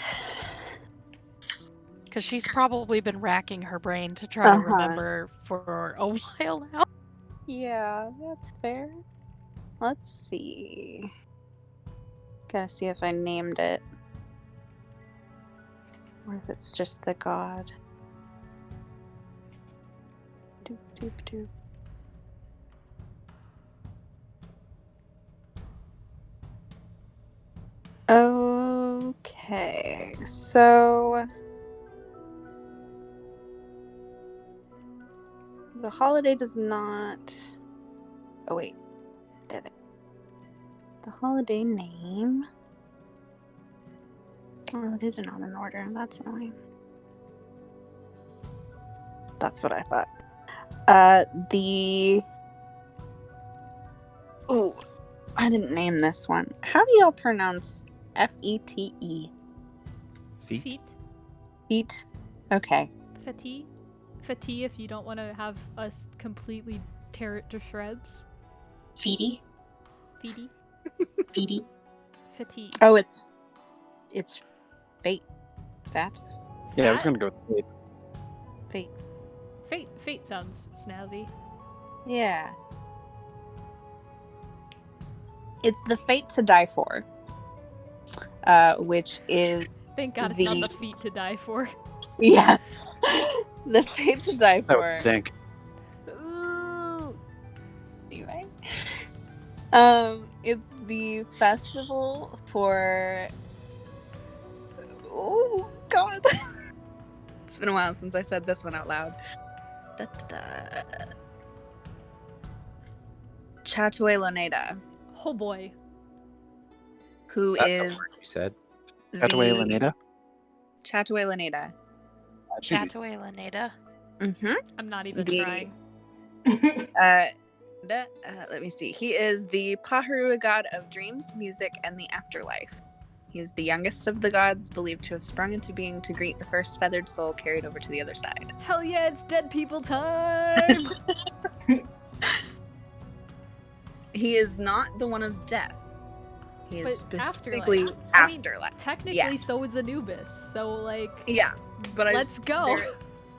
Because she's probably been racking her brain to try to Uh-huh. remember for a while now. Yeah, that's fair. Let's see. Gotta see if I named it. Or if it's just the god. Do. Okay, so the holiday does not... Oh wait, there. The holiday name... Oh, it isn't on an order. That's annoying. That's what I thought. Ooh, I didn't name this one. How do y'all pronounce Fete? Feet. Feet? Okay. Fete? Fete if you don't want to have us completely tear it to shreds. Feety? Fete? Feety? Fete. Oh, it's fate. Fat? Yeah, I was Fat? going to go with Fate. Fate sounds snazzy. Yeah. It's the fate to die for. Which is... Thank God it's not the feet to die for. Yes. The fate to die I for. would think. Ooh. Anyway. It's the festival for... Oh, God. It's been a while since I said this one out loud. Chatueloneda, Oh boy. who That's a is... word you said. Chataway Laneda? Chataway Laneda. That's easy. Chataway Laneda. Mm-hmm. I'm not even The- trying. Let me see. He is the Paharua god of dreams, music, and the afterlife. He is the youngest of the gods, believed to have sprung into being to greet the first feathered soul carried over to the other side. Hell yeah, it's dead people time! He is not the one of death. He is But specifically afterlife. I mean, afterlife. Technically, Yes. so is Anubis. So, like, Yeah, but let's go.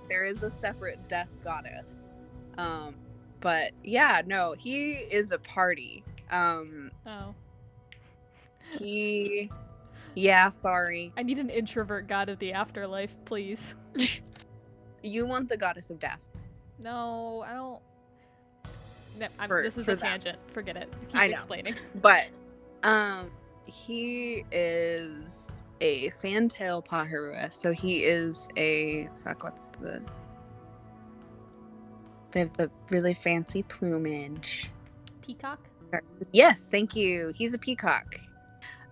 There is a separate death goddess. But yeah, no, he is a party. Oh. Yeah, sorry. I need an introvert god of the afterlife, please. You want the goddess of death. No, I don't. No, this is for a them. tangent. Forget it. Keep I know. explaining. But he is a fantail Paharua, so he is a they have the really fancy plumage. Peacock? Yes, thank you. He's a peacock.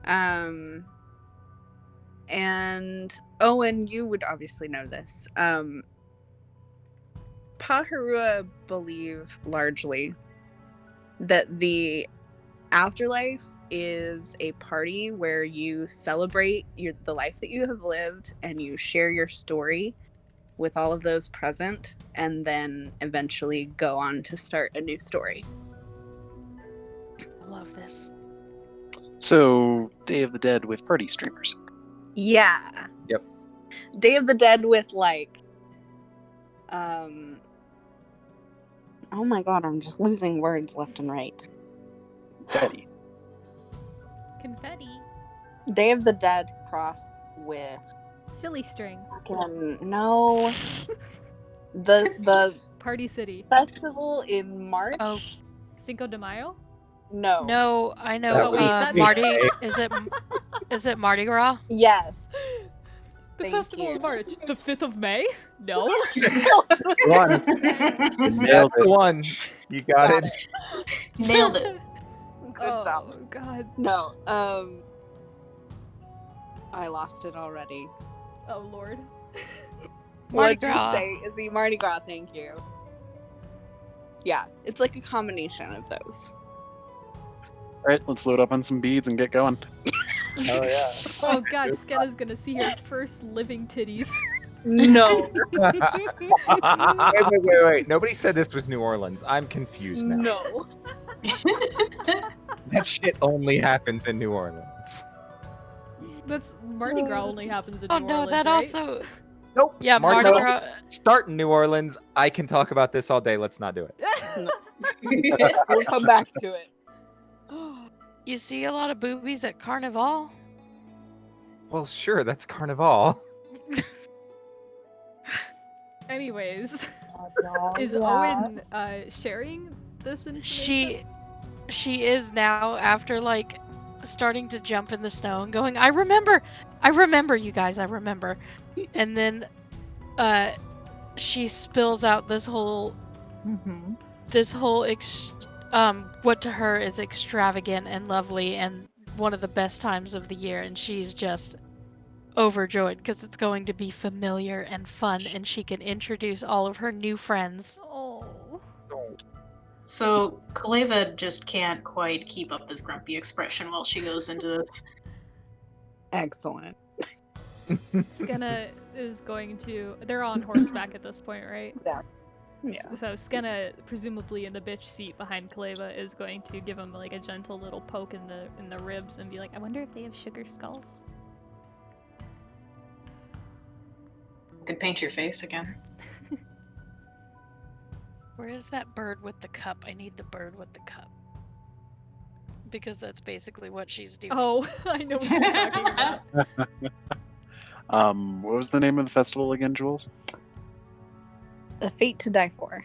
And Owen, you would obviously know this. Paharua believe largely that the afterlife is a party where you celebrate the life that you have lived and you share your story with all of those present, and then eventually go on to start a new story. I love this. So, Day of the Dead with party streamers. Yeah. Yep. Day of the Dead with like oh my god, I'm just losing words left and right. Betty. Confetti. Day of the Dead crossed with Silly string. no. The Party City. festival in March. Oh. Cinco de Mayo? No. No, I know. That would be Mardi. okay. Is it Mardi Gras? Yes. The Thank festival you. of March. The 5th of May? No. One. That's the one. You got, it. Nailed it. Good job. Oh, God. No. I lost it already. Oh, Lord. Mardi What'd you Gras. say? Is he Mardi Gras? Thank you. Yeah, it's like a combination of those. All right, let's load up on some beads and get going. Oh yeah. Oh, God. Skenna's gonna see her first living titties. No. Wait. Nobody said this was New Orleans. I'm confused now. No. That shit only happens in New Orleans. That's Mardi Gras only happens in Oh New no, Orleans, that right? also. Nope. Yeah, Mardi Gras. Start in New Orleans. I can talk about this all day. Let's not do it. We'll come back to it. You see a lot of boobies at Carnival. Well, sure. That's Carnival. Anyways, is Owen sharing this information? She is now, after like starting to jump in the snow and going, I remember you guys, I remember. And then she spills out this whole what to her is extravagant and lovely and one of the best times of the year, and she's just overjoyed because it's going to be familiar and fun, and she can introduce all of her new friends. Oh. So Kaleva just can't quite keep up this grumpy expression while she goes into this. Excellent. Skenna is going to... They're on horseback at this point, right? Yeah. So Skenna, presumably in the bitch seat behind Kaleva, is going to give him like a gentle little poke in the ribs and be like, I wonder if they have sugar skulls. Could paint your face again. Where is that bird with the cup? I need the bird with the cup. Because that's basically what she's doing. Oh, I know what you're talking about. What was the name of the festival again, Jules? A Fate to Die For.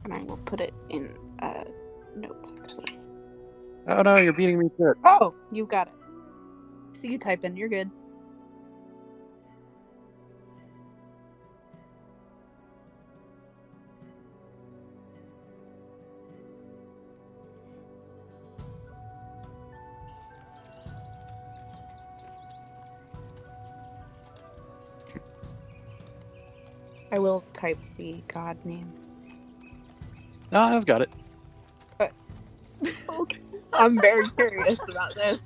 And I will put it in notes, actually. Oh no, you're beating me to it. Oh, you got it. So you type in, you're good. I will type the god name. No, I've got it. Okay. I'm very curious about this.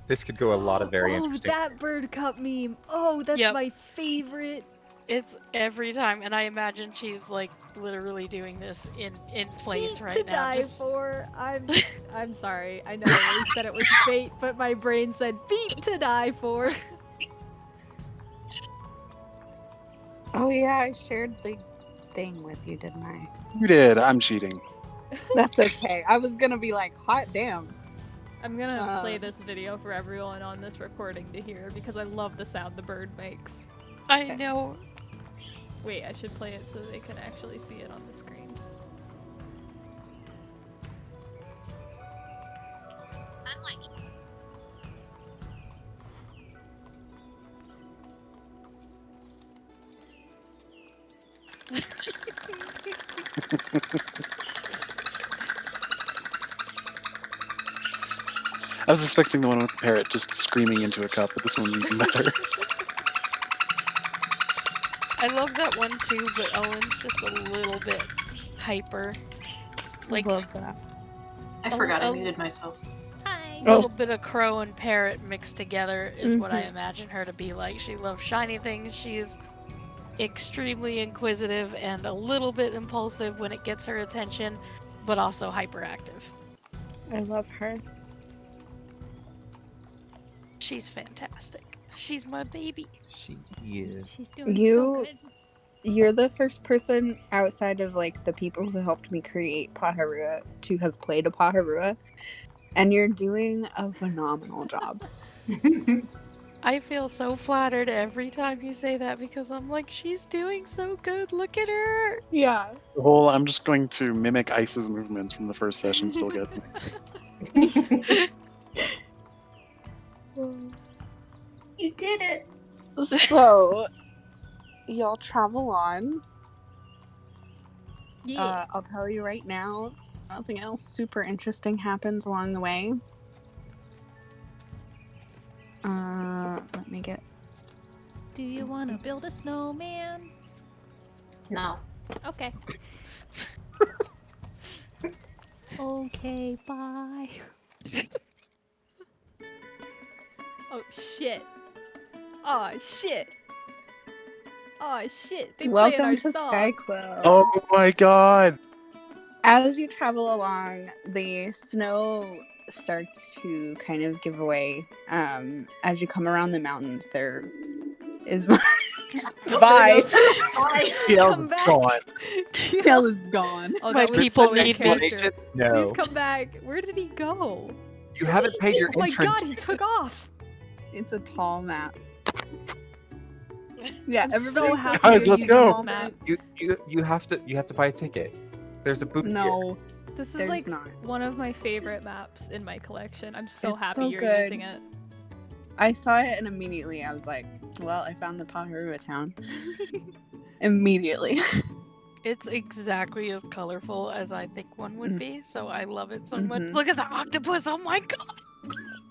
This could go a lot of very interesting. Oh, that bird cup meme. Oh, that's Yep. my favorite. It's every time, and I imagine she's like literally doing this in place Feet right to now. die Just for. I'm sorry. I know I already said it was fate, but my brain said feet to die for. Oh yeah, I shared the thing with you, didn't I? You did. I'm cheating. That's okay. I was gonna be like, hot damn. I'm gonna play this video for everyone on this recording to hear because I love the sound the bird makes. I know. Wait, I should play it so they can actually see it on the screen. I was expecting the one with the parrot just screaming into a cup, but this one's even better. I love that one too, but Owen's just a little bit hyper. Like love that. I forgot I Oh. muted myself. a little bit of crow and parrot mixed together is what I Mhm. imagine her to be like. She loves shiny things. She's extremely inquisitive and a little bit impulsive when it gets her attention, but also hyperactive. I love her. She's fantastic. She's my baby. She is. She's doing You- so good. You're the first person outside of like the people who helped me create Paharua to have played a Paharua, and you're doing a phenomenal job. I feel so flattered every time you say that because I'm like, she's doing so good. Look at her. Yeah. The whole I'm just going to mimic Ice's movements from the first session still gets me. You did it. So, y'all travel on. Yeah. I'll tell you right now, nothing else super interesting happens along the way. Let me get. Do you want to build a snowman? No. Okay. Okay, bye. Oh shit. Oh shit. Oh shit. They playing Welcome our to song. Skycloud. Oh my god! As you travel along, the snow starts to kind of give away. As you come around the mountains, there is bye. Bye. Come back. Kiel is gone. Oh, My that was people so in need me. character. No. Please come back. Where did he go? You haven't paid your Oh my entrance. god, he took off. It's a tall map. Yeah, I'm everybody. so happy Guys, you're let's using go. this map. You have to buy a ticket. There's a booth here. No, This is there's like not. one of my favorite maps in my collection. I'm so It's happy so you're good. using it. I saw it and immediately I was like, well, I found the Paharua town. Immediately. It's exactly as colorful as I think one would be, so I love it so much. Mhm. Look at the octopus! Oh my god!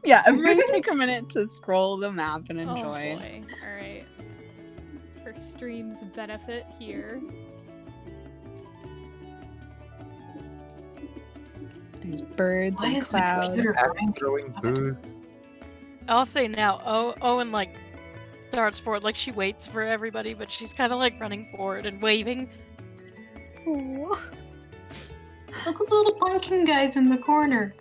Yeah, everybody take a minute to scroll the map and Oh enjoy. boy. Alright. For stream's benefit here. There's birds Why and is my clouds. computer Axe throwing booth. I'll say now, Owen like starts forward, like she waits for everybody, but she's kind of like running forward and waving. Aw. Look at the little pumpkin guys in the corner.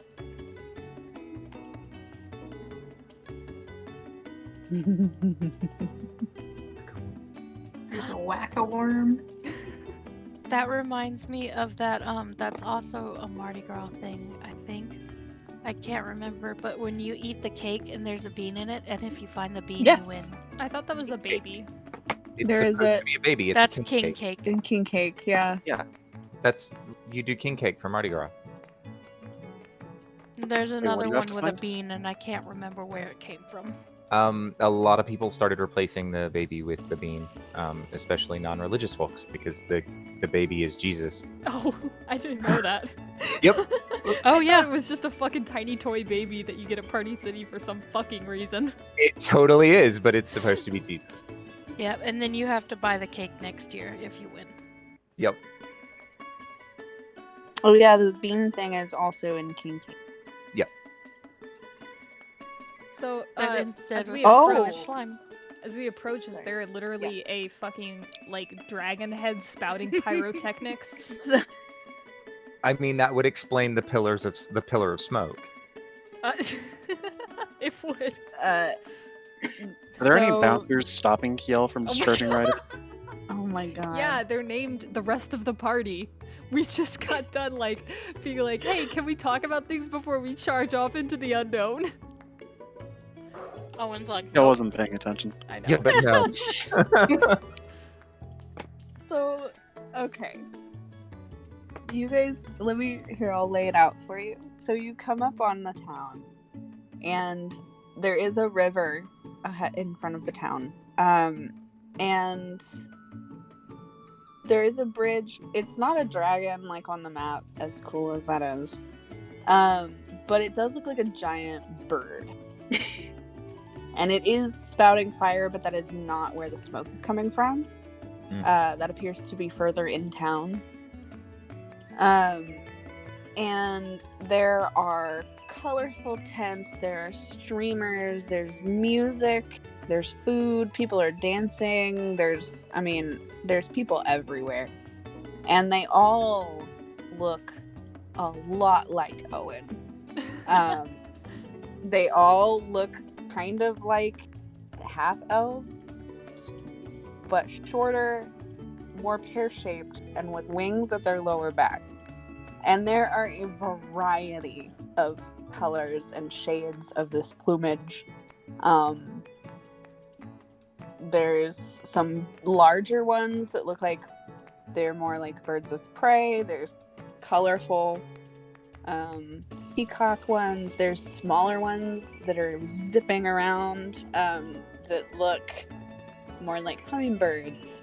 There's a whack-a-worm. That reminds me of that. That's also a Mardi Gras thing, I think. I can't remember, but when you eat the cake and there's a bean in it, and if you find the bean, Yes. you win. I thought that was a baby. It's There is supposed a- to be a baby. It's That's a king king cake. And king cake, yeah. Yeah, that's you do king cake for Mardi Gras. There's what another do you have one to with a find? bean, and I can't remember where it came from. A lot of people started replacing the baby with the bean, especially non-religious folks, because the baby is Jesus. Oh, I didn't know that. Yep. Oh I yeah, thought it was just a fucking tiny toy baby that you get at Party City for some fucking reason. It totally is, but it's supposed to be Jesus. Yep, and then you have to buy the cake next year if you win. Yep. Oh yeah, the bean thing is also in Kinky. So, But instead as we with Oh. slime. as we approach, is Sorry. there literally a fucking, like, dragon head spouting pyrotechnics? I mean, that would explain the pillar of smoke. It would. Are there any So- bouncers stopping Kiel from Oh my discharging right? Oh my god. Yeah, they're named the rest of the party. We just got done, like, being like, hey, can we talk about things before we charge off into the unknown? Owen's like, I nope. wasn't paying attention. I know. Yeah, but no. So, okay. You guys, I'll lay it out for you. So you come up on the town, and there is a river in front of the town. And there is a bridge. It's not a dragon like on the map, as cool as that is. But it does look like a giant bird. And it is spouting fire, but that is not where the smoke is coming from. That appears to be further in town. And there are colorful tents, there are streamers, there's music, there's food, people are dancing, there's people everywhere. And they all look a lot like Owen. They all look kind of like half-elves, but shorter, more pear-shaped, and with wings at their lower back. And there are a variety of colors and shades of this plumage. There's some larger ones that look like they're more like birds of prey. There's colorful peacock ones. There's smaller ones that are zipping around that look more like hummingbirds.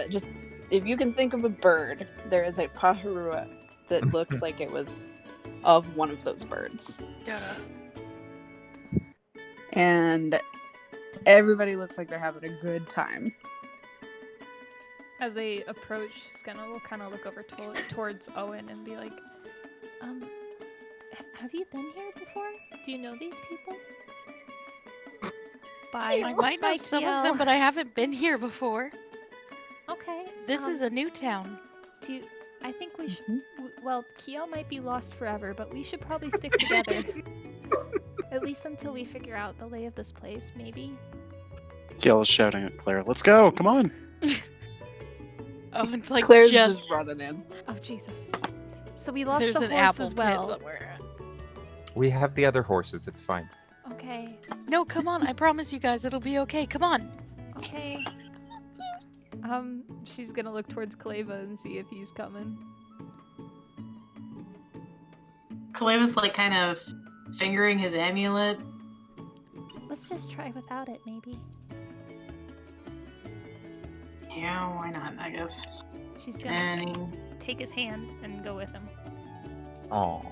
Just if you can think of a bird, there is a paharua that looks like it was of one of those birds. And everybody looks like they're having a good time. As they approach, Skenna will kind of look over towards Owen and be like, have you been here before? Do you know these people? Bye. I might know some of them, but I haven't been here before. Okay. This is a new town. I think we should. Well, Kiel might be lost forever, but we should probably stick together. At least until we figure out the lay of this place, maybe. Kiel is shouting at Claire, "Let's go! Come on!" Owen's like, Claire's just running in. Oh, Jesus. So we lost There's the an horse apple as well. pit somewhere. We have the other horses. It's fine. Okay. No, come on. I promise you guys it'll be okay. Come on. Okay. She's gonna look towards Kaleva and see if he's coming. Kaleva's like kind of fingering his amulet. Let's just try without it, maybe. Yeah, why not, I guess. She's gonna And take his hand and go with him. Aw.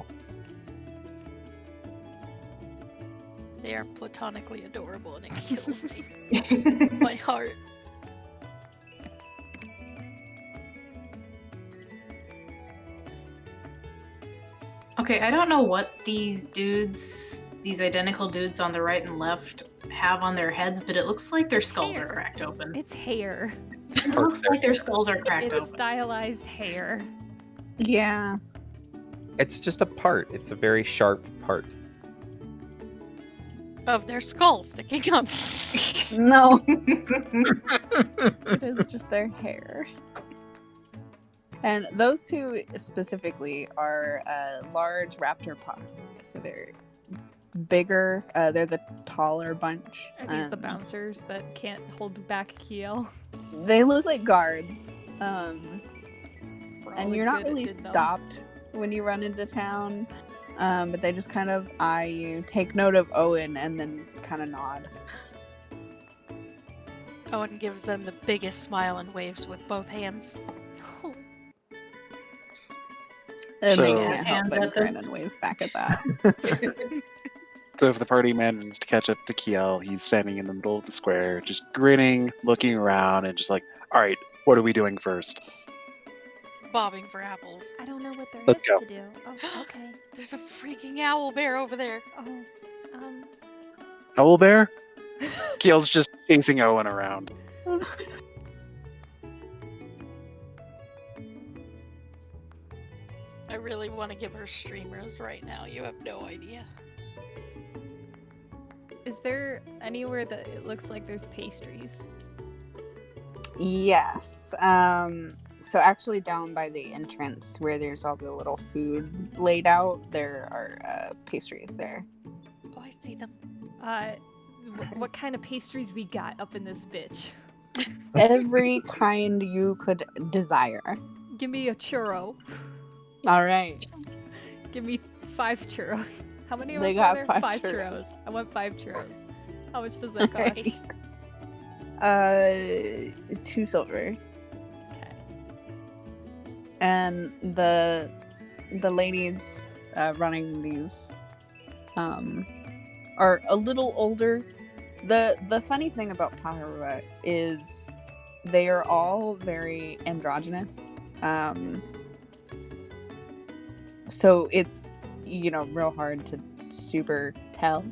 They are platonically adorable and it kills me. My heart. okay, I don't know what these identical dudes on the right and left have on their heads, but it looks like their skulls are Hair. cracked open. It's hair. It looks like their skulls are cracked It's open. stylized hair. Yeah. It's just a part. It's a very sharp part. Of their skull sticking up. No. It is just their hair. And those two specifically are large raptor pods. So they're bigger. They're the taller bunch. Are these the bouncers that can't hold back Kiel? They look like guards. For all And the you're not good it really did them. stopped when you run into town. But they just kind of eye you, take note of Owen, and then kind of nod. Owen gives them the biggest smile and waves with both hands. And they So- can't help Hands but at them. grin and wave back at that. So if the party manages to catch up to Kiel, he's standing in the middle of the square, just grinning, looking around, and just like, all right, what are we doing first? Bobbing for apples. I don't know what there Let's is go. to do. Oh, okay. There's a freaking owl bear over there. Oh, Owlbear? Kiel's just chasing Owen around. I really want to give her streamers right now. You have no idea. is there anywhere that it looks like there's pastries? Yes. So actually down by the entrance where there's all the little food laid out, there are pastries there. Oh, I see them. What kind of pastries we got up in this bitch? Every kind you could desire. Give me a churro. All right. Give me 5 churros. How many of They us got are there? 5 churros. I want 5 churros. How much does that cost? Right. 2 silver. Okay. And the ladies running these are a little older. The funny thing about Paharua is they are all very androgynous. So it's, real hard to super tell.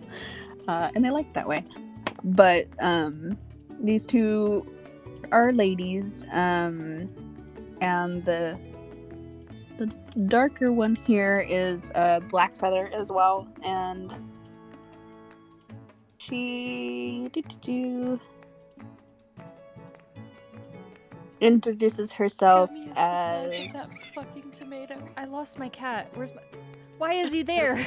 And they like that way. But these 2 are ladies. And the darker one here is Blackfeather as well. And she introduces herself Got me as the size of that fucking tomato. I lost my cat. Why is he there?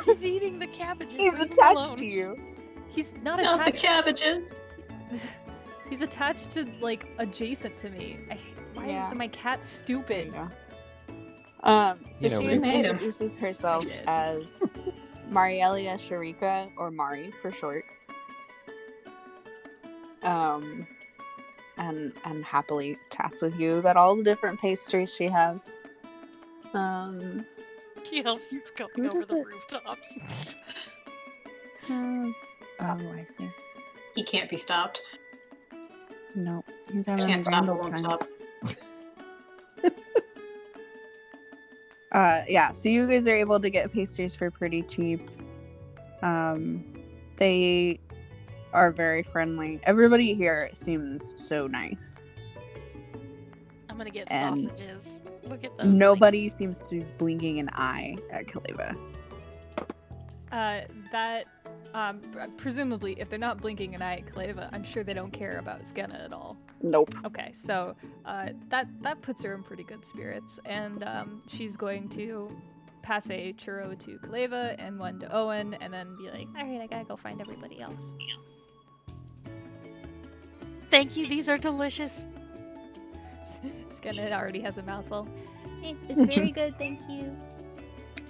He's eating the cabbages. he's Leave him attached alone. to you. He's not Not the attached. cabbages. He's attached to, adjacent to me. Why Yeah. is my cat There you stupid? go. So You know, she we- made him. introduces herself I did. as Marielia Sharika, or Mari for short. And happily chats with you about all the different pastries she has. Kiel's just going Who over does the it? rooftops. Oh, I see. He can't be stopped. No, he's having Can't a stop, grand it old won't time. stop. Yeah, so you guys are able to get pastries for pretty cheap. They are very friendly. Everybody here seems so nice. I'm gonna get And sausages. Look at those. Nobody things. seems to be blinking an eye at Kaleva. Presumably, if they're not blinking an eye at Kaleva, I'm sure they don't care about Skenna at all. Nope. Okay, so that puts her in pretty good spirits, and she's going to pass a churro to Kaleva and one to Owen, and then be like, "All right, I gotta go find everybody else." Thank you. These are delicious. Skenna already has a mouthful. It's very good, thank you.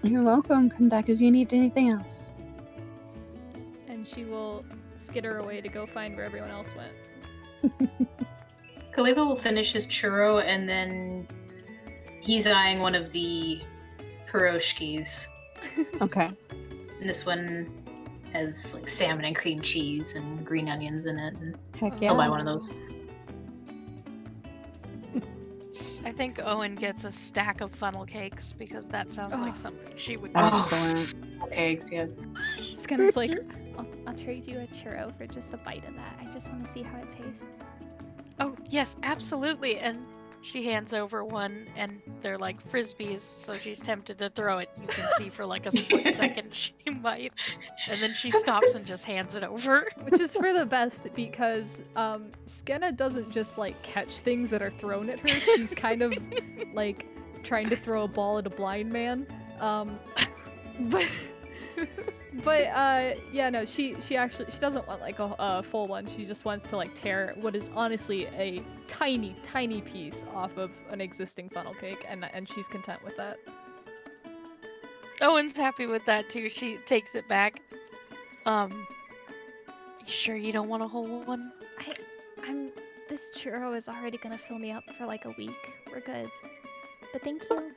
You're welcome. Come back if you need anything else. And she will skitter away to go find where everyone else went. Kaleva will finish his churro and then he's eyeing one of the pierogies. Okay. And this one has like salmon and cream cheese and green onions in it. And Heck I'll buy yeah. one of those. I think Owen gets a stack of funnel cakes because that sounds like something she would do. Excellent. Eggs, yes. Skenna's like, I'll trade you a churro for just a bite of that. I just want to see how it tastes. Oh, yes, absolutely. And she hands over one, and they're like frisbees, so she's tempted to throw it. You can see for like a split second she might. And then she stops and just hands it over. which is for the best because Skenna doesn't just like catch things that are thrown at her. She's kind of like trying to throw a ball at a blind man. Yeah, no, she doesn't want like a full one. She just wants to like tear what is honestly a tiny piece off of an existing funnel cake, and she's content with that. Owen's happy with that too. She takes it back. You sure you don't want a whole one? This churro is already gonna fill me up for like a week. We're good. But thank you.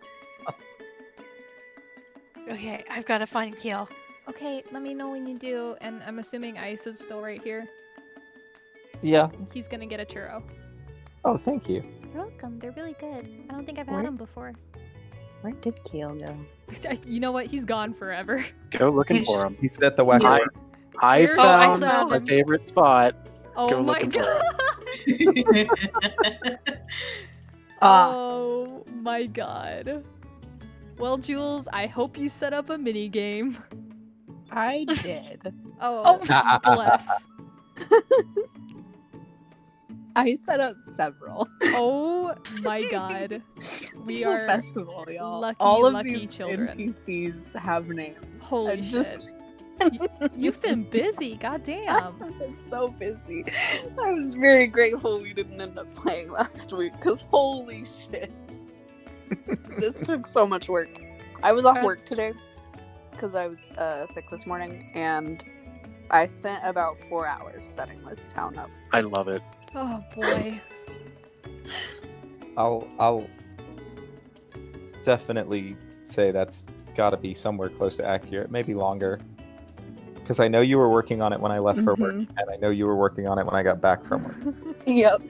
Okay, I've got to find Kiel. Okay, let me know when you do. And I'm assuming Ice is still right here. Yeah. He's gonna get a churro. Oh, thank you. You're welcome. They're really good. I don't think I've Where- had them before. Where did Kiel go? You know what? He's gone forever. Go looking He's for just- him. He's at the wacky. I, I Here's- Oh, I found found my him. favorite spot. Oh Go my looking for god. Oh my god. Well, Jules, I hope you set up a mini game. I did. Oh, bless. I set up several. Oh my god. We It's a are festival, y'all. lucky, All of lucky these children. NPCs have names. Holy I just, shit. You've been busy, goddamn. I've been so busy. I was very grateful we didn't end up playing last week because holy shit. This took so much work. I was off work today because I was sick this morning, and I spent about 4 hours setting this town up. I love it. Oh boy. I'll definitely say that's got to be somewhere close to accurate, maybe longer. Because I know you were working on it when I left for work, and I know you were working on it when I got back from work. Yep.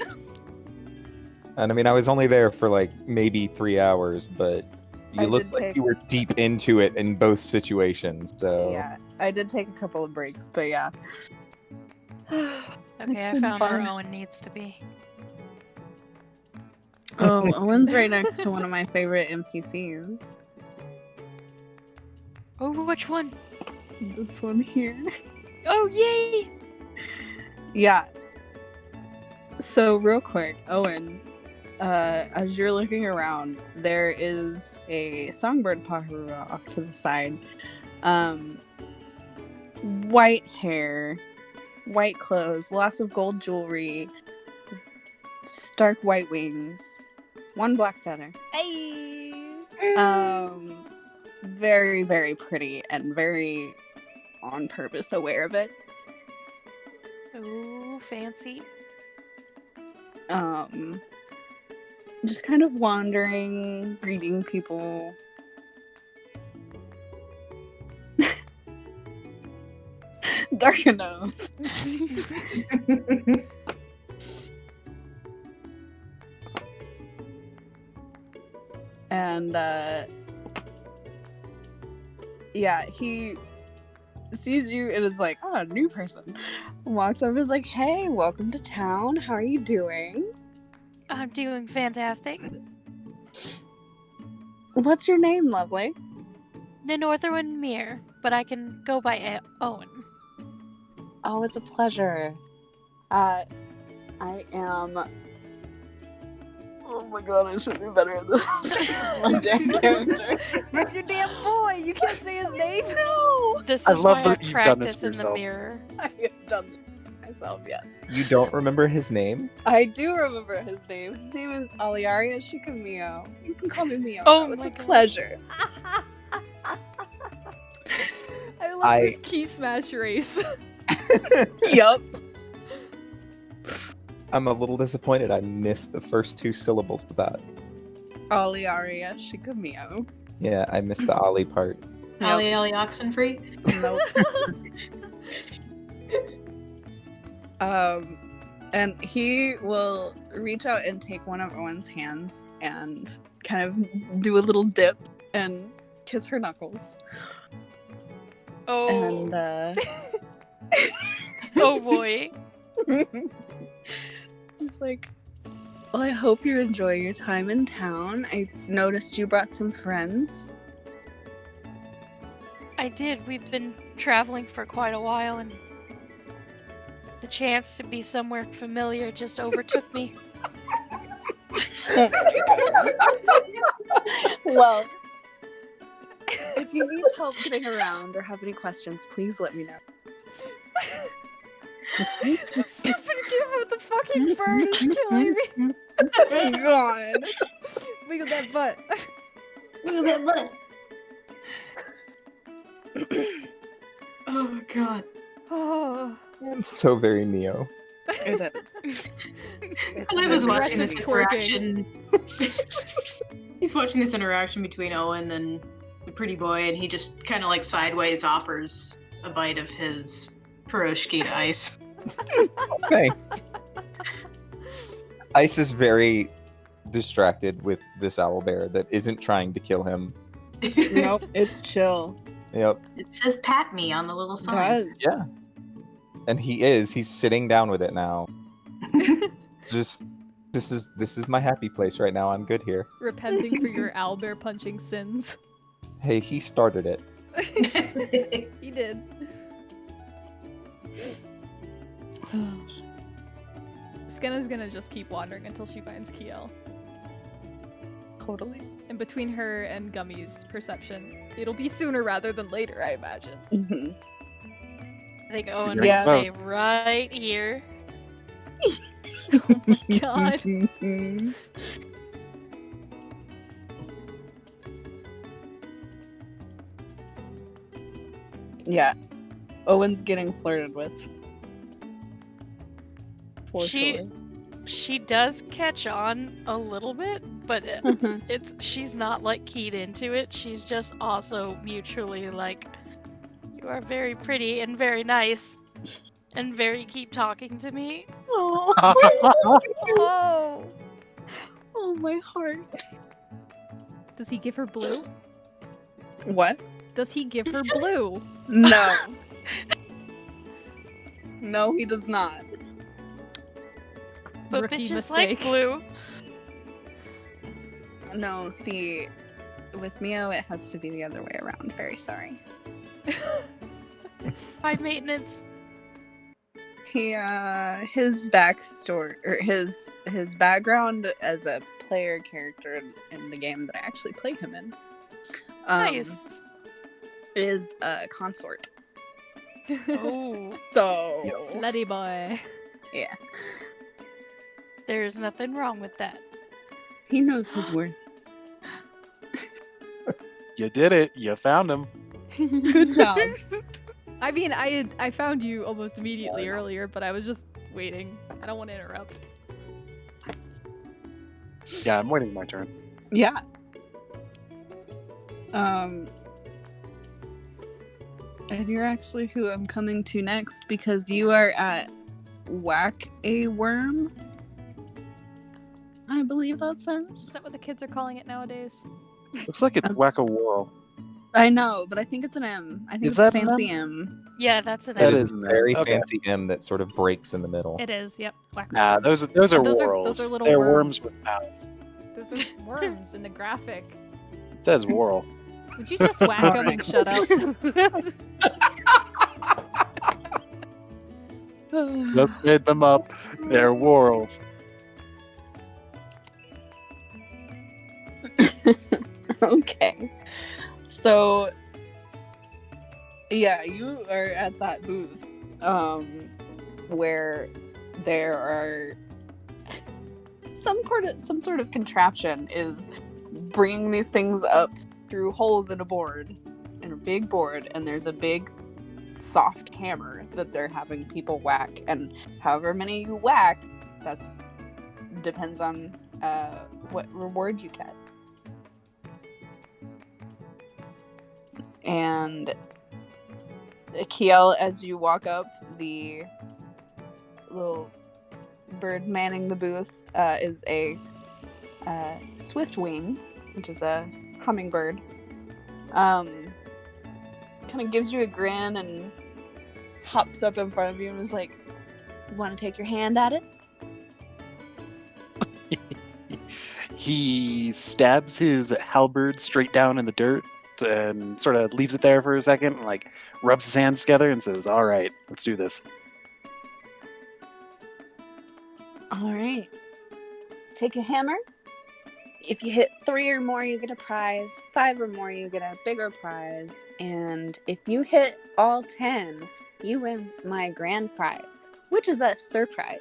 And I mean, I was only there for like maybe 3 hours, but you I looked did like take- you were deep into it in both situations. So Yeah, I did take a couple of breaks, but yeah. Okay, I found where Owen needs to be. Oh, Owen's right next to one of my favorite NPCs. Oh, which one? This one here. Oh, yay! Yeah. So real quick, Owen, as you're looking around, there is a songbird pahara off to the side. White hair, white clothes, lots of gold jewelry, stark white wings, one black feather. Hey! Very, very pretty and very on purpose aware of it. Oh, fancy. Just kind of wandering, greeting people. Daarka knows. And yeah, he sees you and is like, oh, new person. Walks over and is like, hey, welcome to town. How are you doing? I'm doing fantastic. What's your name, lovely? Northern Mir, but I can go by Owen. Oh, it's a pleasure. I am. Oh my god, I should be better at this. This is my damn character. It's your damn boy. You can't say his name. No! This I is love why that I you've done this practice for in the yourself. mirror. I have done this myself, yes. you don't remember his name? I do remember his name. His name is Aliaria Shikamio. You can call me Mio. Oh It's my a God. pleasure. I love this key smash race. Yup. I'm a little disappointed I missed the first 2 syllables of that. Aliaria Shikamio. Yeah, I missed the Ollie part. Ollie Ollie Oxenfree. Nope. And he will reach out and take one of Owen's hands and kind of do a little dip and kiss her knuckles. Oh, And oh boy. He's like, well, I hope you enjoy your time in town. I noticed you brought some friends. I did. We've been traveling for quite a while, and the chance to be somewhere familiar just overtook me. Well, if you need help getting around or have any questions, please let me know. The stupid game with the fucking bird is killing me. God. Wiggle that butt. Look at that butt. Oh god. Oh. It's so very Neo. It is. I was watching this Aggressive twerking. interaction. He's watching this interaction between Owen and the pretty boy, and he just kind of like sideways offers a bite of his pierogi to Ice. Thanks. Ice is very distracted with this owlbear that isn't trying to kill him. Nope, it's chill. Yep. It says "pat me" on the little sign. Does. Yeah. And he's sitting down with it now. Just this is my happy place right now. I'm good here. Repenting for your owlbear punching sins. Hey, he started it. He did. Skenna's gonna just keep wandering until she finds Kiel. Totally. And between her and Gummy's perception, it'll be sooner rather than later, I imagine. Mhm. I think Owen Yeah. will stay right here. Oh my god. Yeah. Owen's getting flirted with. For She does catch on a little bit, but sure. she's not like keyed into it. She's just also mutually like, you are very pretty and very nice and very keep talking to me. Oh. Oh! Oh, my heart. Does he give her blue? What? Does he give her blue? No. No, he does not. But Rookie bitches mistake. like blue. No, see, with Mio, it has to be the other way around. Very sorry. High maintenance. His backstory, or his background as a player character in the game that I actually play him in, Nice. is a consort. Oh, So, Slutty boy. yeah, there's nothing wrong with that. he knows his worth. You did it. You found him. Good job. I mean, I found you almost immediately earlier, but I was just waiting. I don't want to interrupt. Yeah, I'm waiting my turn. Yeah. And you're actually who I'm coming to next because you are at Whack a Worm. I believe that Is says. that what the kids are calling it nowadays? Looks like it's Whack-A-Whirl. I know, but I think it's an M. I think Is it's a that an fancy M? M. Yeah, that's an That It M. is is a an very M. Okay. fancy M that sort of breaks in the middle. It is, yep. Whack. Nah, those are Those are whorls. little They're worms. worms with mouths. Those are worms in the graphic. It says whirl. Would you just whack them and shut up? Just made them up. They're whorls. Okay. So, yeah, you are at that booth where there are some sort of contraption is bringing these things up through holes in a big board, and there's a big soft hammer that they're having people whack, and however many you whack, that's depends on what reward you get. And Kiel, as you walk up, the little bird manning the booth is a swift wing, which is a hummingbird. Kind of gives you a grin and hops up in front of you and is like, "Want to take your hand at it?" He stabs his halberd straight down in the dirt and sort of leaves it there for a second and like rubs his hands together and says, "All right, let's do this." All right. Take a hammer. If you hit 3 or more, you get a prize. 5 or more, you get a bigger prize. And if you hit all 10, you win my grand prize, which is a surprise.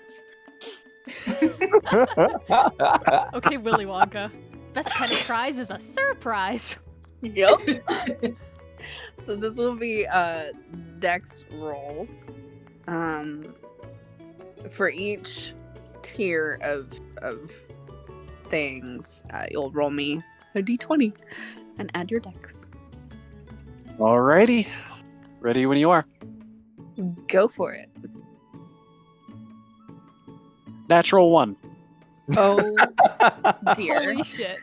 Okay, Willy Wonka. Best kind of prize is a surprise. Yep. So this will be dex rolls. For each tier of things, you'll roll me a d20 and add your dex. Alrighty. Ready when you are. Go for it. Natural 1. Oh dear. Holy shit.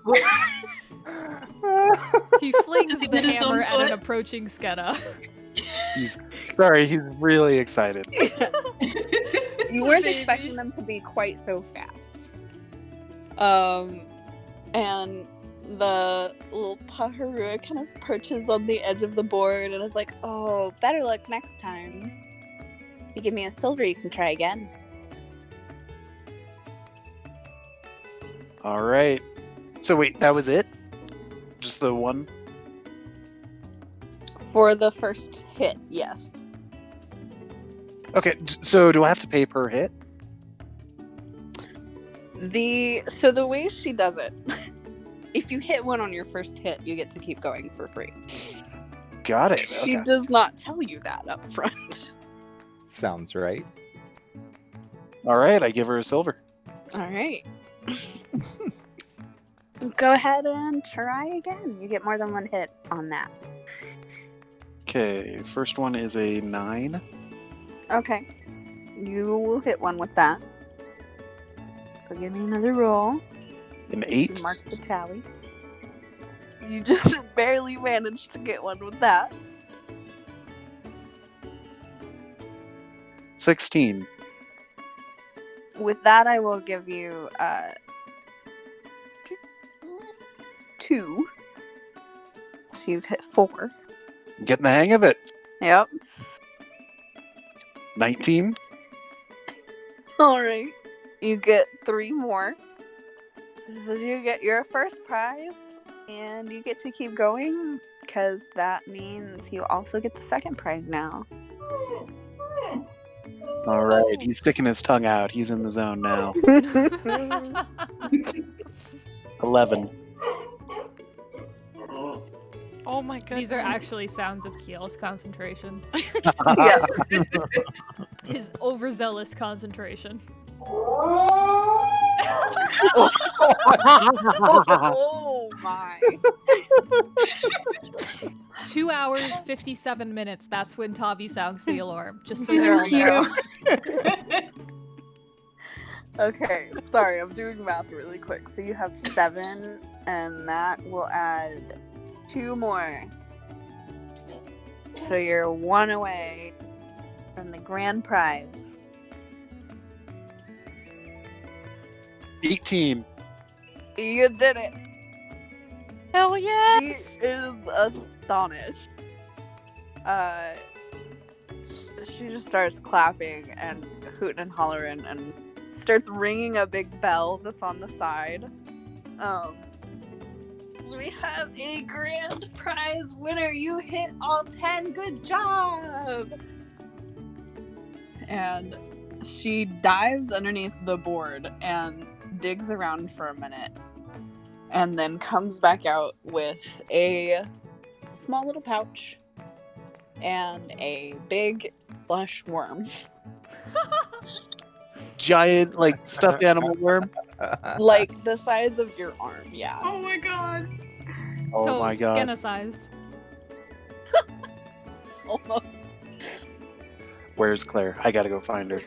Whoops. He flings Does he the hit his hammer own at an foot? approaching Skenna. He's really excited. You weren't Maybe. expecting them to be quite so fast. And the little Paharua kind of perches on the edge of the board and is like, oh, better luck next time. If you give me a silver, you can try again. Alright. So wait, that was it? Just the one? For the first hit, yes. Okay, so do I have to pay per hit? So the way she does it, if you hit one on your first hit, you get to keep going for free. Got it. She Okay. does not tell you that up front. Sounds right. Alright, I give her a silver. All right. Go ahead and try again. You get more than one hit on that. Okay, first one is a 9. Okay. You will hit one with that. So give me another roll. An She 8. marks the tally. You just barely managed to get one with that. 16. With that, I will give you 2. So you've hit 4. I'm getting the hang of it. Yep. 19. All right. You get 3 more. So you get your first prize, and you get to keep going because that means you also get the second prize now. Alright, he's sticking his tongue out. He's in the zone now. 11. Oh my goodness. These are actually sounds of Kiel's concentration. Yeah. His overzealous concentration. Oh my. 2 hours, 57 minutes. That's when Tavi sounds the alarm. Just so you all know. Okay, sorry, I'm doing math really quick. So you have 7, and that will add 2 more. So you're 1 away from the grand prize. 18. You did it. Hell She yes! is astonished. She just starts clapping and hooting and hollering and starts ringing a big bell that's on the side. We have a grand prize winner. You hit all 10. Good job. And she dives underneath the board and digs around for a minute and then comes back out with a small little pouch and a big plush worm. Giant, like, stuffed animal worm. Like the size of your arm, yeah. Oh my god. Oh So, my god. Skenna-sized. Almost. Where's Claire? I gotta go find her.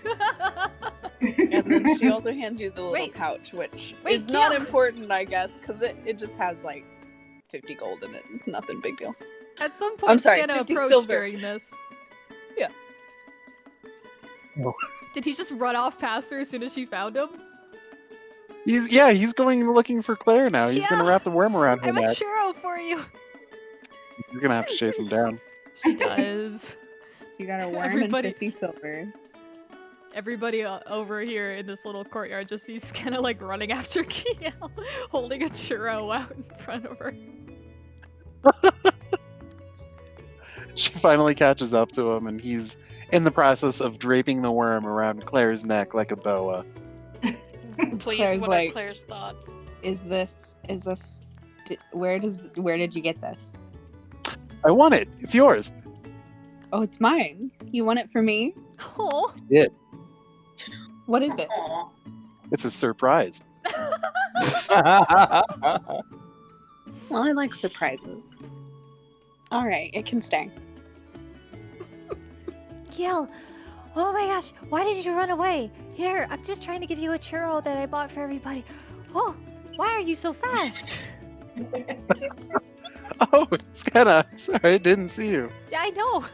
And then she also hands you the little Wait. pouch, which Wait, is not Kiel. important, I guess, because it just has like 50 gold in it. Nothing big deal. At some point, I'm sorry, Skenna 50 approached silver. during this. Yeah. Oh. Did he just run off past her as soon as she found him? He's going looking for Claire now. He's gonna Yeah. wrap the worm around I her have a neck. churro for you. You're gonna have to chase him down. She does. You got a worm Everybody- and 50 silver. Everybody over here in this little courtyard just sees Skenna like running after Kiel, holding a churro out in front of her. She finally catches up to him, and he's in the process of draping the worm around Claire's neck like a boa. Please, Claire's what like- are Claire's thoughts? Where did you get this? I want it. It's yours. Oh, it's mine. You want it for me? Oh, What is it? Aw. It's a surprise. Well, I like surprises. All right, it can stay. Kiel, oh my gosh, why did you run away? Here, I'm just trying to give you a churro that I bought for everybody. Oh, why are you so fast? Oh, Skenna, sorry, I didn't see you. Yeah, I know.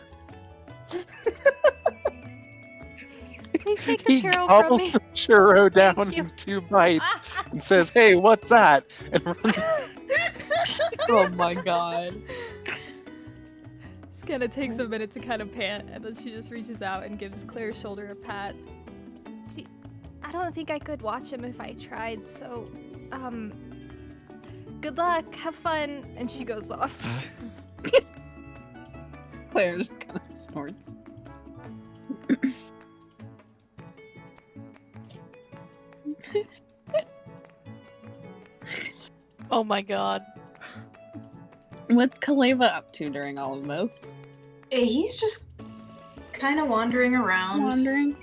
Please take the He churro from gobbles me. the churro down Thank you. in 2 bites and says, "Hey, what's that?" And runs. Oh my god. Skenna takes a minute to kind of pant, and then she just reaches out and gives Claire's shoulder a pat. I don't think I could watch him if I tried, so, good luck, have fun, and she goes off. Claire just kind of snorts. Oh my god. What's Kaleva up to during all of this? He's just kind of wandering around. Wandering.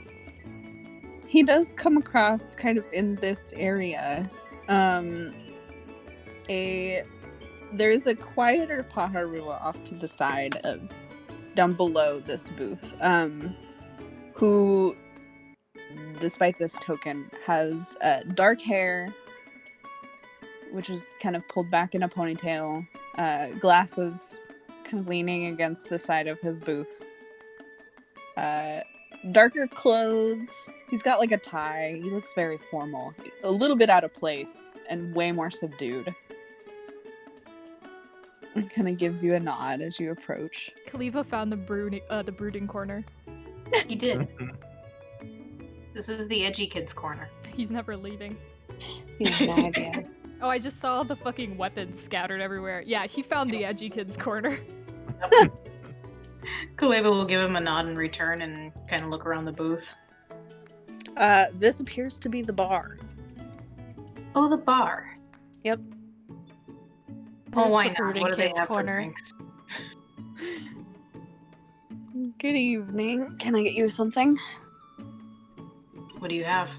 He does come across kind of in this area. There's a quieter Paharua off to the side of down below this booth. Who, despite this token, has dark hair, which is kind of pulled back in a ponytail, glasses kind of leaning against the side of his booth, darker clothes. He's got like a tie. He looks very formal, a little bit out of place, and way more subdued. It kind of gives you a nod as you approach. Kaleva found the brooding corner. He did. This is the edgy kids corner. He's never leaving. Yeah. Oh, I just saw the fucking weapons scattered everywhere. Yeah, he found the edgy kids corner. Kaleva will give him a nod in return and kind of look around the booth. This appears to be the bar. Oh, the bar. Yep. Oh, This why is the not? brooding What do they kids have for corner. drinks? Good evening. Can I get you something? What do you have?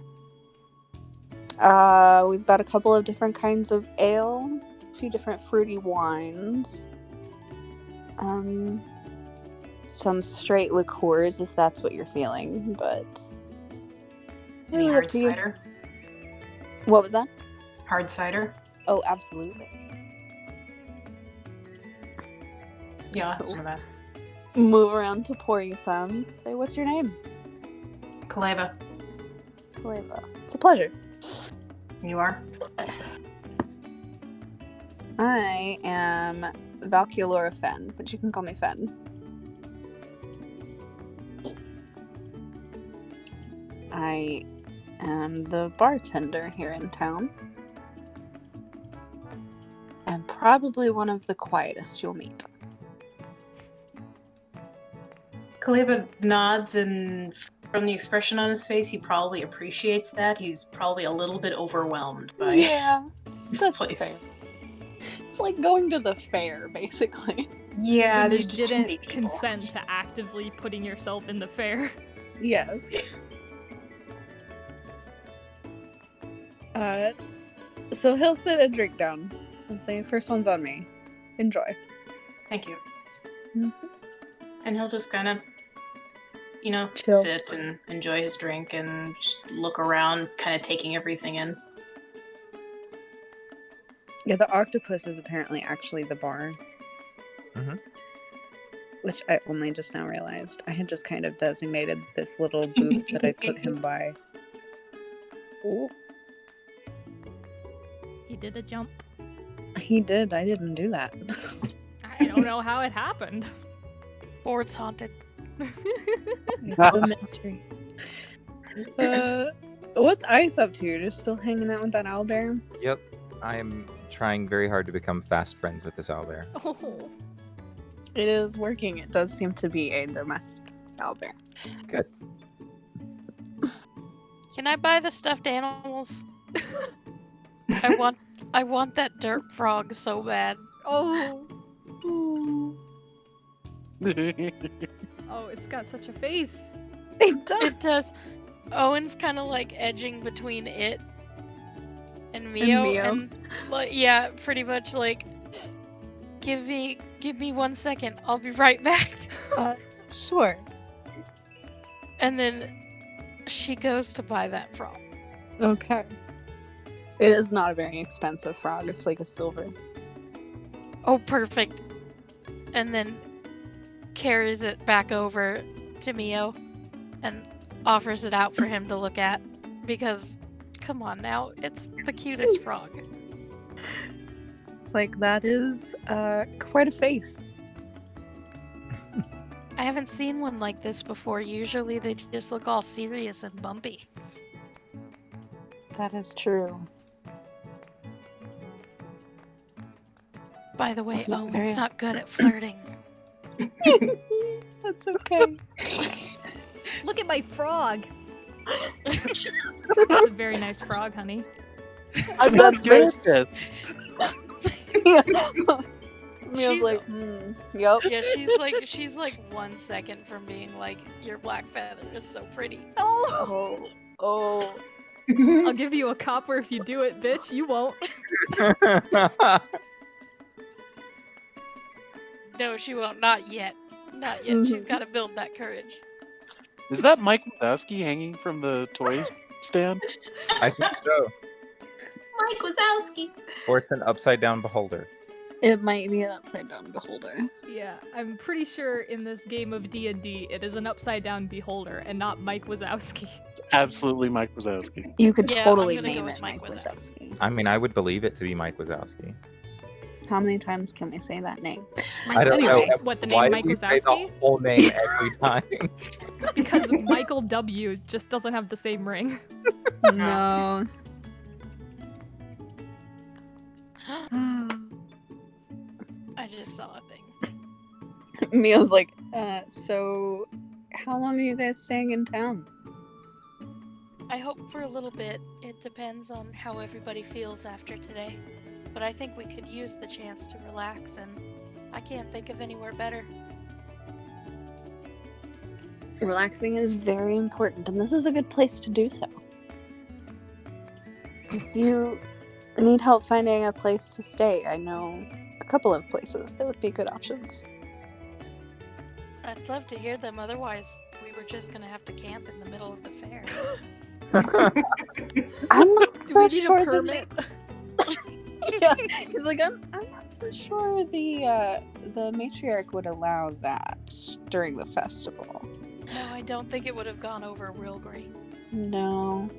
We've got a couple of different kinds of ale, a few different fruity wines, some straight liqueurs if that's what you're feeling, but Any really up hard to you. cider? What was that? Hard cider? Oh, absolutely. Yeah, I'll have some of that. Move around to pour you some. Say, what's your name? Kaleva, Kaleva. It's a pleasure. you are? I am Valculora Fen, but you can call me Fen. I am the bartender here in town. And probably one of the quietest you'll meet. Kaleva nods, and from the expression on his face, he probably appreciates that. He's probably a little bit overwhelmed by this that's place. fair. It's like going to the fair, basically. Yeah, When there's you just too many didn't people. consent to actively putting yourself in the fair. Yes. So he'll sit a drink down and say, first one's on me. Enjoy. Thank you. Mhm. And he'll just kind of, Chill. sit and enjoy his drink and just look around, kind of taking everything in. Yeah, the octopus is apparently actually the bar. Mhm. Which I only just now realized. I had just kind of designated this little booth that I put him by. Ooh, He did a jump. he did. I didn't do that. I don't know how it happened. Board's haunted. It's a mystery. What's Ice up to? Just still hanging out with that owlbear? Yep. I am trying very hard to become fast friends with this owlbear. Oh. It is working. It does seem to be a domestic owlbear. Good. Can I buy the stuffed animals? I want that dirt frog so bad. Oh. Oh, it's got such a face. It does. It does. Owen's kind of like edging between it and Mio, Mio. and like, yeah, pretty much like Give me 1 second. I'll be right back. Sure. And then she goes to buy that frog. Okay. It is not a very expensive frog. It's like a silver. Oh, perfect. And then carries it back over to Mio and offers it out for him to look at because, come on now, it's the cutest frog. It's like, that is quite a face. I haven't seen one like this before. Usually they just look all serious and bumpy. That is true. By the way, That's not very- Owen's not good at flirting. That's okay. Look at my frog. It's a very nice frog, honey. That's very... Yes. Mia's She's- like, yep. Yeah, she's like 1 second from being like, your black feather is so pretty. Oh, Oh. I'll give you a copper if you do it, bitch. You won't. No, she won't. Not yet. Not yet. She's got to build that courage. Is that Mike Wazowski hanging from the toy stand? I think so. Mike Wazowski. Or it's an upside down beholder. It might be an upside down beholder. Yeah, I'm pretty sure in this game of D&D, it is an upside down beholder and not Mike Wazowski. It's absolutely Mike Wazowski. You could Yeah, totally I'm gonna name go it with Mike Mike Wazowski. I mean, I would believe it to be Mike Wazowski. How many times can we say that name? I don't Anyway, know. what, the Why name do Mike we say the Wazowski? whole name every time? Because Michael W. just doesn't have the same ring. No. I just saw a thing. Mia's like, so how long are you guys staying in town? I hope for a little bit. It depends on how everybody feels after today. But I think we could use the chance to relax, and I can't think of anywhere better. Relaxing is very important, and this is a good place to do so. If you need help finding a place to stay, I know a couple of places that would be good options. I'd love to hear them, otherwise we were just gonna have to camp in the middle of the fair. I'm not Do so we need sure a that permit? yeah, he's like, I'm not so sure the matriarch would allow that during the festival. No, I don't think it would have gone over real great. No,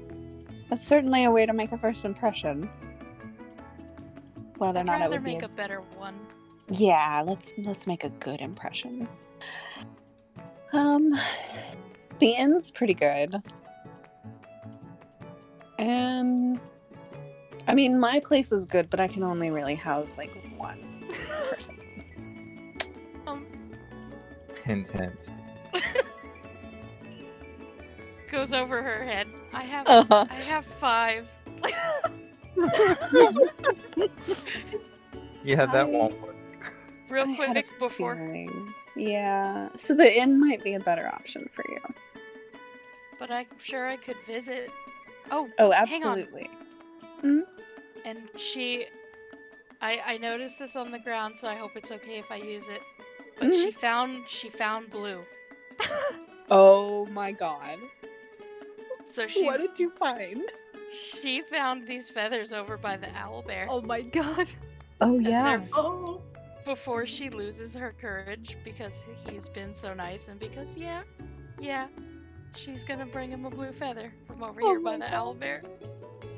that's certainly a way to make a first impression. Whether or I'd not it rather would be make a better one. Yeah, let's make a good impression. The inn's pretty good. And I mean, my place is good, but I can only really house like one person. Hint, hint. Goes over her head. I have Uh-huh. I have 5. Yeah, that won't work. Real I had a quick before. feeling. Yeah, so the inn might be a better option for you. But I'm sure I could visit. Oh, Oh, hang on. absolutely. And I noticed this on the ground, so I hope it's okay if I use it. But Mhm. she found blue. Oh my god. So What did you find? she found these feathers over by the owl bear. Oh my god. Oh And yeah. they're- Oh. Before she loses her courage because he's been so nice and because yeah, she's gonna bring him a blue feather from over Oh here by my the God. owl bear.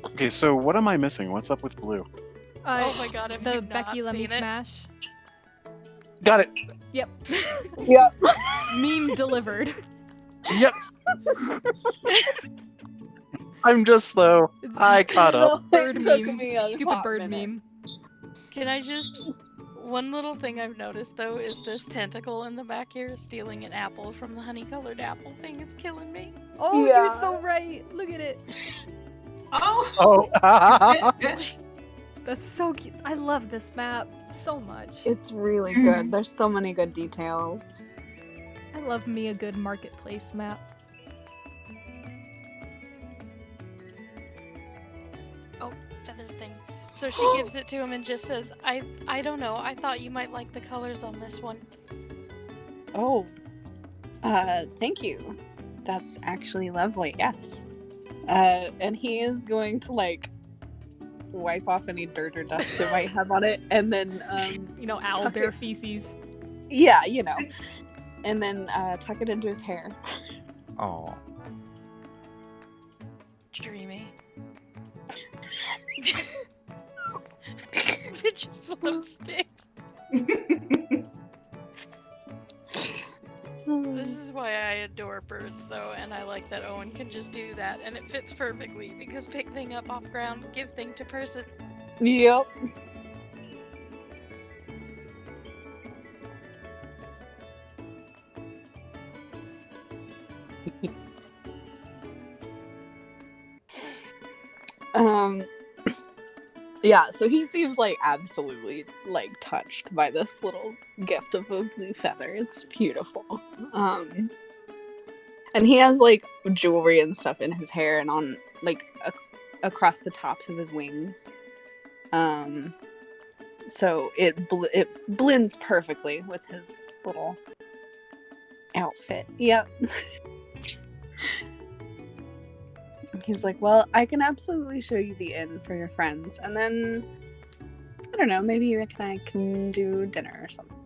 Okay, so what am I missing? What's up with blue? Oh my god, have The you not Becky Let Me seen it? Smash. Got it. Yep. Yep. Meme delivered. Yep. I'm just slow. It's I caught up. bird It took meme. me a Stupid hot bird minute. meme. Can I just... One little thing I've noticed, though, is this tentacle in the back here stealing an apple from the honey-colored apple thing. It's killing me. Oh, Yeah. you're so right. Look at it. Oh. Oh. That's so cute. I love this map so much. It's really good. There's so many good details. I love me a good marketplace map. Oh, feather thing. So So she gives it to him and just says, I don't know. I thought you might like the colors on this one. Oh, thank you. That's actually lovely. Yes. And he is going to like wipe off any dirt or dust it might have on it, and then Owl tuck bear it- feces. yeah, and then tuck it into his hair. Oh. Dreamy. Bitch just loves sticks. This is why I adore birds, though, and I like that Owen can just do that, and it fits perfectly, because pick thing up off ground, give thing to person. Yep. Yeah, so he seems like absolutely like touched by this little gift of a blue feather. It's beautiful. And he has like jewelry and stuff in his hair and on like across the tops of his wings. So it blends perfectly with his little outfit. Yep. He's like, well, I can absolutely show you the inn for your friends, and then I don't know, maybe you and I can do dinner or something.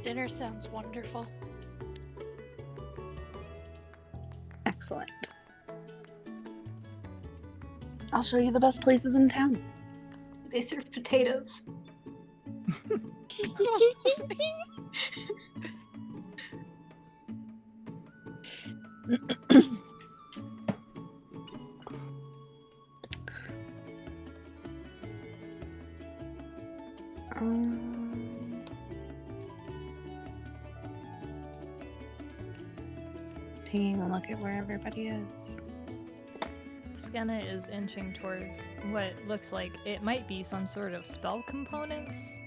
Dinner sounds wonderful. Excellent. I'll show you the best places in town. They serve potatoes. Taking a look at where everybody is. Skenna is inching towards what looks like it might be some sort of spell components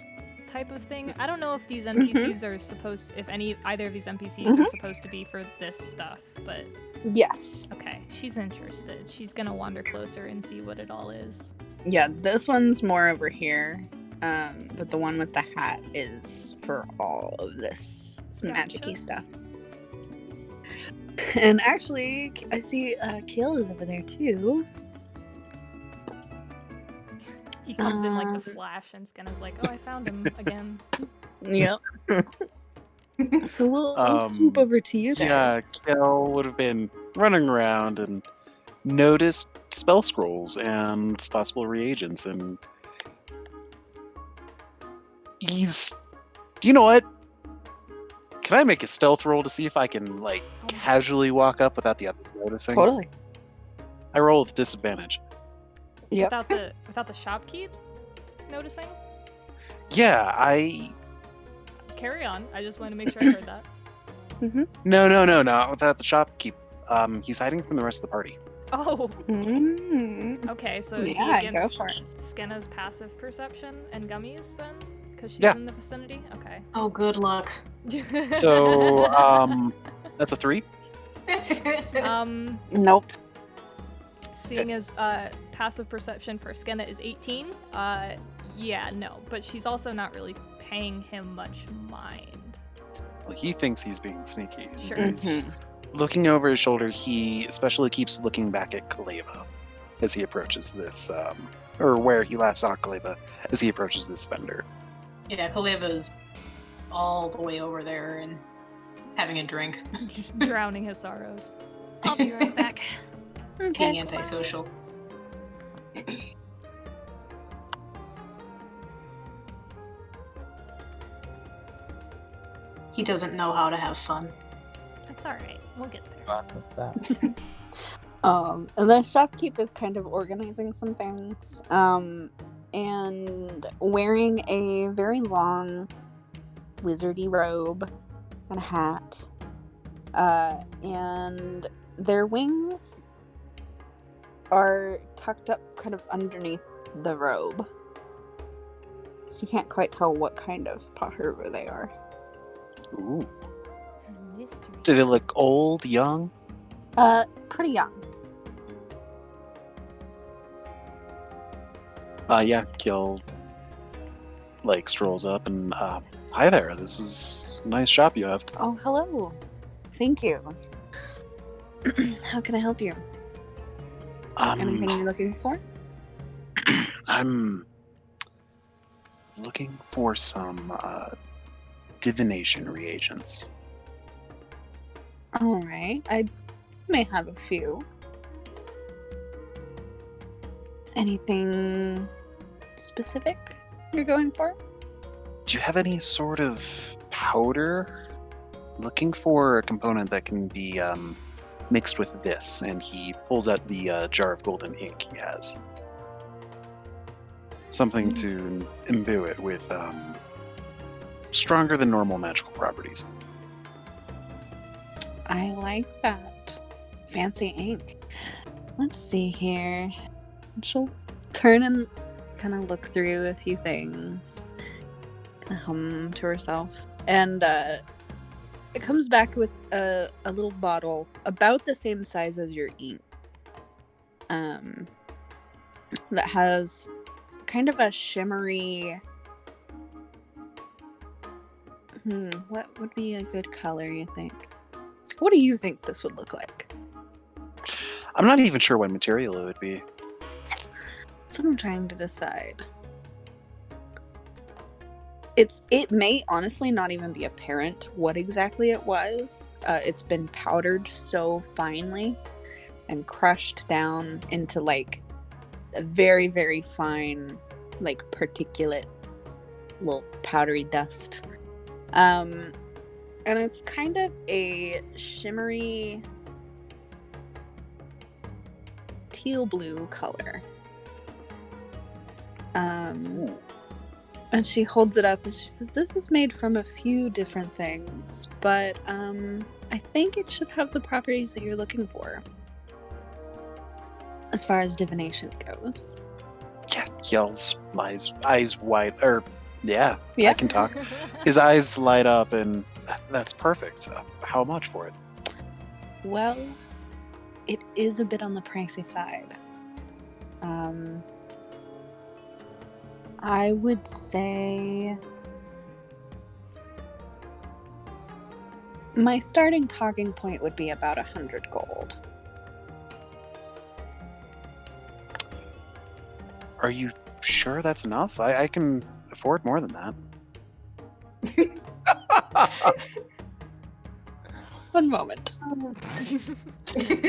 type of thing. I don't know if these NPCs are supposed, if either of these NPCs are supposed to be for this stuff, but Yes. okay, she's interested. She's gonna wander closer and see what it all is. Yeah, this one's more over here. But the one with the hat is for all of this magic-y stuff. And actually, I see Kiel is over there too. He comes in like the flash, and Skenna's like, "Oh, I found him again." Yep. So we'll swoop over to you Yeah, guys. Kiel would have been running around and noticed spell scrolls and possible reagents, and he's... You know what? Can I make a stealth roll to see if I can, like, casually walk up without the others noticing? Totally. I roll with disadvantage. Yep. Without the shopkeep noticing. Yeah, I... Carry on. I just wanted to make sure I heard that. No, not without the shopkeep. He's hiding from the rest of the party. Oh. Mm. Okay, so Yeah, he go against for it. Skenna's passive perception and gummies then, because she's Yeah. in the vicinity. Okay. Oh, good luck. So, that's a 3. Nope. Seeing as passive perception for Skenna is 18, yeah, no, but she's also not really paying him much mind. Well, he thinks he's being sneaky. Sure. He's looking over his shoulder. He especially keeps looking back at Kaleva as he approaches this, or where he last saw Kaleva as he approaches this vendor. Yeah, Kaleva's all the way over there and having a drink. Drowning his sorrows. I'll be right back. Being antisocial. He doesn't know how to have fun. That's alright. We'll get there. Fun with that. And the shopkeep is kind of organizing some things. And wearing a very long wizardy robe and a hat. And their wings are tucked up kind of underneath the robe. So you can't quite tell what kind of Paherva they are. Ooh. Mystery. Do they look old, young? Pretty young. Yeah, Kiel strolls up and hi there. This is a nice shop you have. Oh, hello. Thank you. How can I help you? Anything you're looking for? I'm looking for some divination reagents. All right. I may have a few. Anything specific you're going for? Do you have any sort of powder? Looking for a component that can be mixed with this, and he pulls out the jar of golden ink he has. Something to imbue it with stronger than normal magical properties. I like that. Fancy ink. Let's see here. She'll turn and kind of look through a few things. Kind of hum to herself. And it comes back with a little bottle about the same size as your ink. That has kind of a shimmery... what would be a good color, you think? What do you think this would look like? I'm not even sure what material it would be. That's what I'm trying to decide. It may honestly not even be apparent what exactly it was. It's been powdered so finely and crushed down into like a very, very fine, like particulate little powdery dust. And it's kind of a shimmery teal blue color. And she holds it up and she says, "This is made from a few different things, but I think it should have the properties that you're looking for as far as divination goes." Yeah, Kiel's eyes wide, yeah, Yeah. I can talk. His eyes light up, and that's perfect. How much for it? Well, it is a bit on the pricey side. I would say my starting talking point would be about 100 gold. Are you sure that's enough? I can afford more than that. One moment.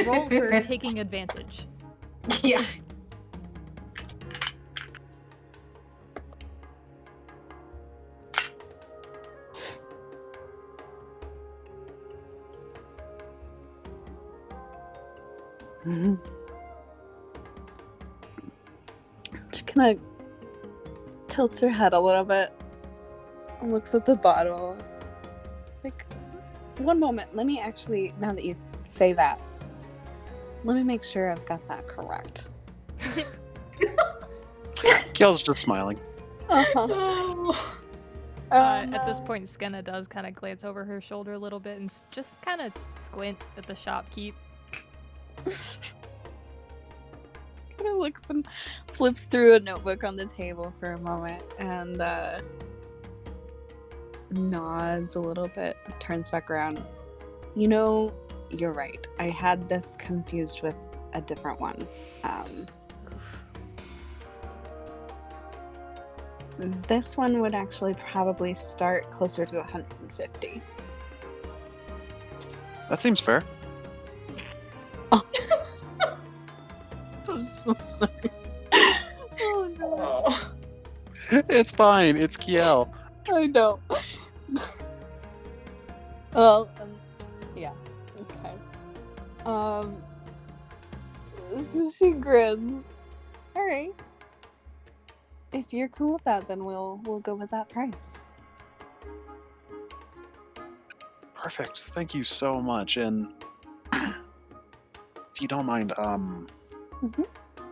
Roll for taking advantage. Yeah. She kind of tilts her head a little bit and looks at the bottle. It's like, one moment, let me actually, now that you say that, let me make sure I've got that correct. Kiel's just smiling. Uh-huh. At this point, Skenna does kind of glance over her shoulder a little bit and just kind of squint at the shopkeep. Kind of looks and flips through a notebook on the table for a moment and nods a little bit, turns back around. You know, you're right. I had this confused with a different one. This one would actually probably start closer to 150. That seems fair. I'm so sorry. Oh no. Oh. It's fine. It's Kiel. I know. Well, yeah. Okay. So she grins. All right. If you're cool with that, then we'll go with that price. Perfect. Thank you so much. And if you don't mind,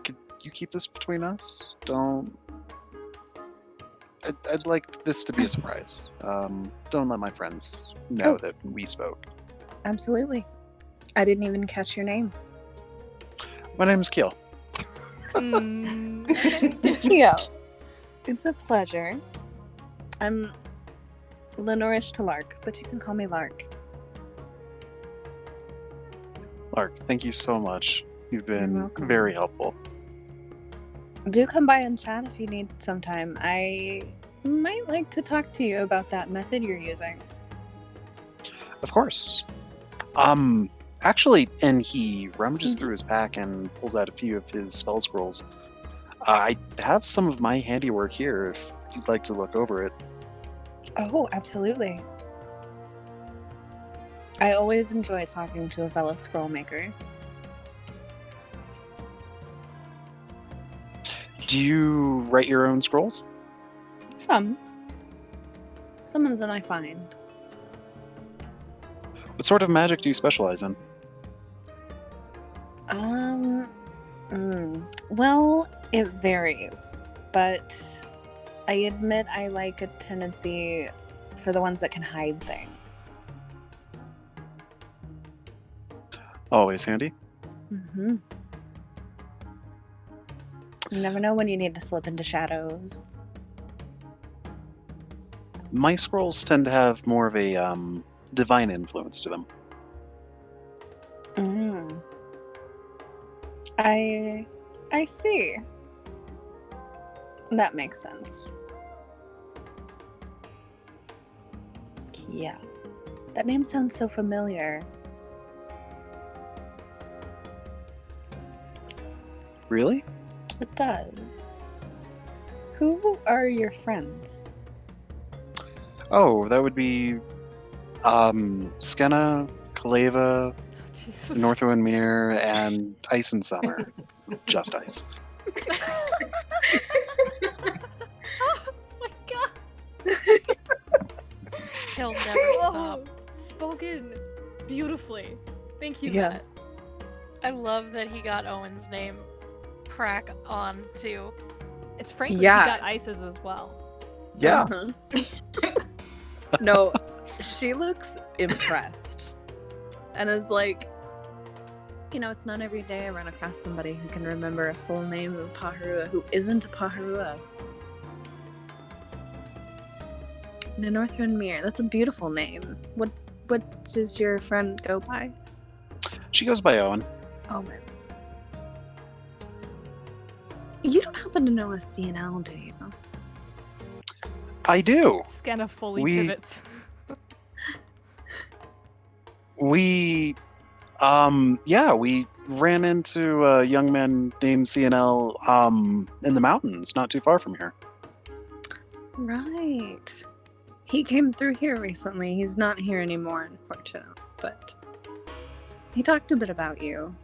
could you keep this between us? Don't. I'd like this to be a surprise. Don't let my friends know that we spoke. Absolutely. I didn't even catch your name. My name's Kiel. Kiel, it's a pleasure. I'm Lenorish to Lark, but you can call me Lark. Lark, thank you so much. You've been welcome. very helpful. Do come by and chat if you need some time. I might like to talk to you about that method you're using. Of course. Actually, and he rummages through his pack and pulls out a few of his spell scrolls. I have some of my handiwork here if you'd like to look over it. Oh, absolutely. I always enjoy talking to a fellow scroll maker. Do you write your own scrolls? Some. Some of them I find. What sort of magic do you specialize in? Well, it varies, but I admit I like a tendency for the ones that can hide things. Always handy. Mm-hmm. You never know when you need to slip into shadows. My scrolls tend to have more of a divine influence to them. I see. That makes sense. Yeah. That name sounds so familiar. Really? It does. Who are your friends? Oh, that would be Skenna, Kaleva, Jesus. Northwind Mirror, and Ice and Summer. Just Ice. Oh my god. He'll never stop. Oh, spoken beautifully. Thank you, Yes. Matt. I love that he got Owen's name crack on too. It's frankly Yeah. he got Ice's as well. Yeah. No, she looks impressed. And is like, it's not every day I run across somebody who can remember a full name of Paharua who isn't a Paharua. The Northwind Mirror, that's a beautiful name. What does your friend go by? She goes by Owen. Owen. You don't happen to know a CNL, do you? I do. Skenna fully We- pivots. We ran into a young man named CNL in the mountains, not too far from here. Right. He came through here recently. He's not here anymore, unfortunately. But he talked a bit about you.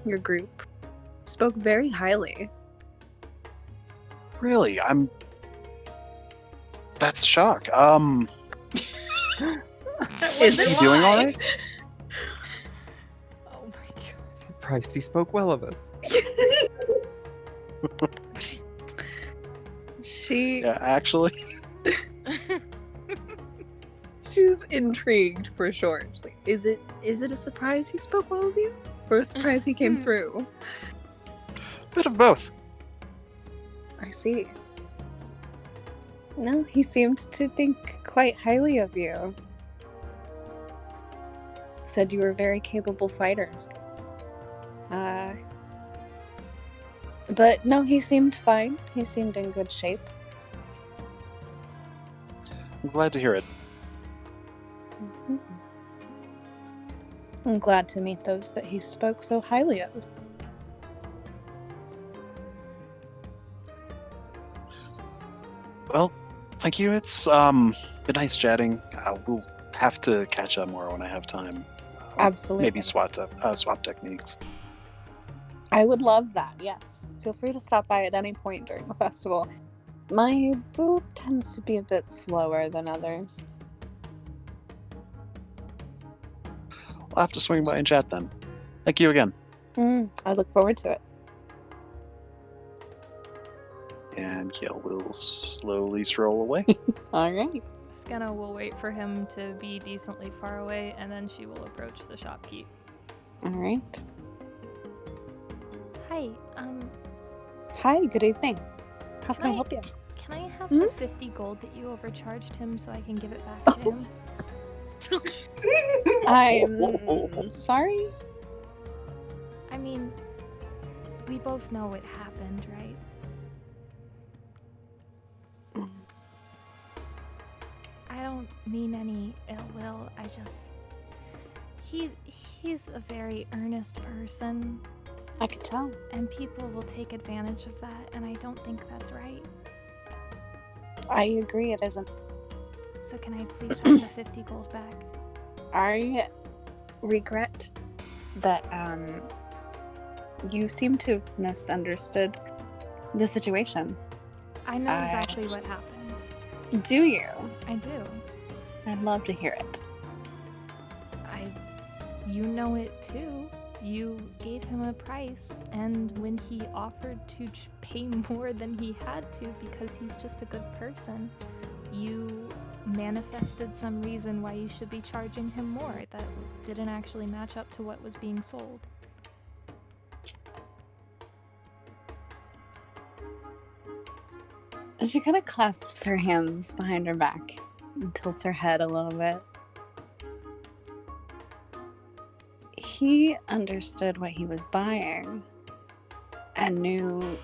Your group. Spoke very highly. Really? That's a shock. Is he doing all right? Oh my god. Surprised he spoke well of us. She Yeah, actually. was intrigued for sure. She's like, is it a surprise he spoke well of you? Or a surprise he came through? Bit of both. I see. No, he seemed to think quite highly of you. Said you were very capable fighters. But no, he seemed fine. He seemed in good shape. I'm glad to hear it. Mhm. I'm glad to meet those that he spoke so highly of. Well, thank you. It's been nice chatting. We'll have to catch up more when I have time. Absolutely. Maybe swap techniques. I would love that, yes. Feel free to stop by at any point during the festival. My booth tends to be a bit slower than others. I'll have to swing by and chat then. Thank you again. I look forward to it. And Kiel will slowly stroll away. All right. Skenna will wait for him to be decently far away, and then she will approach the shopkeep. All right. Hi, Hi, good evening. How Can can I I- help you? Can I have Hmm? the 50 gold that you overcharged him so I can give it back to him? I'm sorry. I mean, we both know it happened, right? I don't mean any ill will. I just he's a very earnest person, I could tell. and people will take advantage of that, and I don't think that's right. I agree, it isn't. So can I please have the 50 gold back? I regret that you seem to have misunderstood the situation. I know exactly what happened. Do you? I do. I'd love to hear it. You know it too. You gave him a price, and when he offered to pay more than he had to because he's just a good person, you manifested some reason why you should be charging him more that didn't actually match up to what was being sold. She kind of clasps her hands behind her back and tilts her head a little bit. He understood what he was buying and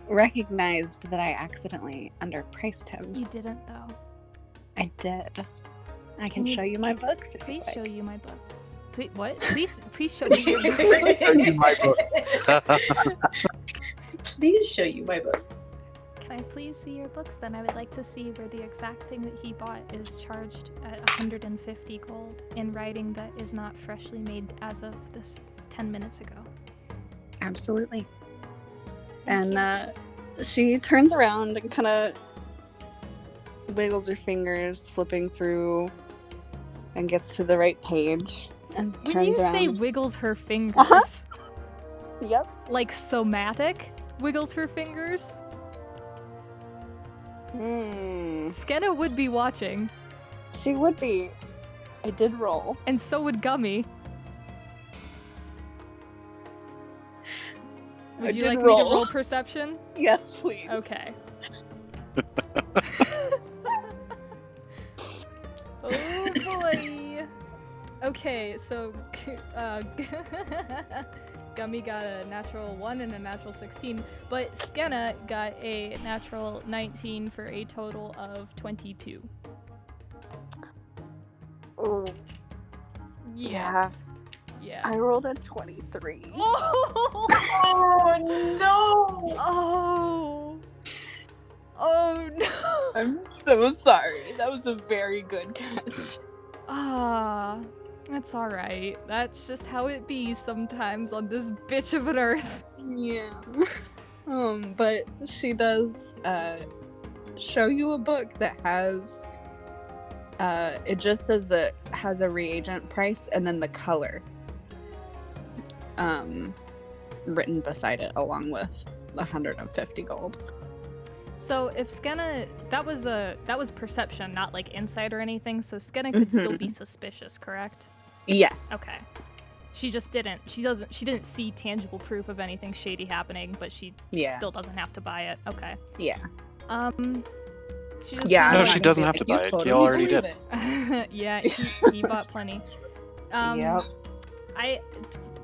recognized that I accidentally underpriced him. You didn't, though. I did. I Can can you- show you my books if you Please like. show you my books. Please, what? Please show me your books. My book. Please show you my books. Can I please see your books then? I would like to see where the exact thing that he bought is charged at 150 gold in writing that is not freshly made as of this 10 minutes ago. Absolutely. Thank And she turns around and kind of wiggles her fingers, flipping through, and gets to the right page and When turns you around. say wiggles her fingers, Yep. like somatic wiggles her fingers, Skenna would be watching, She would be. I did roll. and so would Gummy. Would I you did like me roll. to roll perception? Yes, please. Okay. Oh boy. Okay, so Gummy got a natural 1 and a natural 16, but Skenna got a natural 19 for a total of 22. Oh, Yeah. I rolled a 23. Oh! Oh Oh! Oh no! I'm so sorry. That was a very good catch. Ah, that's alright. That's just how it be sometimes on this bitch of an earth. Yeah. But she does show you a book that has it just says it has a reagent price and then the color written beside it along with 150 gold. So if Skenna, that was perception, not like insight or anything. So Skenna could still be suspicious, correct? Yes. Okay. She just didn't. She didn't see tangible proof of anything shady happening, but she still doesn't have to buy it. Okay. Yeah. She just Yeah. No, kinda she doesn't have to You buy it. totally Kiel already believe did. it. yeah, he bought plenty. Yep.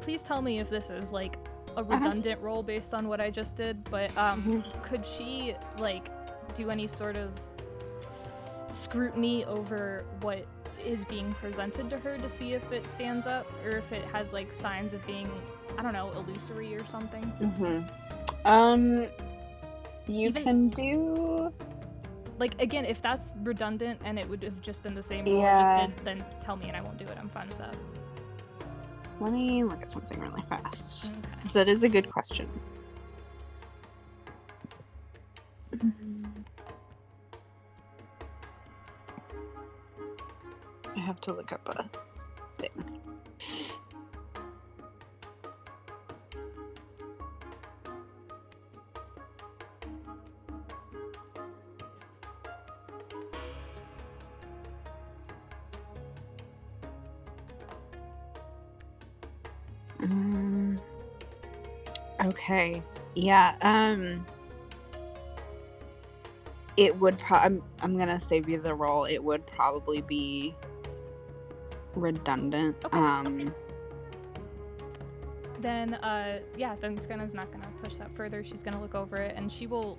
Please tell me if this is like a redundant role based on what I just did, but could she like do any sort of scrutiny over what is being presented to her to see if it stands up or if it has like signs of being, I don't know, illusory or something? You can do like, again, if that's redundant and it would have just been the same role I just did, then tell me and I won't do it. I'm fine with that. Let me look at something really fast. Okay. Because that is a good question. I have to look up a thing. Okay. Yeah, it would I'm gonna save you the roll. It would probably be redundant. Okay. Then then Skena's not gonna push that further. She's gonna look over it and she will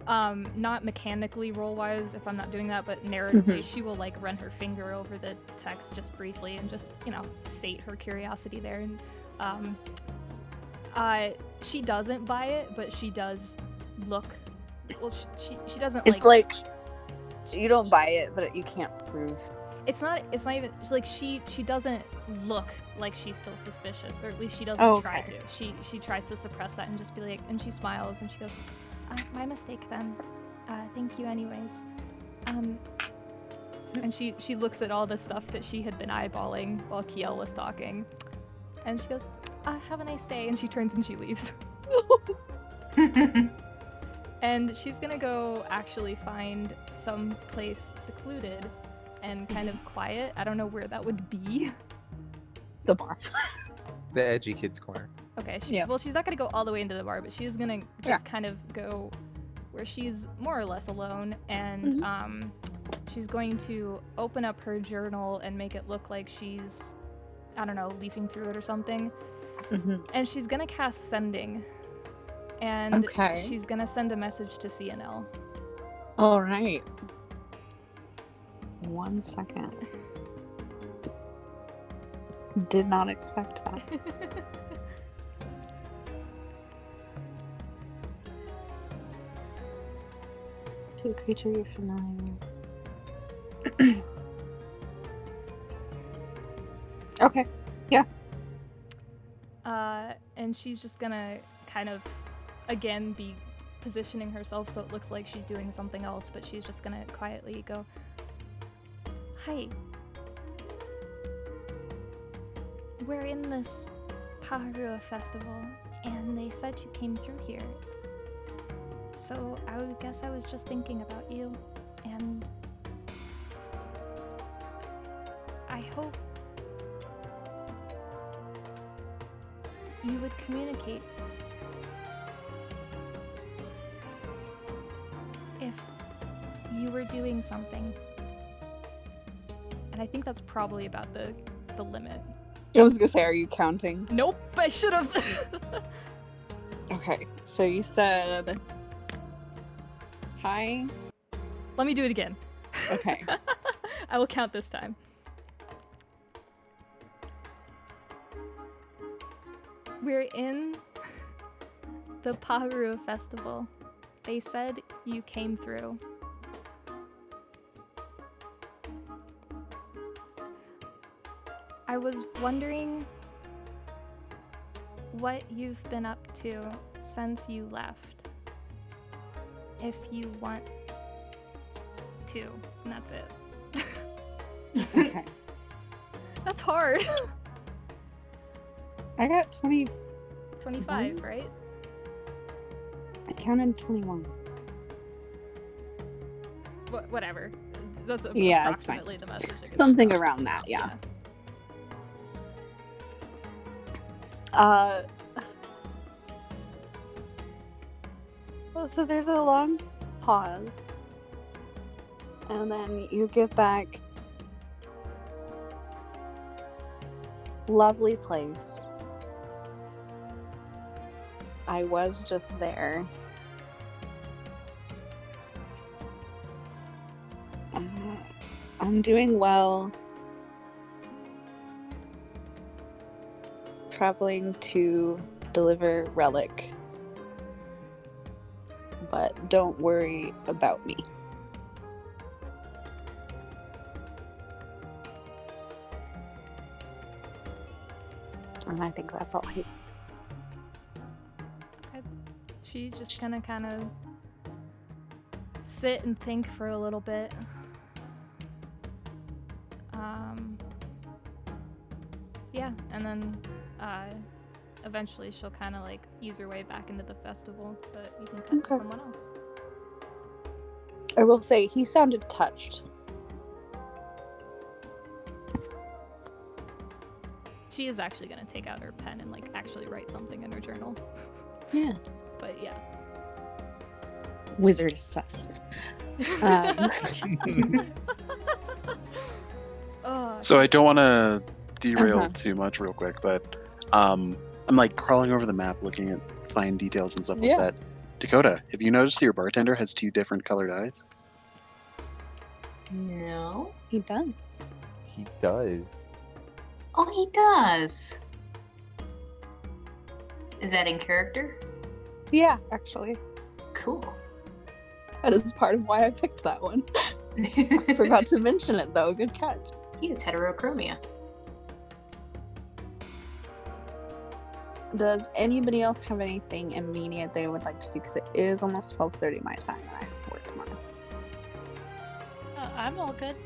not mechanically roll wise if I'm not doing that, but narratively she will like run her finger over the text just briefly and just, sate her curiosity there. And she doesn't buy it, but she does look. Well, she doesn't It's like you don't buy it, but you can't prove. It's not even like she doesn't look like she's still suspicious, or at least she doesn't try to. She tries to suppress that and just be like, and she smiles and she goes, "My mistake then. Thank you anyways." And she looks at all the stuff that she had been eyeballing while Kiel was talking, and she goes, "Have a nice day," and she turns and she leaves. And she's gonna go actually find some place secluded and kind of quiet. I don't know where that would be. The bar. The edgy kids corner. Okay. Well, she's not gonna go all the way into the bar, but she's gonna just kind of go where she's more or less alone, and she's going to open up her journal and make it look like she's, I don't know, leafing through it or something. And she's gonna cast sending. And she's gonna send a message to CNL. All right. 1 second. Did not expect that. To a creature you're familiar. Okay. Yeah. And she's just gonna kind of again be positioning herself so it looks like she's doing something else, but she's just gonna quietly go, "Hi. We're in this Paharua festival, and they said you came through here. So I guess I was just thinking about you, and I hope you would communicate if you were doing something." And I think that's probably about the limit. I was gonna say, are you counting? Nope, I should have. Okay, so you said hi. Let me do it again. Okay. I will count this time. We're in the Paharua festival. They said you came through. I was wondering what you've been up to since you left. If you want to, and that's it. Okay. That's hard. I got 20. 25, right? I counted 21. Whatever. That's Yeah, it's fine. approximately the message. Something around that, yeah. Well, so there's a long pause. And then you get back. Lovely place. I was just there. I'm doing well. Traveling to deliver relic. But don't worry about me. And I think that's all I... She's just gonna kind of sit and think for a little bit. Yeah, and then eventually she'll kind of like ease her way back into the festival, but you can cut to someone else. I will say he sounded touched. She is actually gonna take out her pen and like actually write something in her journal. Yeah. But yeah. Wizard is sus. Oh, So I don't want to derail Uh-huh. too much real quick, but I'm like crawling over the map looking at fine details and stuff like Yeah. that. Dakota, have you noticed your bartender has 2 different colored eyes? No. He does. He does. Oh, he does. Is that in character? Yeah, actually. Cool. That is part of why I picked that one. Forgot to mention it though. Good catch. He is heterochromia. Does anybody else have anything immediate they would like to do? Because it is almost 12:30 my time and I have work tomorrow. I'm all good.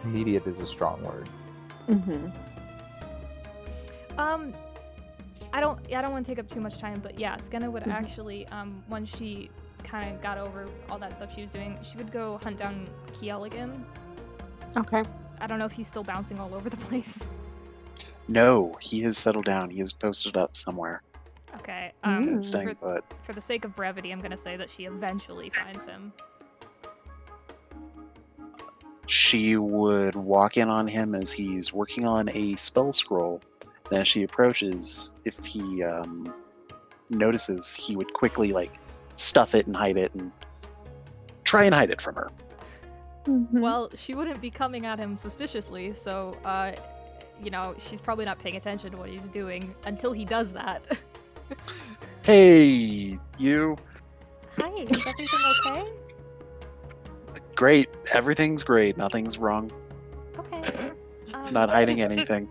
Immediate is a strong word. Mm-hmm. I don't want to take up too much time, but yeah, Skenna would actually, once she kind of got over all that stuff she was doing, she would go hunt down Kiel again. Okay. I don't know if he's still bouncing all over the place. No, he has settled down. He is posted up somewhere. Okay. Mm. Staying put. For the sake of brevity, I'm gonna say that she eventually finds him. She would walk in on him as he's working on a spell scroll. Then as she approaches, if he notices, he would quickly stuff it and hide it and try and hide it from her. Mm-hmm. Well, she wouldn't be coming at him suspiciously, so, she's probably not paying attention to what he's doing until he does that. Hey, you. Hi, is everything okay? Great. Everything's great. Nothing's wrong. Okay. Not hiding anything.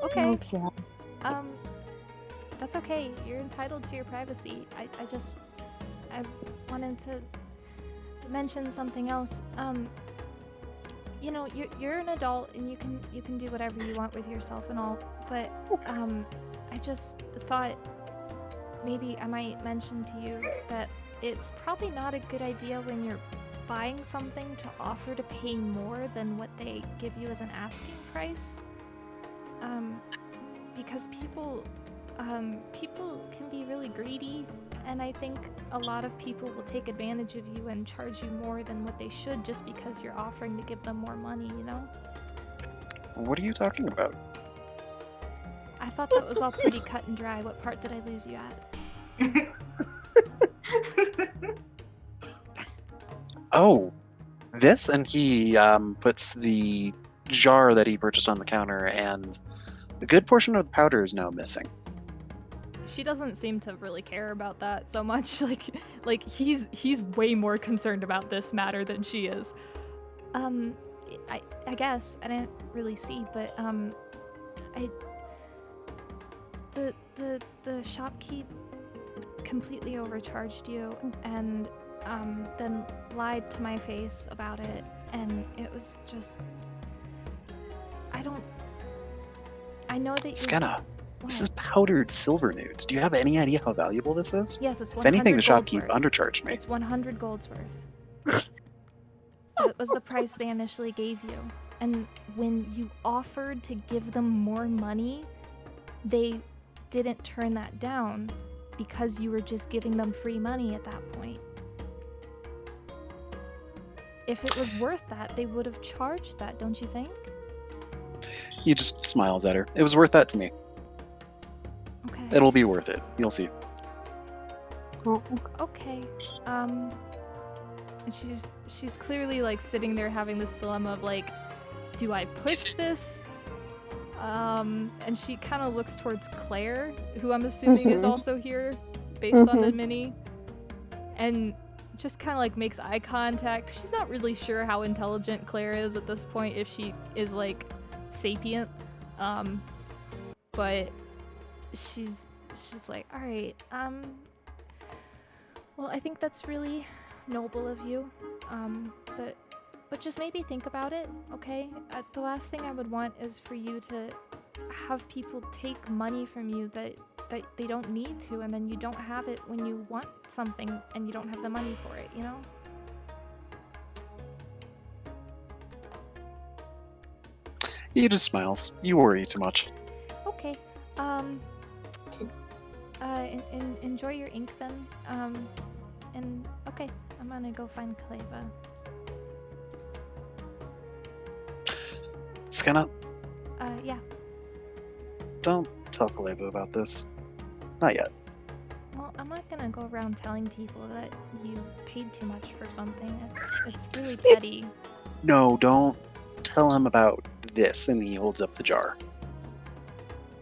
Okay. Okay. That's okay. You're entitled to your privacy. I wanted to mention something else. You're an adult and you can do whatever you want with yourself and all, but I just thought maybe I might mention to you that it's probably not a good idea when you're buying something to offer to pay more than what they give you as an asking price. Because people can be really greedy, and I think a lot of people will take advantage of you and charge you more than what they should just because you're offering to give them more money, you know? What are you talking about? I thought that was all pretty cut and dry. What part did I lose you at? Oh, this? And he puts the jar that he purchased on the counter, and a good portion of the powder is now missing. She doesn't seem to really care about that so much. Like he's way more concerned about this matter than she is. I guess I didn't really see, but the shopkeep completely overcharged you and then lied to my face about it, and it was just I know that Skenna, this is powdered silver nude. Do you have any idea how valuable this is? Yes, it's 100 If anything, the gold's shopkeep worth. undercharged me. It's 100 gold's worth. That was the price they initially gave you. And when you offered to give them more money, they didn't turn that down because you were just giving them free money at that point. If it was worth that, they would have charged that, don't you think? He just smiles at her. It was worth that to me. Okay. It'll be worth it. You'll see. Okay. And she's clearly like sitting there having this dilemma of like, do I push this? And she kind of looks towards Claire, who I'm assuming is also here based on the mini, and just kind of like makes eye contact. She's not really sure how intelligent Claire is at this point, if she is like sapient, but she's like, all right, well, I think that's really noble of you, but just maybe think about it, okay? The last thing I would want is for you to have people take money from you that they don't need to, and then you don't have it when you want something and you don't have the money for it, you know? He just smiles. You worry too much. Okay. Enjoy your ink then. And okay, I'm gonna go find Kaleva. Skinna, Yeah. don't tell Kaleva about this. Not yet. Well, I'm not gonna go around telling people that you paid too much for something. It's really petty. No, don't tell him about this. And he holds up the jar.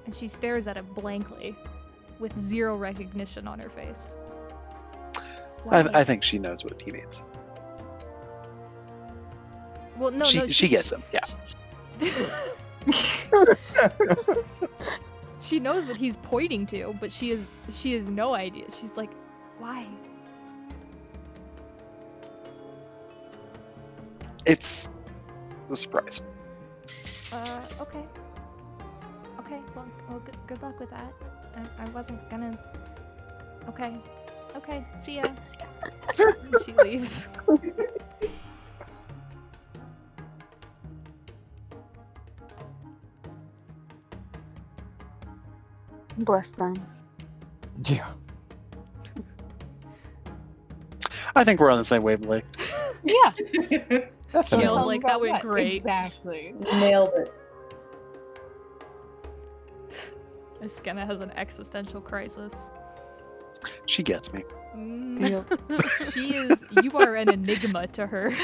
And she stares at it blankly, with zero recognition on her face. I think she knows what he means. Well, no, She gets him, yeah. She knows what he's pointing to, but she has no idea. She's like, why? It's a surprise. Okay. Okay, well good luck with that. I wasn't gonna... Okay, see ya. And she leaves. Bless them. Yeah. I think we're on the same wavelength. Yeah. Kiel's like, that went What? great. Exactly. Nailed it. Skenna has an existential crisis. She gets me. You are an enigma to her.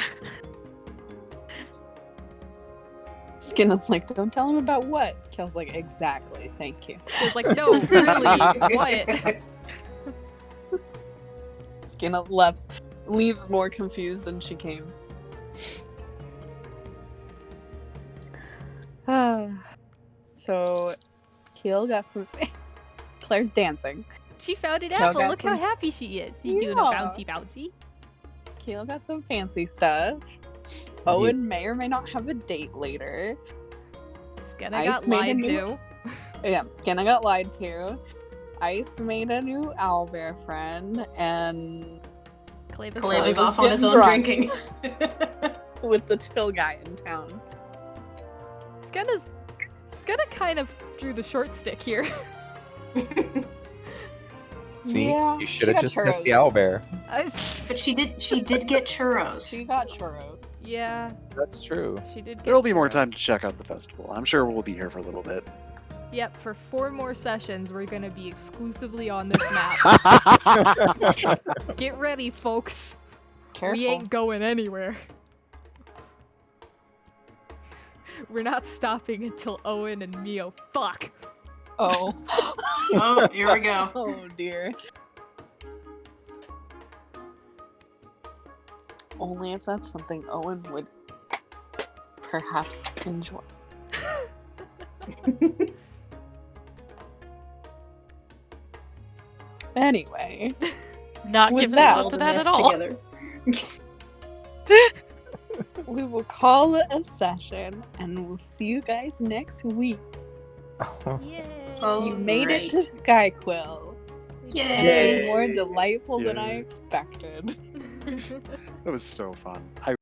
Skinna's like, don't tell him about what? Kiel's like, exactly. Thank you. She's like, no, really, what? Skinna leaves more confused than she came. So, Kiel got some... Claire's dancing. She found an Kiel apple. got Look how some- happy she is. You doing a Yeah. bouncy bouncy? Kiel got some fancy stuff. Owen may or may not have a date later. Skenna Ice got made a lied new- to. Yeah, Skinna got lied to. Ice made a new owlbear friend, and Calaba's Kaleva's Kaleva's off on his own getting drinking. with the chill guy in town. Skenna kind of drew the short stick here. See, Yeah, you she should have got just met the churros. owlbear. But she did get churros. She got churros. Yeah, That's true. she did get There will be more time churros. to check out the festival. I'm sure we'll be here for a little bit. Yep, for 4 more sessions, we're gonna be exclusively on this map. Get ready, folks. Careful. We ain't going anywhere. We're not stopping until Owen and Mio fuck. Oh. Oh, here we go. Oh dear. Only if that's something Owen would perhaps enjoy. Anyway, Not With giving that, thought to that at all. Together. we will call it a session, and we'll see you guys next week. Yay! Oh, You made it to right. Skyquill. We Yay. did It it. was more delightful than I Yay. expected. It was so fun.